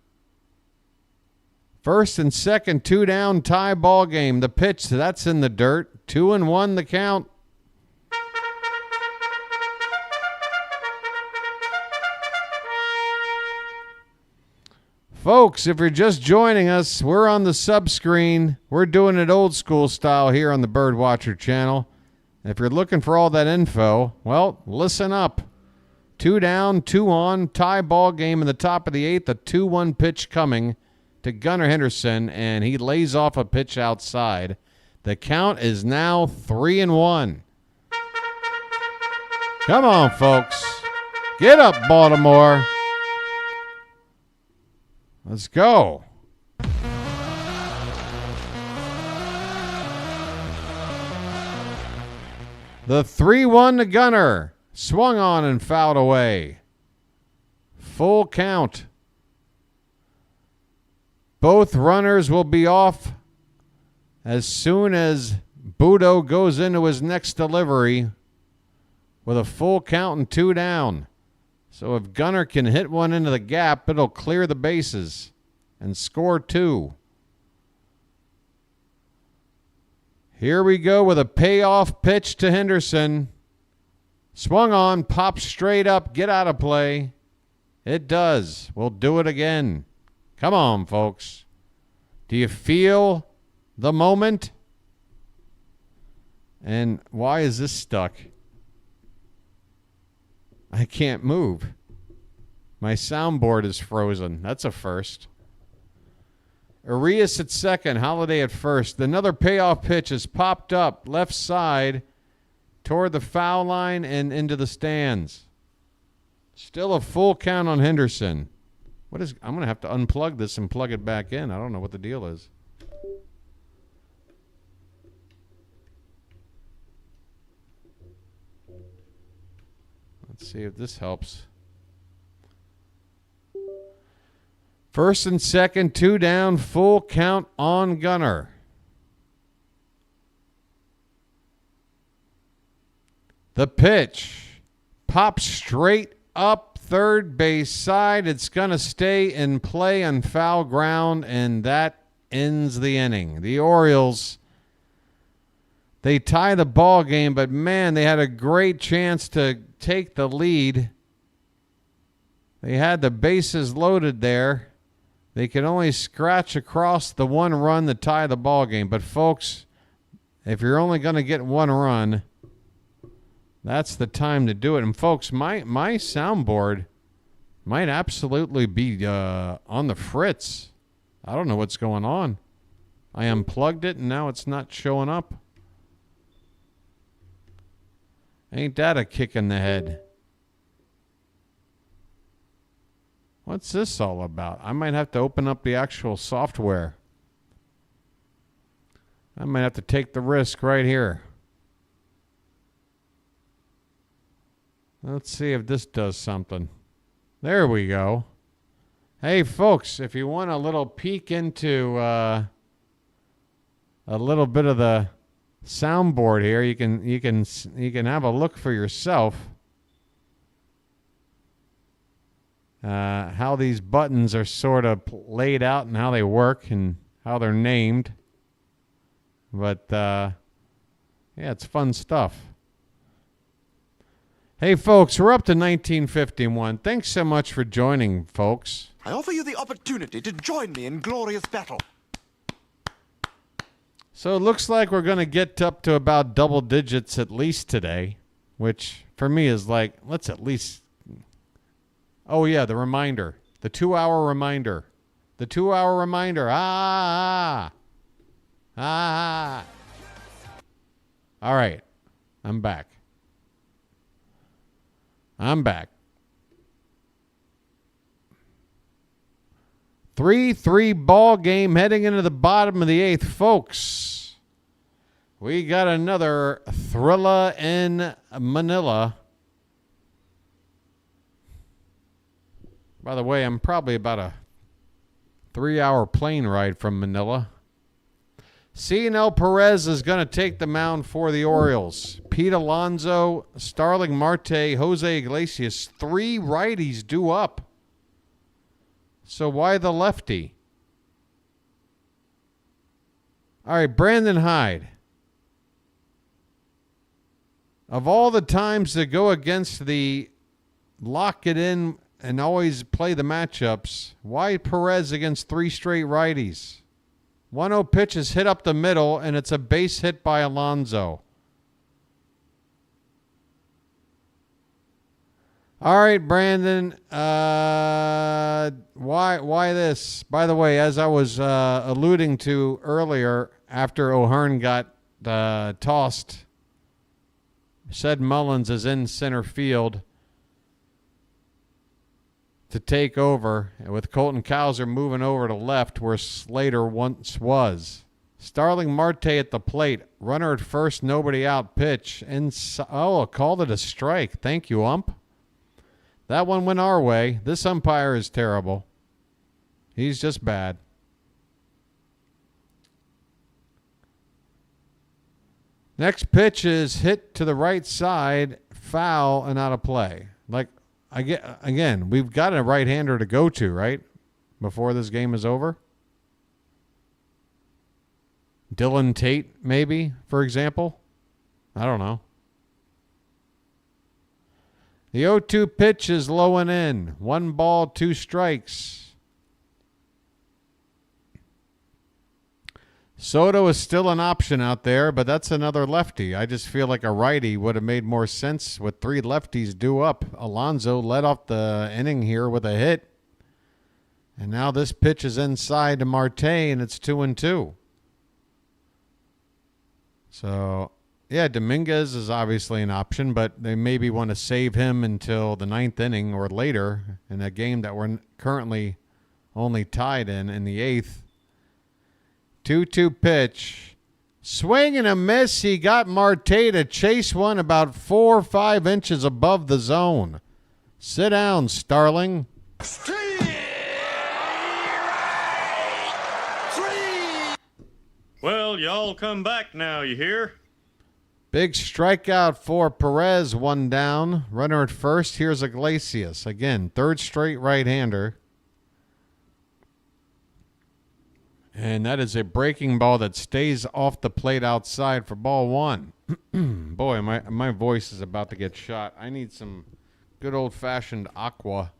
First and second, 2 down, tie ball game. The pitch, that's in the dirt. 2-1 the count. Folks, if you're just joining us, we're on the sub screen. We're doing it old school style here on the BirdWatcher channel. If you're looking for all that info, well, listen up. 2 down, 2 on, tie ball game in the top of the 8th. A 2-1 pitch coming to Gunnar Henderson, and he lays off a pitch outside. The count is now 3-1. Come on, folks. Get up, Baltimore. Let's go. The 3-1 to Gunner. Swung on and fouled away. Full count. Both runners will be off as soon as Buto goes into his next delivery with a full count and 2 down. So if Gunner can hit one into the gap, it'll clear the bases and score 2. Here we go with a payoff pitch to Henderson. Swung on, pops straight up, get out of play. It does. We'll do it again. Come on, folks. Do you feel the moment? And why is this stuck? I can't move. My soundboard is frozen. That's a first. Arias at second. Holiday at first. Another payoff pitch is popped up left side toward the foul line and into the stands. Still a full count on Henderson. I'm going to have to unplug this and plug it back in. I don't know what the deal is. Let's see if this helps. First and second, 2 down, full count on Gunner. The pitch pops straight up third base side. It's going to stay in play on foul ground, and that ends the inning. The Orioles, they tie the ball game, but man, they had a great chance to take the lead. They had the bases loaded there. They could only scratch across the 1 run to tie the ball game. But folks, if you're only going to get 1 run, that's the time to do it. And folks, my soundboard might absolutely be on the fritz. I don't know what's going on. I unplugged it and now it's not showing up. Ain't that a kick in the head? What's this all about? I might have to open up the actual software. I might have to take the risk right here. Let's see if this does something. There we go. Hey, folks, if you want a little peek into a little bit of the soundboard here, you can have a look for yourself. How these buttons are sort of laid out and how they work and how they're named. But yeah, it's fun stuff. Hey, folks, we're up to 1951. Thanks so much for joining, folks. I offer you the opportunity to join me in glorious battle. So it looks like we're going to get up to about double digits at least today, which for me is like, let's at least... Oh, yeah, the reminder. The 2-hour reminder. The 2-hour reminder. Ah. All right. I'm back. 3-3 ball game heading into the bottom of the 8th, folks. We got another thriller in Manila. By the way, I'm probably about a 3-hour plane ride from Manila. C&L Perez is going to take the mound for the Orioles. Pete Alonso, Starling Marte, Jose Iglesias, 3 righties due up. So why the lefty? All right, Brandon Hyde. Of all the times to go against the lock it in and always play the matchups, why Perez against 3 straight righties? 1-0 pitch is hit up the middle, and it's a base hit by Alonso. All right, Brandon. Why this? By the way, as I was alluding to earlier, after O'Hearn got tossed, said Mullins is in center field to take over, with Colton Cowser moving over to left where Slater once was. Starling Marte at the plate. Runner at first, nobody out. Pitch. I called it a strike. Thank you, ump. That one went our way. This umpire is terrible. He's just bad. Next pitch is hit to the right side, foul, and out of play. Again, we've got a right-hander to go to, right? Before this game is over. Dylan Tate, maybe, for example. I don't know. The 0-2 pitch is low and in. 1 ball, 2 strikes. Soto is still an option out there, but that's another lefty. I just feel like a righty would have made more sense with 3 lefties due up. Alonso led off the inning here with a hit. And now this pitch is inside to Marte, and it's 2-2. So, yeah, Dominguez is obviously an option, but they maybe want to save him until the 9th inning or later in a game that we're currently only tied in the 8th. 2-2 pitch. Swing and a miss. He got Marte to chase one about 4 or 5 inches above the zone. Sit down, Starling. Well, y'all come back now, you hear? Big strikeout for Perez, 1 down. Runner at first. Here's Iglesias. Again, 3rd straight right-hander. And that is a breaking ball that stays off the plate outside for ball 1. Boy, my voice is about to get shot. I need some good old-fashioned aqua.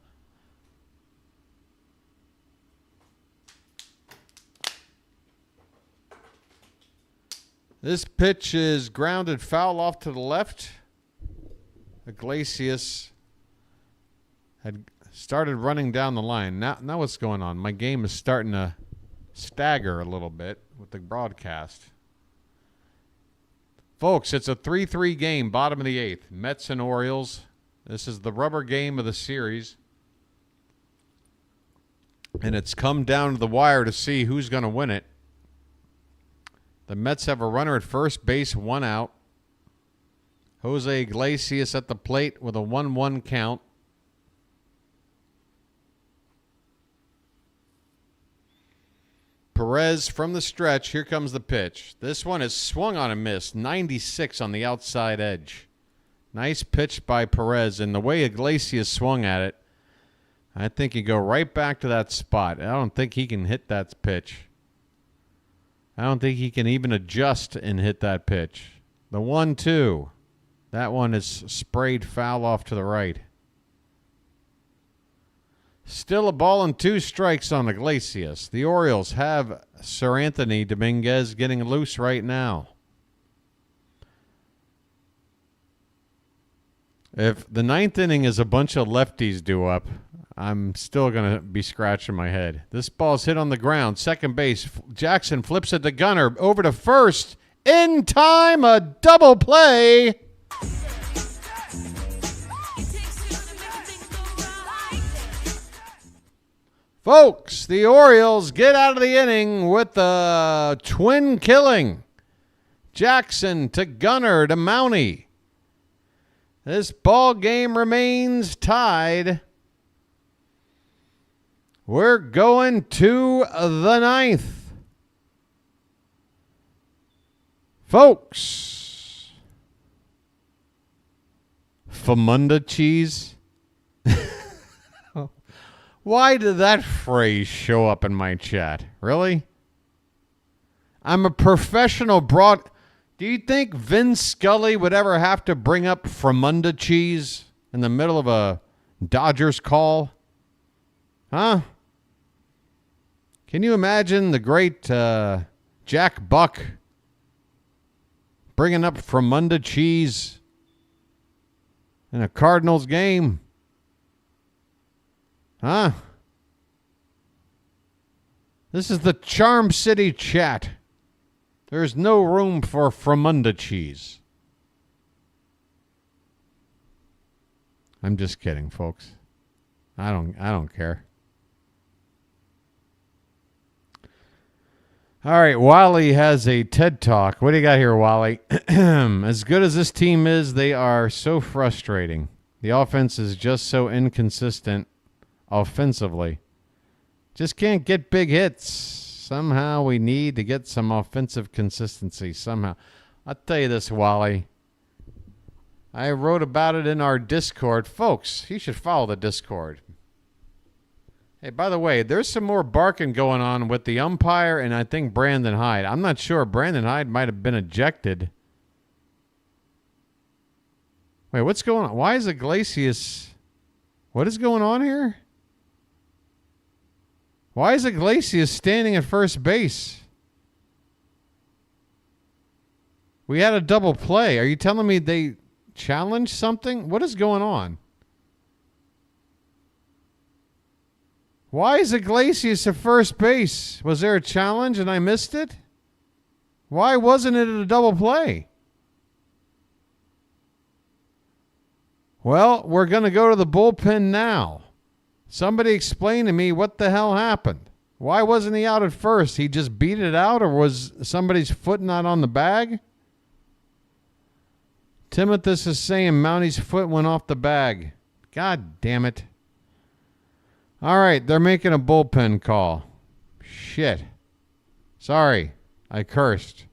This pitch is grounded foul off to the left. Iglesias had started running down the line. Now what's going on? My game is starting to stagger a little bit with the broadcast. Folks, it's a 3-3 game, bottom of the 8th. Mets and Orioles. This is the rubber game of the series. And it's come down to the wire to see who's going to win it. The Mets have a runner at first base, 1 out. Jose Iglesias at the plate with a 1-1 count. Perez from the stretch. Here comes the pitch. This one is swung on and missed. 96 on the outside edge. Nice pitch by Perez. And the way Iglesias swung at it, I think you go right back to that spot. I don't think he can hit that pitch. I don't think he can even adjust and hit that pitch. The 1-2. That one is sprayed foul off to the right. Still a ball and 2 strikes on Iglesias. The Orioles have Sir Anthony Dominguez getting loose right now. If the 9th inning is a bunch of lefties due up, I'm still going to be scratching my head. This ball's hit on the ground. Second base. Jackson flips it to Gunnar. Over to first. In time, a double play. Folks, the Orioles get out of the inning with the twin killing. Jackson to Gunnar to Mountie. This ball game remains tied. We're going to the 9th. Folks, Famunda cheese. Why did that phrase show up in my chat? Really? I'm a professional broad. Do you think Vin Scully would ever have to bring up Famunda cheese in the middle of a Dodgers call? Huh? Can you imagine the great Jack Buck bringing up Famunda cheese in a Cardinals game? Huh? This is the Charm City chat. There's no room for Famunda cheese. I'm just kidding, folks. I don't care. All right, Wally has a TED Talk. What do you got here, Wally? As good as this team is, they are so frustrating. The offense is just so inconsistent offensively. Just can't get big hits. Somehow we need to get some offensive consistency somehow. I'll tell you this, Wally. I wrote about it in our Discord. Folks, you should follow the Discord. Hey, by the way, there's some more barking going on with the umpire and I think Brandon Hyde. I'm not sure. Brandon Hyde might have been ejected. Wait, what's going on? Why is Iglesias... What is going on here? Why is Iglesias standing at first base? We had a double play. Are you telling me they challenged something? What is going on? Why is Iglesias at first base? Was there a challenge and I missed it? Why wasn't it a double play? Well, we're going to go to the bullpen now. Somebody explain to me what the hell happened. Why wasn't he out at first? He just beat it out, or was somebody's foot not on the bag? Timothus is saying Mountie's foot went off the bag. God damn it. All right, they're making a bullpen call. Shit. Sorry, I cursed.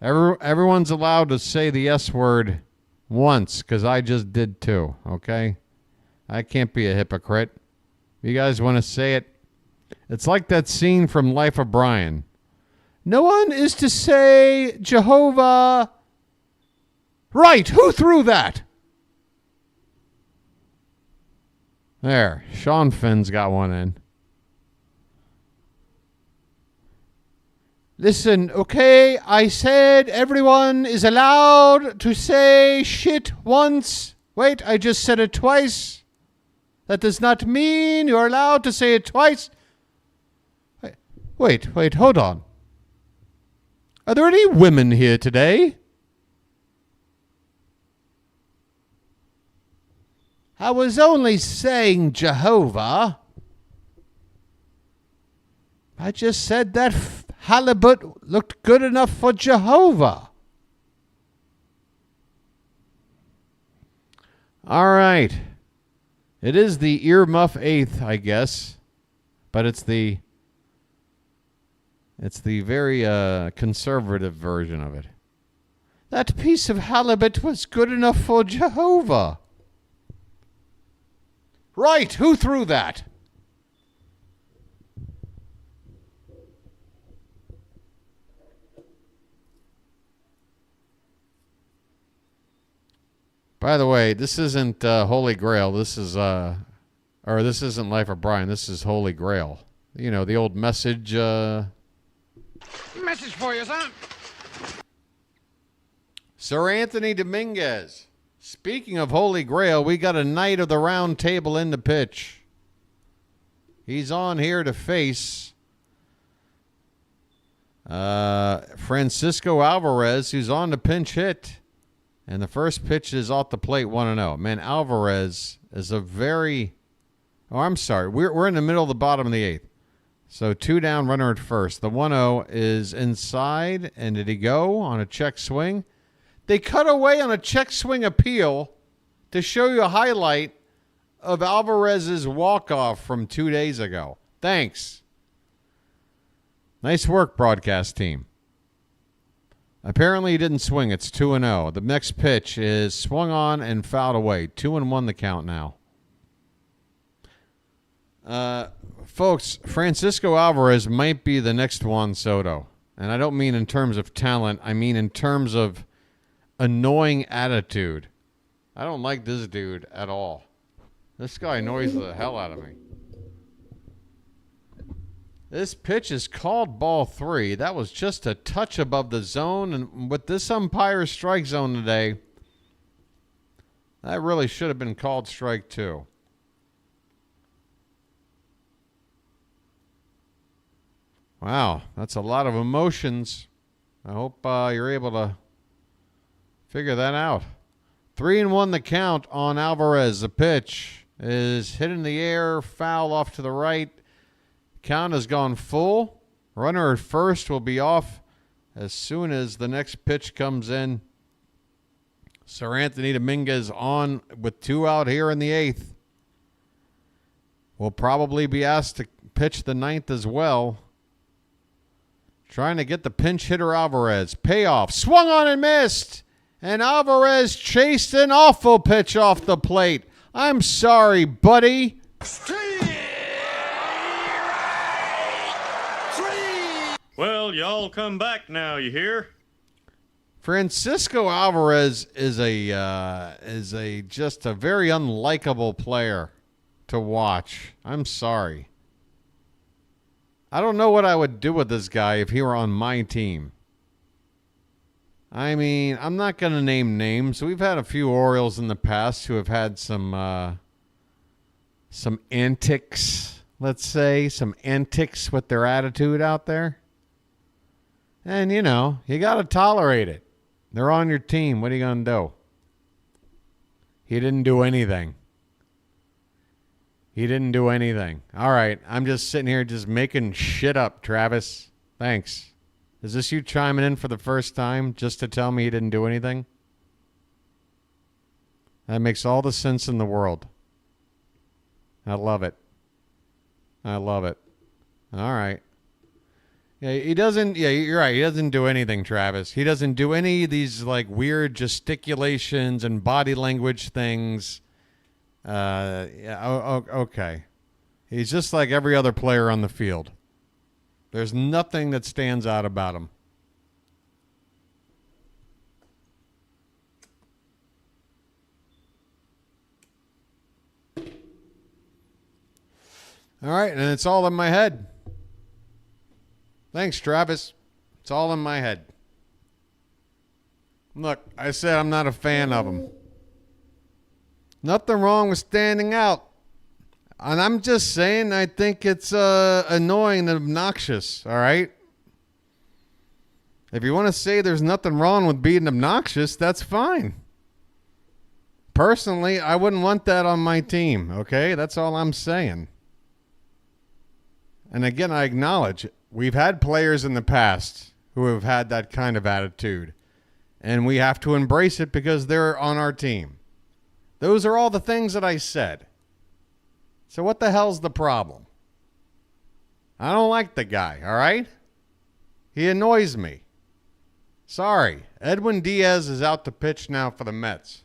Everyone's allowed to say the S word once, because I just did too, okay? I can't be a hypocrite. If you guys want to say it, it's like that scene from Life of Brian. No one is to say Jehovah. Right, who threw that? There, Sean Finn's got one in. Listen, okay, I said everyone is allowed to say shit once. Wait, I just said it twice. That does not mean you're allowed to say it twice. Wait, hold on. Are there any women here today? I was only saying Jehovah. I just said that halibut looked good enough for Jehovah. All right. It is the earmuff eighth, I guess. But it's the very conservative version of it. That piece of halibut was good enough for Jehovah. Right, who threw that? By the way, this isn't Holy Grail. This is, this isn't Life of Brian. This is Holy Grail. You know, the old message. Message for you, son. Sir Anthony Dominguez. Speaking of Holy Grail, we got a knight of the round table in the pitch. He's on here to face Francisco Alvarez, who's on the pinch hit. And the first pitch is off the plate, 1-0. Man, Alvarez is a very... Oh, I'm sorry. We're in the middle of the bottom of the eighth. So 2 down, runner at first. The 1-0 is inside. And did he go on a check swing? They cut away on a check swing appeal to show you a highlight of Alvarez's walk-off from 2 days ago. Thanks. Nice work, broadcast team. Apparently he didn't swing. It's 2-0. The next pitch is swung on and fouled away. 2-1 the count now. Folks, Francisco Alvarez might be the next Juan Soto. And I don't mean in terms of talent. I mean in terms of annoying attitude. I don't like this dude at all. This guy annoys the hell out of me. This pitch is called ball 3. That was just a touch above the zone. And with this umpire's strike zone today, that really should have been called strike 2. Wow, that's a lot of emotions. I hope you're able to figure that out. 3-1 the count on Alvarez. The pitch is hit in the air, foul off to the right. Count has gone full. Runner at first will be off as soon as the next pitch comes in. Sir Anthony Dominguez on with 2 out here in the 8th. Will probably be asked to pitch the 9th as well. Trying to get the pinch hitter Alvarez. Payoff. Swung on and missed. And Alvarez chased an awful pitch off the plate. I'm sorry, buddy. Well, y'all come back now, you hear? Francisco Alvarez is just a very unlikable player to watch. I'm sorry. I don't know what I would do with this guy if he were on my team. I mean, I'm not going to name names. We've had a few Orioles in the past who have had some antics, let's say, some antics with their attitude out there. And, you know, you got to tolerate it. They're on your team. What are you going to do? He didn't do anything. He didn't do anything. All right, I'm just sitting here just making shit up, Travis. Thanks. Is this you chiming in for the first time just to tell me he didn't do anything? That makes all the sense in the world. I love it. I love it. All right. Yeah, he doesn't. Yeah, you're right. He doesn't do anything, Travis. He doesn't do any of these like weird gesticulations and body language things. Okay. He's just like every other player on the field. There's nothing that stands out about him. All right, and it's all in my head. Thanks, Travis. It's all in my head. Look, I said I'm not a fan of him. Nothing wrong with standing out. And I'm just saying I think it's annoying and obnoxious, all right? If you want to say there's nothing wrong with being obnoxious, that's fine. Personally, I wouldn't want that on my team, okay? That's all I'm saying. And again, I acknowledge we've had players in the past who have had that kind of attitude. And we have to embrace it because they're on our team. Those are all the things that I said. So what the hell's the problem? I don't like the guy, all right? He annoys me. Sorry. Edwin Diaz is out to pitch now for the Mets.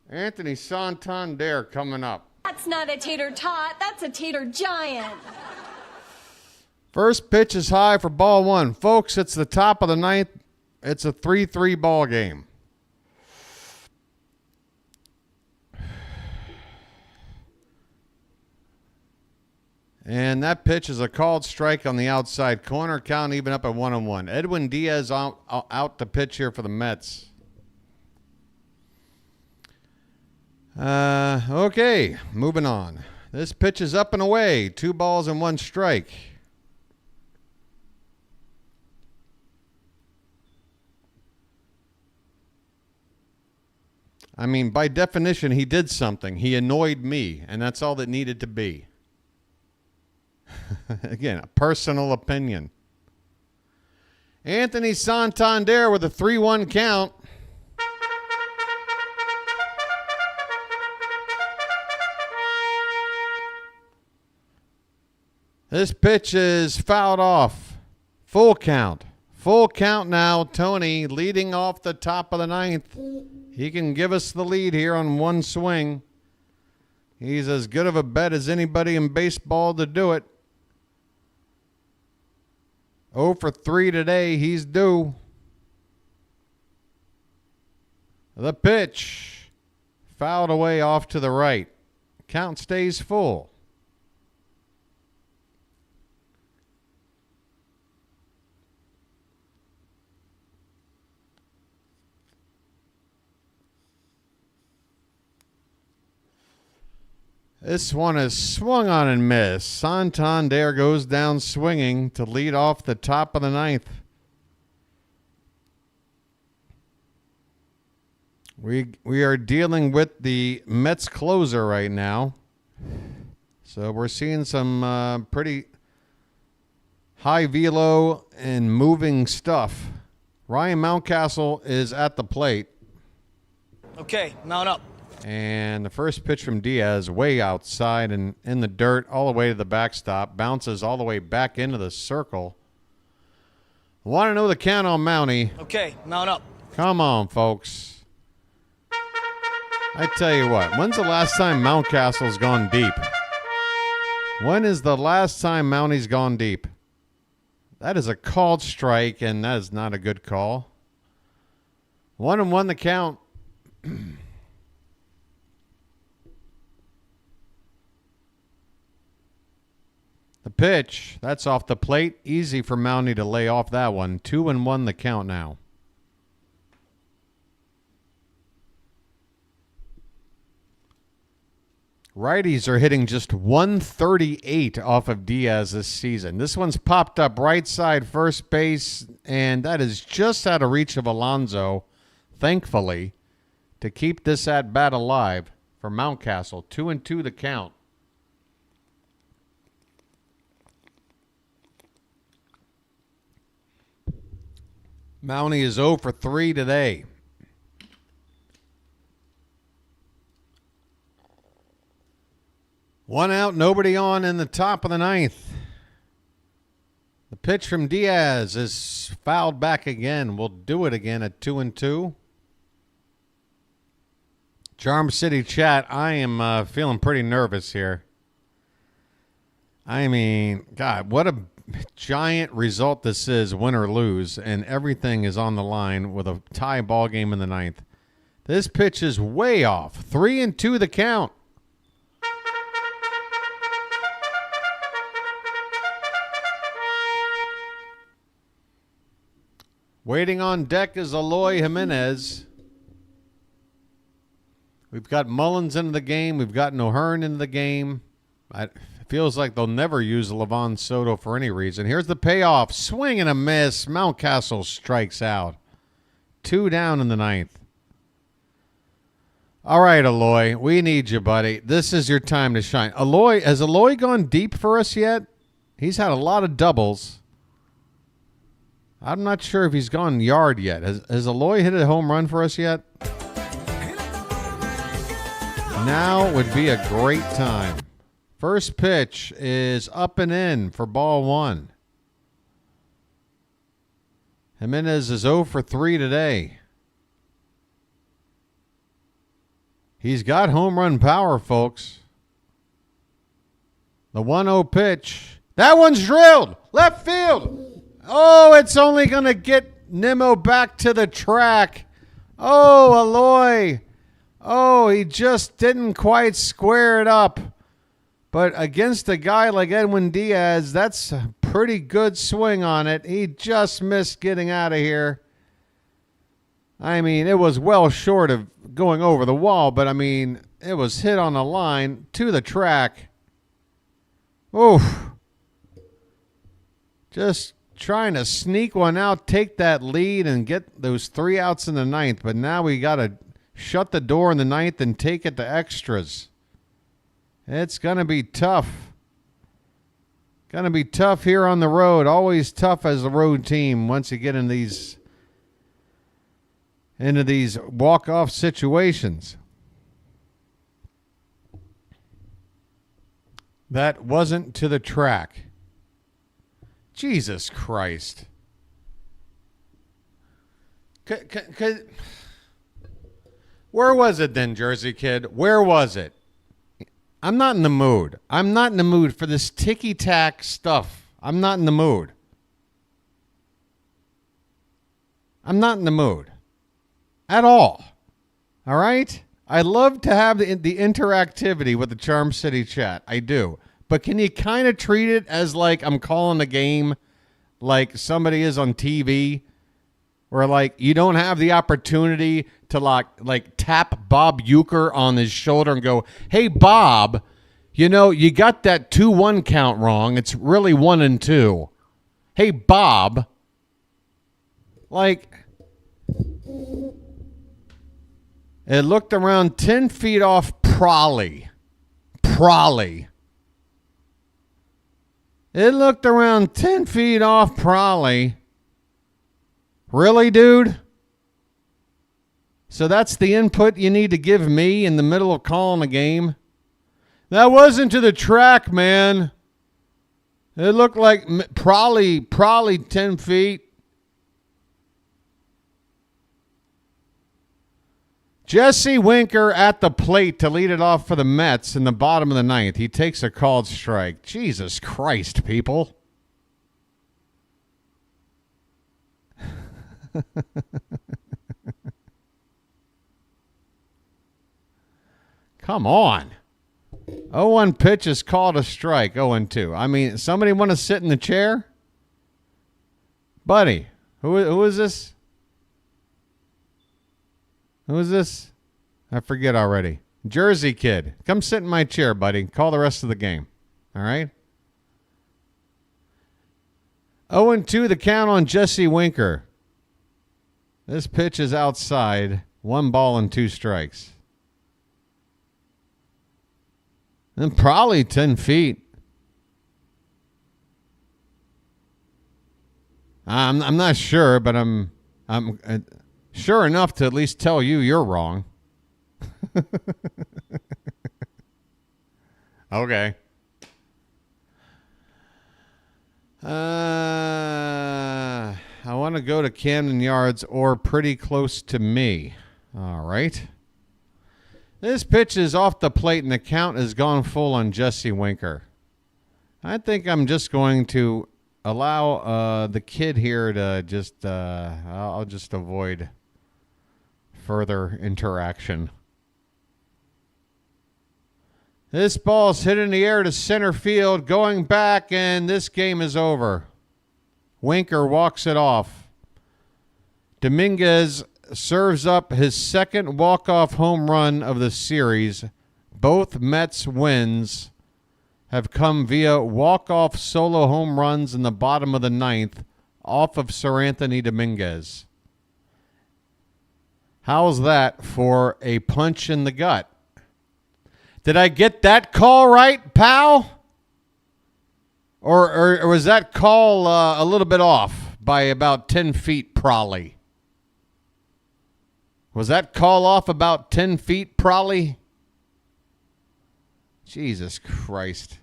Anthony Santander coming up. That's not a tater tot, that's a tater giant. First pitch is high for ball one. Folks, it's the top of the ninth. It's a 3-3 ball game. And that pitch is a called strike on the outside corner. Count even up at 1-1. Edwin Diaz out to pitch here for the Mets. Okay, moving on. This pitch is up and away. 2 balls and 1 strike. I mean, by definition, he did something. He annoyed me, and that's all that needed to be. Again, a personal opinion. Anthony Santander with a 3-1 count. This pitch is fouled off. Full count. Full count now. Tony leading off the top of the ninth. He can give us the lead here on one swing. He's as good of a bet as anybody in baseball to do it. 0 for 3 today. He's due. The pitch. Fouled away off to the right. Count stays full. This one is swung on and missed. Santander goes down swinging to lead off the top of the ninth. We are dealing with the Mets closer right now. So we're seeing some pretty high velo and moving stuff. Ryan Mountcastle is at the plate. Okay, mount up. And the first pitch from Diaz way outside and in the dirt all the way to the backstop. Bounces all the way back into the circle. Want to know the count on Mountie. Okay, mount up. Come on, folks. I tell you what, when's the last time Mountcastle's gone deep? When is the last time Mountie's gone deep? That is a called strike, and that is not a good call. 1-1 the count. The pitch, that's off the plate. Easy for Mountie to lay off that one. 2-1 the count now. Righties are hitting just 138 off of Diaz this season. This one's popped up right side first base, and that is just out of reach of Alonso, thankfully, to keep this at-bat alive for Mountcastle. 2-2 the count. Mountie is 0 for 3 today. One out, nobody on in the top of the ninth. The pitch from Diaz is fouled back again. We'll do it again at 2-2. Charm City chat, I am feeling pretty nervous here. I mean, God, what a giant result this is, win or lose, and everything is on the line with a tie ball game in the ninth. This pitch is way off. 3-2 the count. Waiting on deck is Eloy Jimenez. We've got Mullins into the game. We've got O'Hearn into the game. Feels like they'll never use Levon Soto for any reason. Here's the payoff. Swing and a miss. Mountcastle strikes out. 2 down in the 9th. All right, Eloy. We need you, buddy. This is your time to shine. Eloy, has Eloy gone deep for us yet? He's had a lot of doubles. I'm not sure if he's gone yard yet. Has Eloy hit a home run for us yet? Now would be a great time. First pitch is up and in for ball 1. Jimenez is 0 for 3 today. He's got home run power, folks. The 1-0 pitch. That one's drilled. Left field. Oh, it's only going to get Nimmo back to the track. Oh, Eloy. Oh, he just didn't quite square it up. But against a guy like Edwin Diaz, that's a pretty good swing on it. He just missed getting out of here. I mean, it was well short of going over the wall, but I mean, it was hit on the line to the track. Oof. Just trying to sneak one out, take that lead, and get those 3 outs in the 9th. But now we got to shut the door in the 9th and take it to extras. It's going to be tough. Going to be tough here on the road. Always tough as a road team once you get in these walk-off situations. That wasn't to the track. Jesus Christ. Where was it then, Jersey Kid? Where was it? I'm not in the mood. I'm not in the mood for this ticky-tack stuff. I'm not in the mood. I'm not in the mood. At all. All right? I love to have the interactivity with the Charm City chat. I do. But can you kind of treat it as like I'm calling a game like somebody is on TV? Where like you don't have the opportunity to like tap Bob Uecker on his shoulder and go, "Hey Bob, you know, you got that 2-1 count wrong. It's really 1-2. Hey Bob." Like, it looked around 10 feet off Prolly. It looked around 10 feet off Prolly. Really, dude? So that's the input you need to give me in the middle of calling a game? That wasn't to the track, man. It looked like probably 10 feet. Jesse Winker at the plate to lead it off for the Mets in the bottom of the 9th. He takes a called strike. Jesus Christ, people. Come on. 0-1 pitch is called a strike. 0-2. I mean, somebody want to sit in the chair? Buddy, who is this? Who is this? I forget already. Jersey Kid. Come sit in my chair, buddy. Call the rest of the game. All right? 0-2 the count on Jesse Winker. This pitch is outside. 1 ball and 2 strikes. And probably 10 feet. I'm not sure, but I'm sure enough to at least tell you you're wrong. Okay. I want to go to Camden Yards or pretty close to me. All right. This pitch is off the plate and the count has gone full on Jesse Winker. I think I'm just going to allow the kid here to just, I'll just avoid further interaction. This ball's hit in the air to center field, going back, and this game is over. Winker walks it off. Dominguez serves up his second walk-off home run of the series. Both Mets wins have come via walk-off solo home runs in the bottom of the ninth off of Sir Anthony Dominguez. How's that for a punch in the gut? Did I get that call right, pal? Or was that call a little bit off by about 10 feet, probably? Was that call off about 10 feet, probably? Jesus Christ.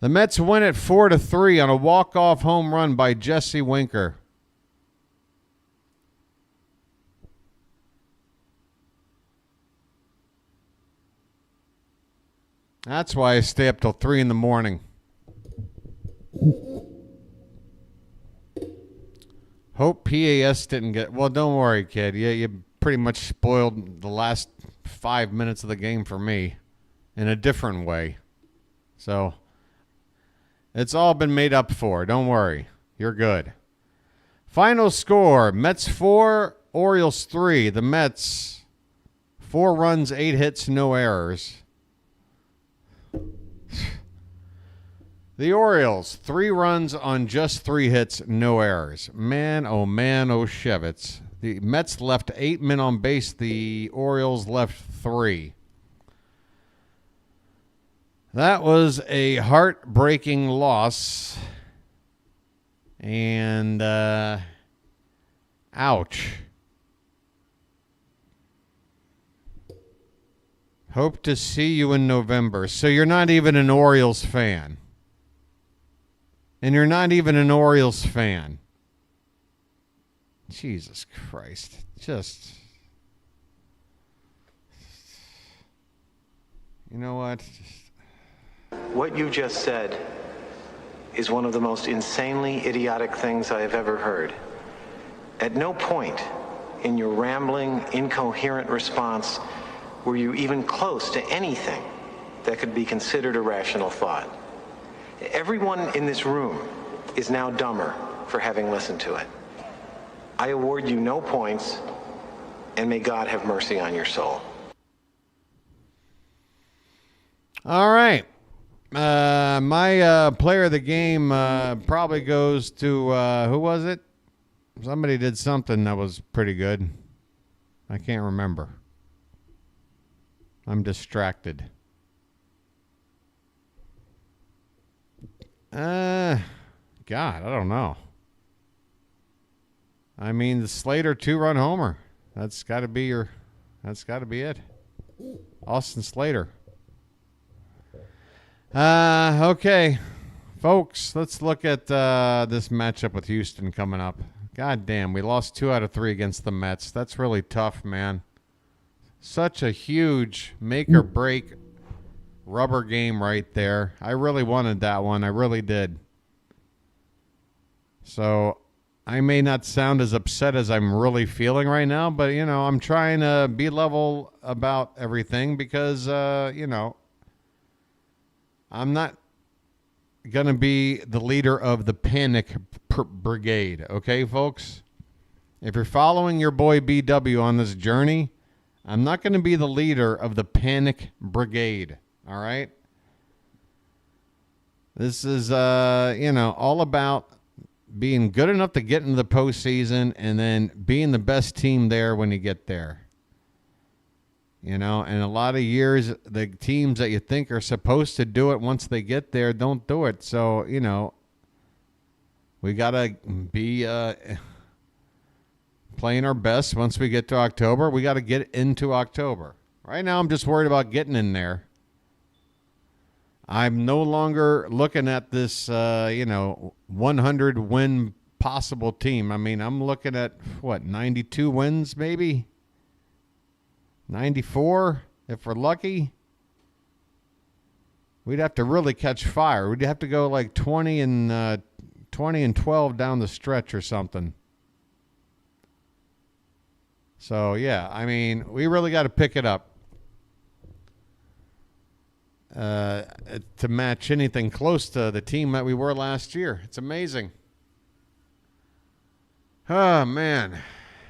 The Mets win at 4-3 on a walk-off home run by Jesse Winker. That's why I stay up till 3 in the morning. Hope PAS didn't get... Well, don't worry, kid. You pretty much spoiled the last 5 minutes of the game for me in a different way. So, it's all been made up for. Don't worry. You're good. Final score, Mets 4, Orioles 3. The Mets, 4 runs, 8 hits, no errors. The Orioles, 3 runs on just 3 hits, no errors. Man, oh Shevitz. The Mets left 8 men on base. The Orioles left 3. That was a heartbreaking loss. And, ouch. Hope to see you in November. So you're not even an Orioles fan. And you're not even an Orioles fan. Jesus Christ. Just... You know what? What you just said is one of the most insanely idiotic things I have ever heard. At no point in your rambling, incoherent response were you even close to anything that could be considered a rational thought. Everyone in this room is now dumber for having listened to it. I award you no points, and may God have mercy on your soul. All right. My player of the game probably goes to, who was it? Somebody did something that was pretty good. I can't remember. I'm distracted. God, I don't know. I mean, the Slater 2-run homer. That's got to be it. Austin Slater. Okay. Folks, let's look at this matchup with Houston coming up. God damn, we lost 2 out of 3 against the Mets. That's really tough, man. Such a huge make-or-break rubber game right there. I really wanted that one. I really did. So I may not sound as upset as I'm really feeling right now, but, you know, I'm trying to be level about everything because, you know, I'm not going to be the leader of the panic brigade. Okay, folks? If you're following your boy BW on this journey, I'm not going to be the leader of the panic brigade. All right? This is, you know, all about being good enough to get into the postseason and then being the best team there when you get there. You know, and a lot of years, the teams that you think are supposed to do it once they get there don't do it. So, you know, we got to be playing our best once we get to October. We got to get into October. Right now, I'm just worried about getting in there. I'm no longer looking at this, you know, 100-win possible team. I mean, I'm looking at, what, 92 wins maybe? 94 if we're lucky. We'd have to really catch fire. We'd have to go like 20 and 12 down the stretch or something. So, yeah, I mean, we really got to pick it up. To match anything close to the team that we were last year. It's amazing. Oh, man.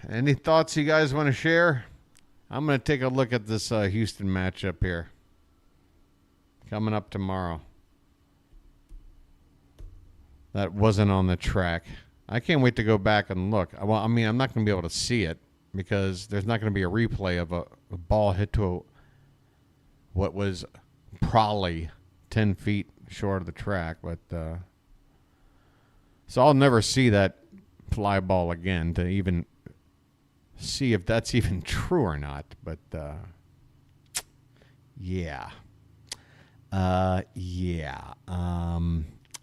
Any thoughts you guys want to share? I'm going to take a look at this Houston matchup here. coming up tomorrow. That wasn't on the track. I can't wait to go back and look. Well, I mean, I'm not going to be able to see it because there's not going to be a replay of a ball hit to what was probably 10 feet short of the track. But so I'll never see that fly ball again to even see if that's even true or not. But yeah. Yeah.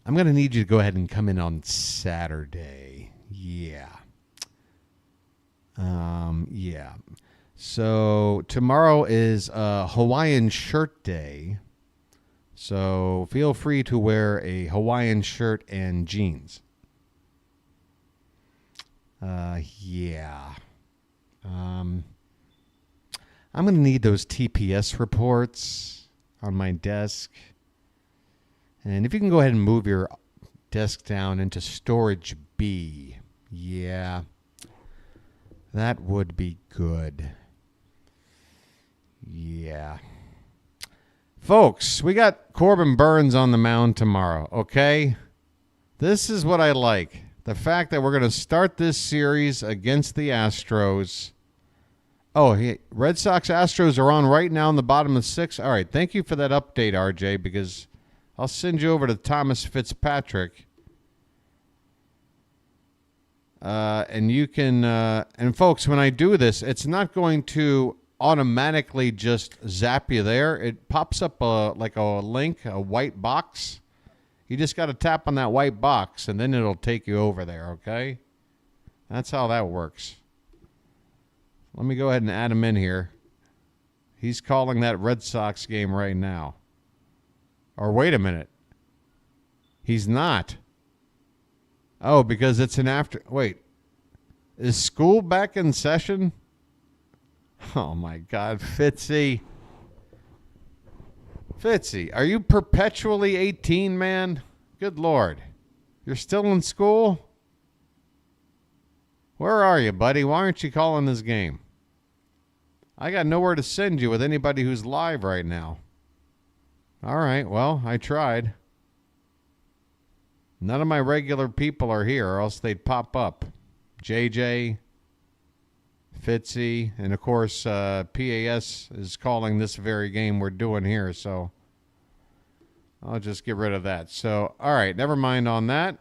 I'm going to need you to go ahead and come in on Saturday. Yeah. Yeah. So tomorrow is Hawaiian Shirt Day. So feel free to wear a Hawaiian shirt and jeans. Yeah. I'm going to need those TPS reports on my desk. And if you can go ahead and move your desk down into storage B. Yeah. That would be good. Yeah. Folks, we got Corbin Burnes on the mound tomorrow, okay? This is what I like. The fact that we're going to start this series against the Astros. Oh, hey, Red Sox Astros are on right now in the bottom of 6. All right, thank you for that update, RJ, because I'll send you over to Thomas Fitzpatrick. And you can, and folks, when I do this, it's not going to automatically just zap you there. It pops up like a link, a white box. You just got to tap on that white box, and then it'll take you over there, okay? That's how that works. Let me go ahead and add him in here. He's calling that Red Sox game right now. Or wait a minute. He's not. Oh, because it's an after... Wait. Is school back in session? Oh, my God. Fitzy. Fitzy, are you perpetually 18, man? Good Lord. You're still in school? Where are you, buddy? Why aren't you calling this game? I got nowhere to send you with anybody who's live right now. All right, well, I tried. None of my regular people are here, or else they'd pop up. JJ, Fitzy, and of course, PAS is calling this very game we're doing here, so I'll just get rid of that. So, all right, never mind on that.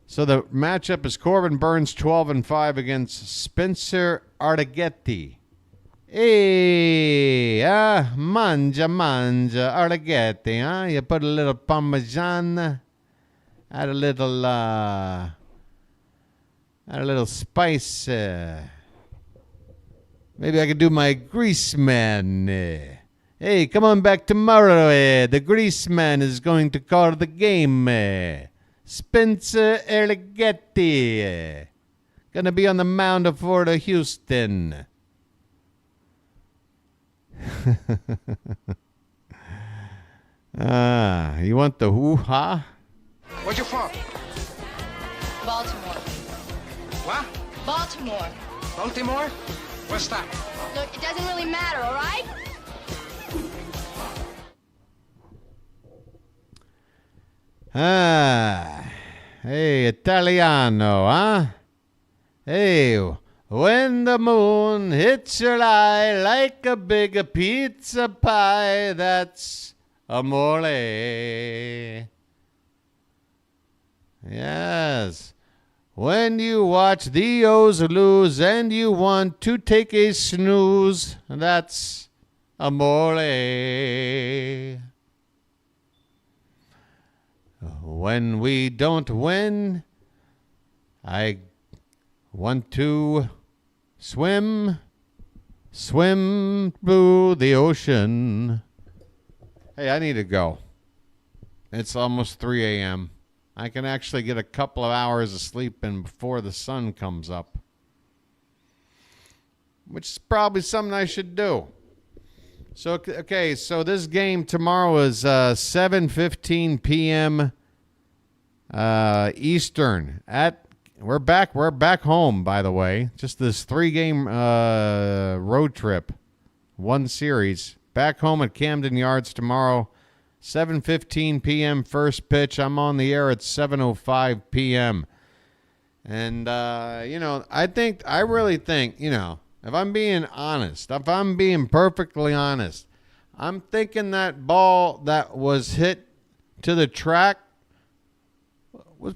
So the matchup is Corbin Burnes 12-5 against Spencer Artighetti. Hey, mangia, Artighetti, huh? You put a little Parmesan, add a little spice. Maybe I could do my grease man. Hey, come on back tomorrow. The grease man is going to call the game. Spencer Artighetti. Gonna be on the mound for the Houston. You want the hoo-ha? Where you from? Baltimore. What? Baltimore. Baltimore? What's that? Look, it doesn't really matter, all right? Hey, Italiano, huh? Hey, when the moon hits your eye like a big pizza pie, that's amore. Yes. When you watch the O's lose and you want to take a snooze, that's amore. When we don't win, I want to swim through the ocean. Hey, I need to go. It's almost 3 a.m. I can actually get a couple of hours of sleep in before the sun comes up, which is probably something I should do. So, okay, so this game tomorrow is 7:15 p.m. Eastern. We're back home, by the way. Just this 3-game road trip, one series, Back home at Camden Yards tomorrow, 7:15 p.m. first pitch. I'm on the air at 7:05 p.m. And, I really think, if I'm being honest, if I'm being perfectly honest, I'm thinking that ball that was hit to the track was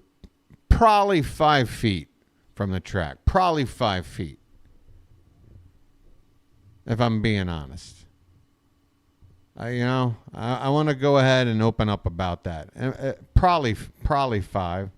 probably 5 feet from the track. Probably 5 feet. If I'm being honest. I want to go ahead and open up about that. Probably 5.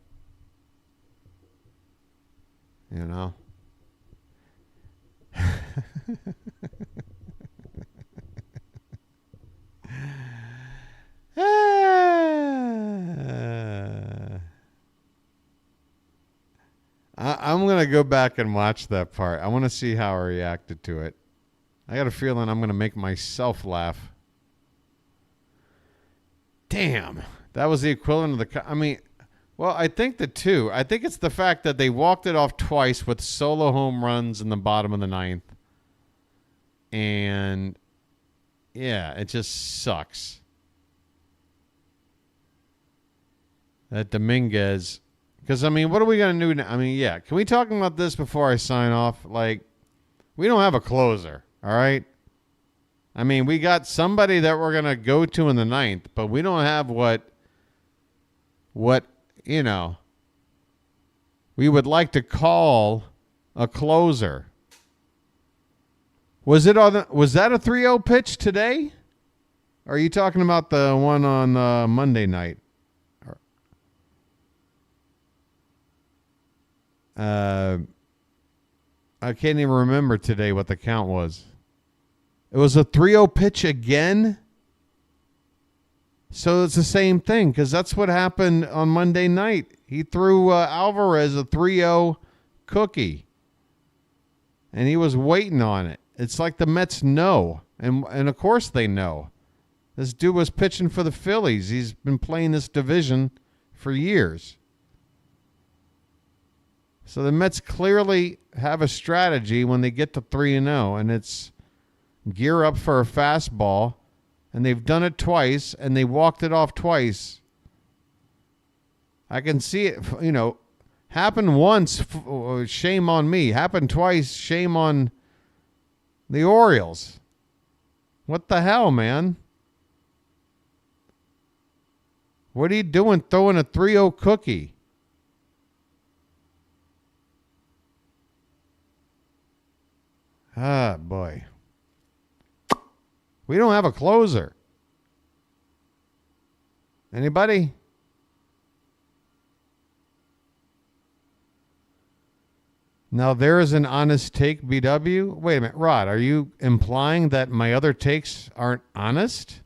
I'm going to go back and watch that part. I want to see how I reacted to it. I got a feeling I'm going to make myself laugh. Damn. That was the equivalent of the... I think I think it's the fact that they walked it off twice with solo home runs in the bottom of the ninth. And, yeah, it just sucks. That Dominguez... Because, what are we going to do now? Can we talk about this before I sign off? We don't have a closer, all right? We got somebody that we're going to go to in the ninth, but we don't have what we would like to call a closer. Was that a 3-0 pitch today? Or are you talking about the one on Monday night? I can't even remember today what the count was. It was a 3-0 pitch again? So it's the same thing, because that's what happened on Monday night. He threw Alvarez a 3-0 cookie. And he was waiting on it. It's like the Mets know. And of course they know. This dude was pitching for the Phillies. He's been playing this division for years. So the Mets clearly have a strategy when they get to 3-0, and it's gear up for a fastball, and they've done it twice, and they walked it off twice. I can see it, happen once, shame on me. Happen twice, shame on the Orioles. What the hell, man? What are you doing throwing a 3-0 cookie? Ah, boy. We don't have a closer. Anybody? Now, there is an honest take, BW. Wait a minute, Rod, are you implying that my other takes aren't honest?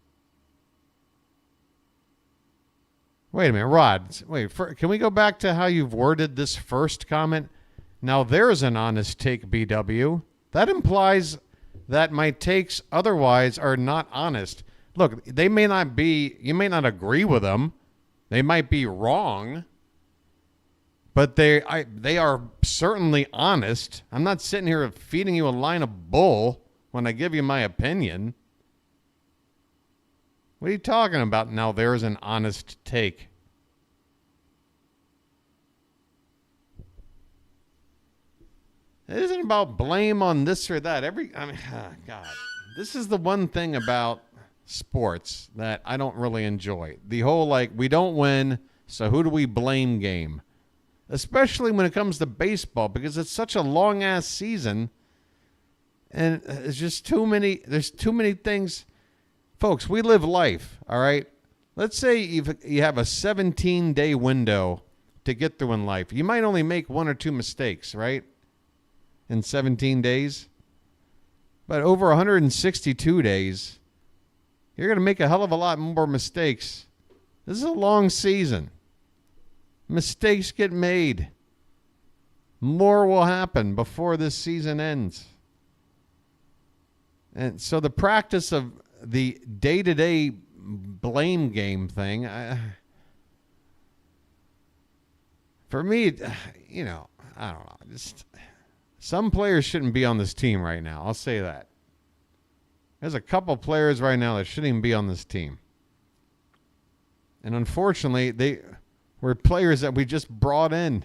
Wait a minute, Rod. Can we go back to how you've worded this first comment? Now, there's an honest take, BW. That implies that my takes otherwise are not honest. Look, you may not agree with them. They might be wrong. But they are certainly honest. I'm not sitting here feeding you a line of bull when I give you my opinion. What are you talking about? Now there's an honest take. It isn't about blame on this or that. God, this is the one thing about sports that I don't really enjoy. The whole, we don't win, so who do we blame game? Especially when it comes to baseball, because it's such a long-ass season, and there's just there's too many things. Folks, we live life, all right? Let's say you have a 17-day window to get through in life. You might only make 1 or 2 mistakes, right? In 17 days. But over 162 days, you're going to make a hell of a lot more mistakes. This is a long season. Mistakes get made. More will happen before this season ends. And so the practice of the day-to-day blame game thing, for me, I don't know. Some players shouldn't be on this team right now. I'll say that. There's a couple players right now that shouldn't even be on this team. And unfortunately, they were players that we just brought in.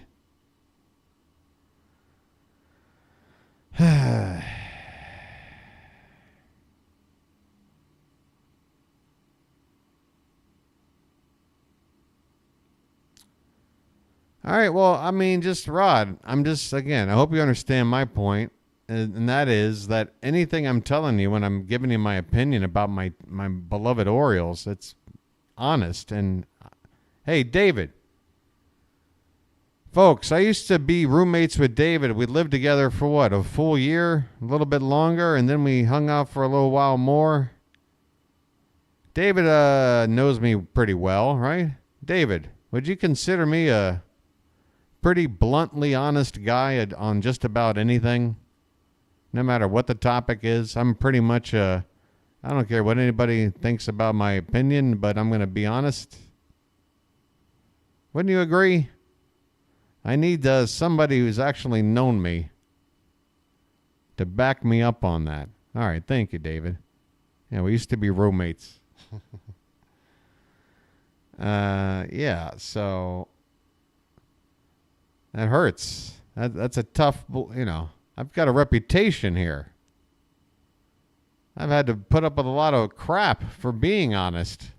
All right, well, I mean, just Rod, again, I hope you understand my point, and that is that anything I'm telling you when I'm giving you my opinion about my beloved Orioles, it's honest. And, hey, David. Folks, I used to be roommates with David. We lived together for what, a full year, a little bit longer, and then we hung out for a little while more. David knows me pretty well, right? David, would you consider me a pretty bluntly honest guy on just about anything? No matter what the topic is, I'm pretty much I don't care what anybody thinks about my opinion, but I'm going to be honest. Wouldn't you agree? I need somebody who's actually known me to back me up on that. All right, thank you, David. Yeah, we used to be roommates. Yeah, so that hurts. That's a tough, I've got a reputation here. I've had to put up with a lot of crap for being honest.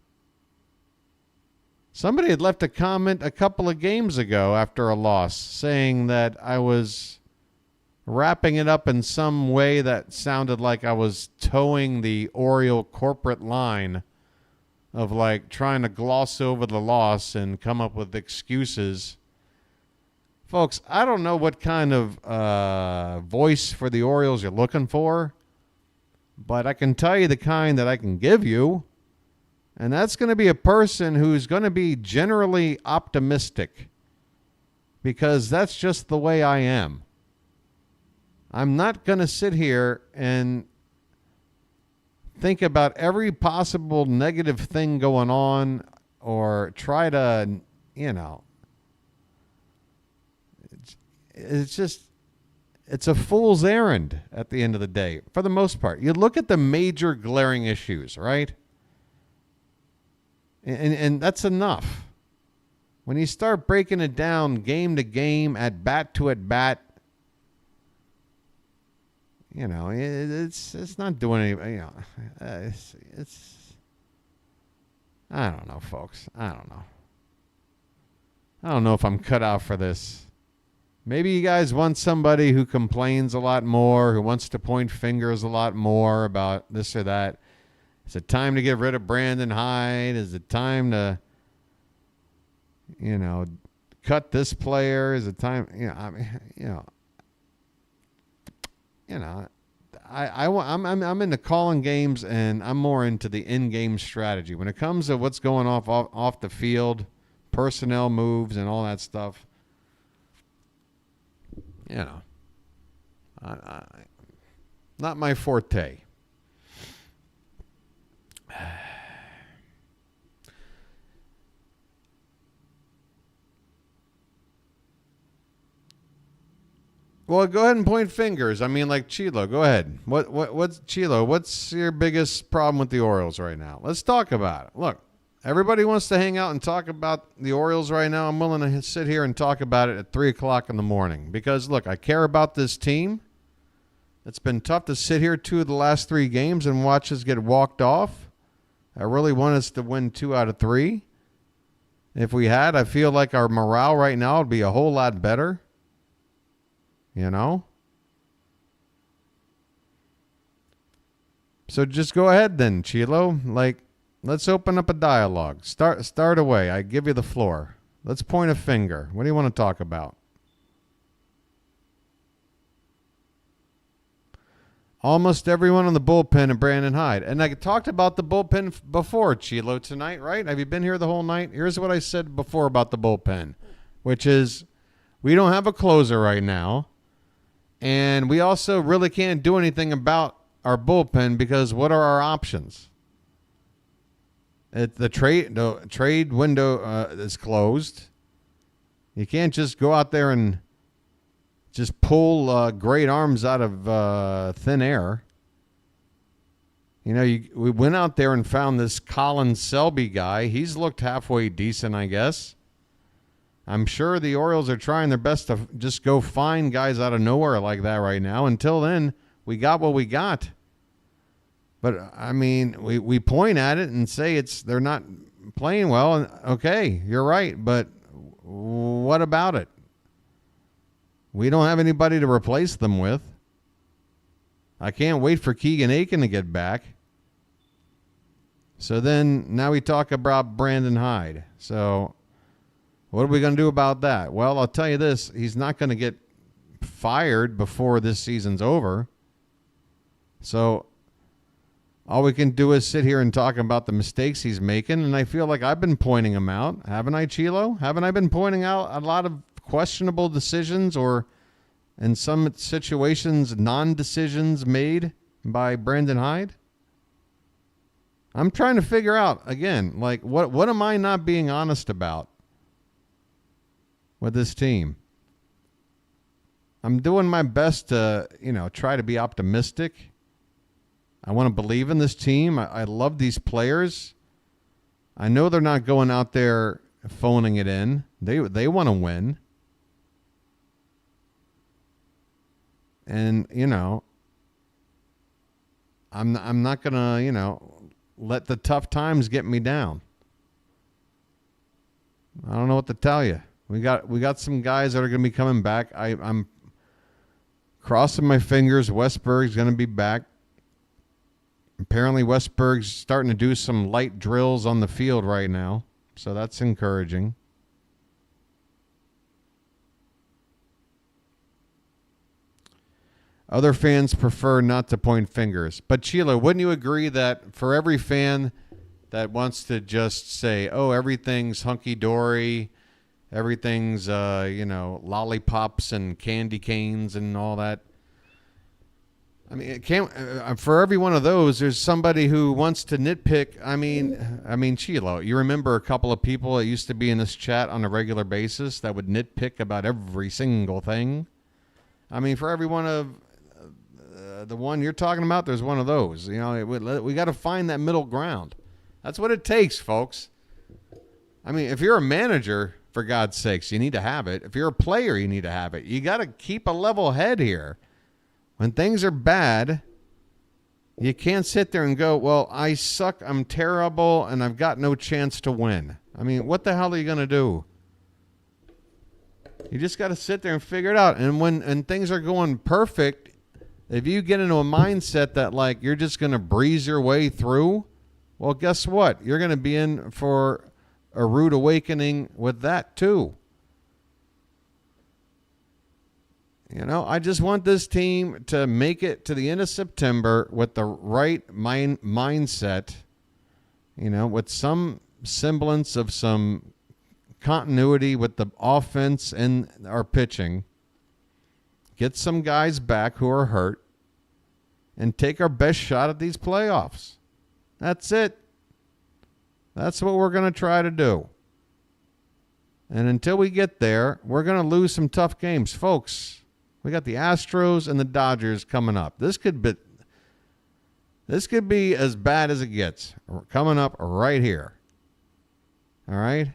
Somebody had left a comment a couple of games ago after a loss saying that I was wrapping it up in some way that sounded like I was towing the Oriole corporate line of like trying to gloss over the loss and come up with excuses. Folks, I don't know what kind of voice for the Orioles you're looking for, but I can tell you the kind that I can give you. And that's going to be a person who's going to be generally optimistic, because that's just the way I am. I'm not going to sit here and think about every possible negative thing going on or try to, it's a fool's errand at the end of the day, for the most part. You look at the major glaring issues, right? And that's enough. When you start breaking it down game to game, at bat to at bat, it's not doing any. It's I don't know, folks. I don't know. I don't know if I'm cut out for this. Maybe you guys want somebody who complains a lot more, who wants to point fingers a lot more about this or that. Is it time to get rid of Brandon Hyde? Is it time to, cut this player? Is it time, I'm into calling games, and I'm more into the in-game strategy. When it comes to what's going off the field, personnel moves and all that stuff, not my forte. Well, go ahead and point fingers. I mean, like Chilo, go ahead. What's Chilo? What's your biggest problem with the Orioles right now? Let's talk about it. Look, everybody wants to hang out and talk about the Orioles right now. I'm willing to sit here and talk about it at 3:00 in the morning because, look, I care about this team. It's been tough to sit here 2 of the last 3 games and watch us get walked off. I really want us to win 2 out of 3. If we had, I feel like our morale right now would be a whole lot better. So just go ahead then, Chilo. Let's open up a dialogue. Start away. I give you the floor. Let's point a finger. What do you want to talk about? Almost everyone on the bullpen and Brandon Hyde. And I talked about the bullpen before, Chilo, tonight, right? Have you been here the whole night? Here's what I said before about the bullpen, which is we don't have a closer right now. And we also really can't do anything about our bullpen because what are our options? The trade window is closed. You can't just go out there and just pull great arms out of thin air. You know, we went out there and found this Colin Selby guy. He's looked halfway decent, I guess. I'm sure the Orioles are trying their best to just go find guys out of nowhere like that right now. Until then, we got what we got. But, I mean, we point at it and say they're not playing well. And okay, you're right. But what about it? We don't have anybody to replace them with. I can't wait for Keegan Aiken to get back. So then now we talk about Brandon Hyde. So what are we going to do about that? Well, I'll tell you this. He's not going to get fired before this season's over. So all we can do is sit here and talk about the mistakes he's making. And I feel like I've been pointing them out. Haven't I, Chilo? Haven't I been pointing out a lot of questionable decisions or in some situations non-decisions made by Brandon Hyde? I'm trying to figure out, again, like what am I not being honest about with this team? I'm doing my best to, try to be optimistic. I want to believe in this team. I love these players. I know they're not going out there phoning it in. They want to win. And, I'm not going to, let the tough times get me down. I don't know what to tell you. We got some guys that are going to be coming back. I'm crossing my fingers. Westberg's going to be back. Apparently Westberg's starting to do some light drills on the field right now, so that's encouraging. Other fans prefer not to point fingers. But, Sheila, wouldn't you agree that for every fan that wants to just say, oh, everything's hunky-dory, everything's, lollipops and candy canes and all that, I mean, it can't, for every one of those, there's somebody who wants to nitpick. I mean, Chilo, you remember a couple of people that used to be in this chat on a regular basis that would nitpick about every single thing? I mean, for every one of the one you're talking about, there's one of those. We got to find that middle ground. That's what it takes, folks. I mean, if you're a manager, for God's sakes, you need to have it. If you're a player, you need to have it. You got to keep a level head here. When things are bad, you can't sit there and go, well, I suck, I'm terrible, and I've got no chance to win. I mean, what the hell are you going to do? You just got to sit there and figure it out. And when things are going perfect, if you get into a mindset that, like, you're just going to breeze your way through, well, guess what? You're going to be in for a rude awakening with that, too. I just want this team to make it to the end of September with the right mindset, with some semblance of some continuity with the offense and our pitching. Get some guys back who are hurt and take our best shot at these playoffs. That's it. That's what we're going to try to do. And until we get there, we're going to lose some tough games, folks. We got the Astros and the Dodgers coming up. This could be as bad as it gets. Coming up right here. All right?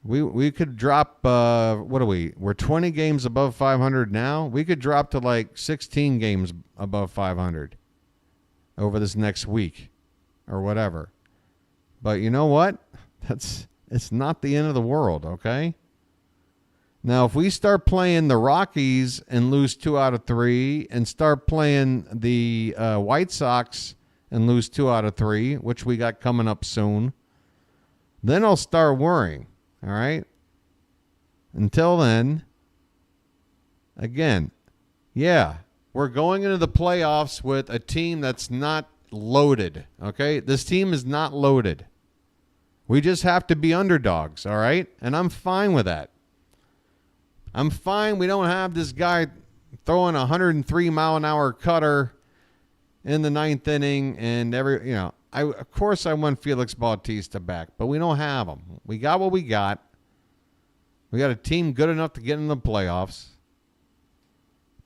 We could drop, what are we? We're 20 games above 500 now. We could drop to like 16 games above 500 over this next week or whatever. But you know what? It's not the end of the world, okay? Now, if we start playing the Rockies and lose 2 out of 3 and start playing the White Sox and lose 2 out of 3, which we got coming up soon, then I'll start worrying, all right? Until then, again, yeah, we're going into the playoffs with a team that's not loaded, okay? This team is not loaded. We just have to be underdogs, all right? And I'm fine with that. I'm fine. We don't have this guy throwing a 103-mile-an-hour cutter in the 9th inning and of course I want Felix Bautista back, but we don't have him. We got what we got. We got a team good enough to get in the playoffs.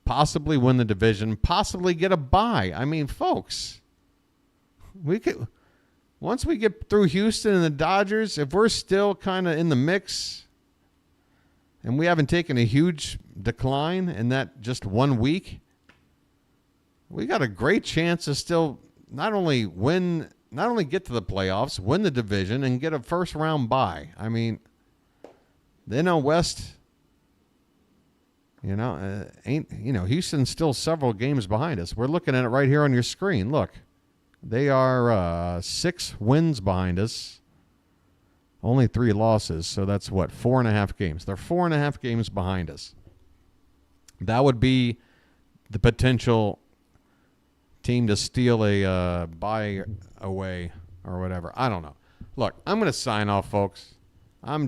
possibly win the division, possibly get a bye. I mean, folks, once we get through Houston and the Dodgers, if we're still kind of in the mix and we haven't taken a huge decline in that just 1 week, we got a great chance to still not only get to the playoffs, win the division, and get a first round bye. I mean, the NL West, Houston's still several games behind us. We're looking at it right here on your screen. Look, they are 6 wins behind us, only 3 losses. So that's 4.5 games. They're 4.5 games behind us. That would be the potential team to steal a bye away or whatever. I don't know. Look, I'm going to sign off, folks. I'm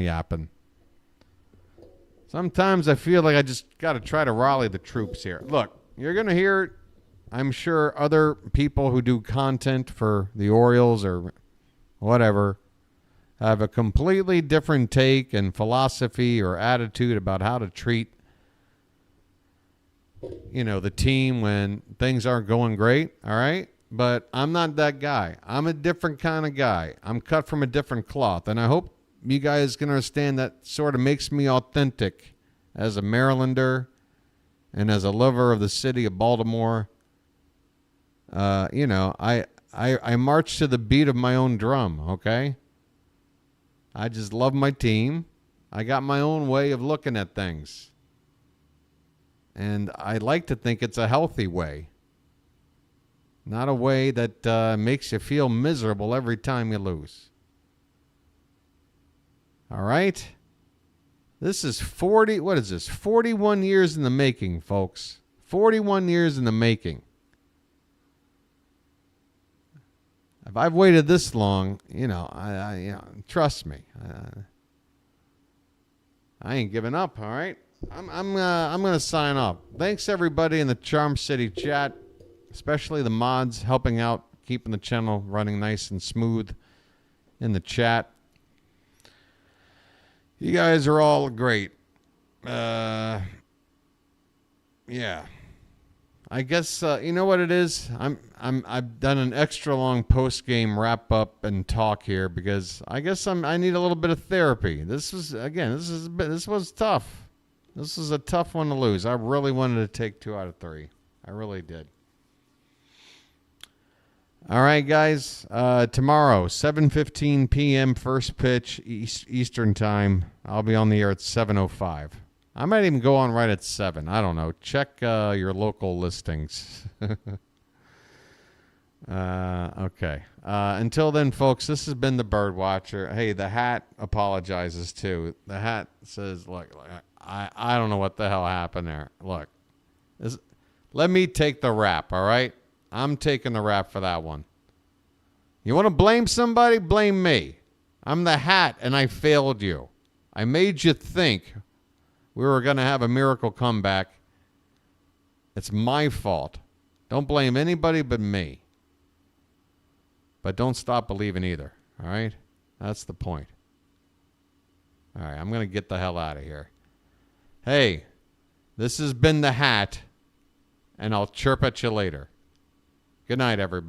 yapping. Sometimes I feel like I just got to try to rally the troops here. Look, you're going to hear, I'm sure, other people who do content for the Orioles or whatever have a completely different take and philosophy or attitude about how to treat the team when things aren't going great, all right? But I'm not that guy. I'm a different kind of guy. I'm cut from a different cloth, and I hope you guys can understand that sort of makes me authentic as a Marylander and as a lover of the city of Baltimore. I march to the beat of my own drum, okay? I just love my team. I got my own way of looking at things. And I like to think it's a healthy way. Not a way that makes you feel miserable every time you lose. All right? This is 41 years in the making, folks. 41 years in the making. If I've waited this long, trust me. I ain't giving up, all right? I'm going to sign off. Thanks, everybody in the Charm City chat, especially the mods helping out, keeping the channel running nice and smooth in the chat. You guys are all great. Yeah. I guess you know what it is. I've done an extra long post game wrap up and talk here because I guess I need a little bit of therapy. This was tough. This is a tough one to lose. I really wanted to take 2 out of 3. I really did. All right, guys. Tomorrow, 7:15 p.m. first pitch Eastern time. I'll be on the air at 7:05. I might even go on right at 7. I don't know. Check your local listings. Okay. Until then, folks, this has been the BirdWatcher. Hey, the hat apologizes too. The hat says, look, I don't know what the hell happened there. Look, let me take the rap, all right? I'm taking the rap for that one. You want to blame somebody? Blame me. I'm the hat, and I failed you. I made you think we were going to have a miracle comeback. It's my fault. Don't blame anybody but me. But don't stop believing either, all right? That's the point. All right, I'm going to get the hell out of here. Hey, this has been the hat, and I'll chirp at you later. Good night, everybody.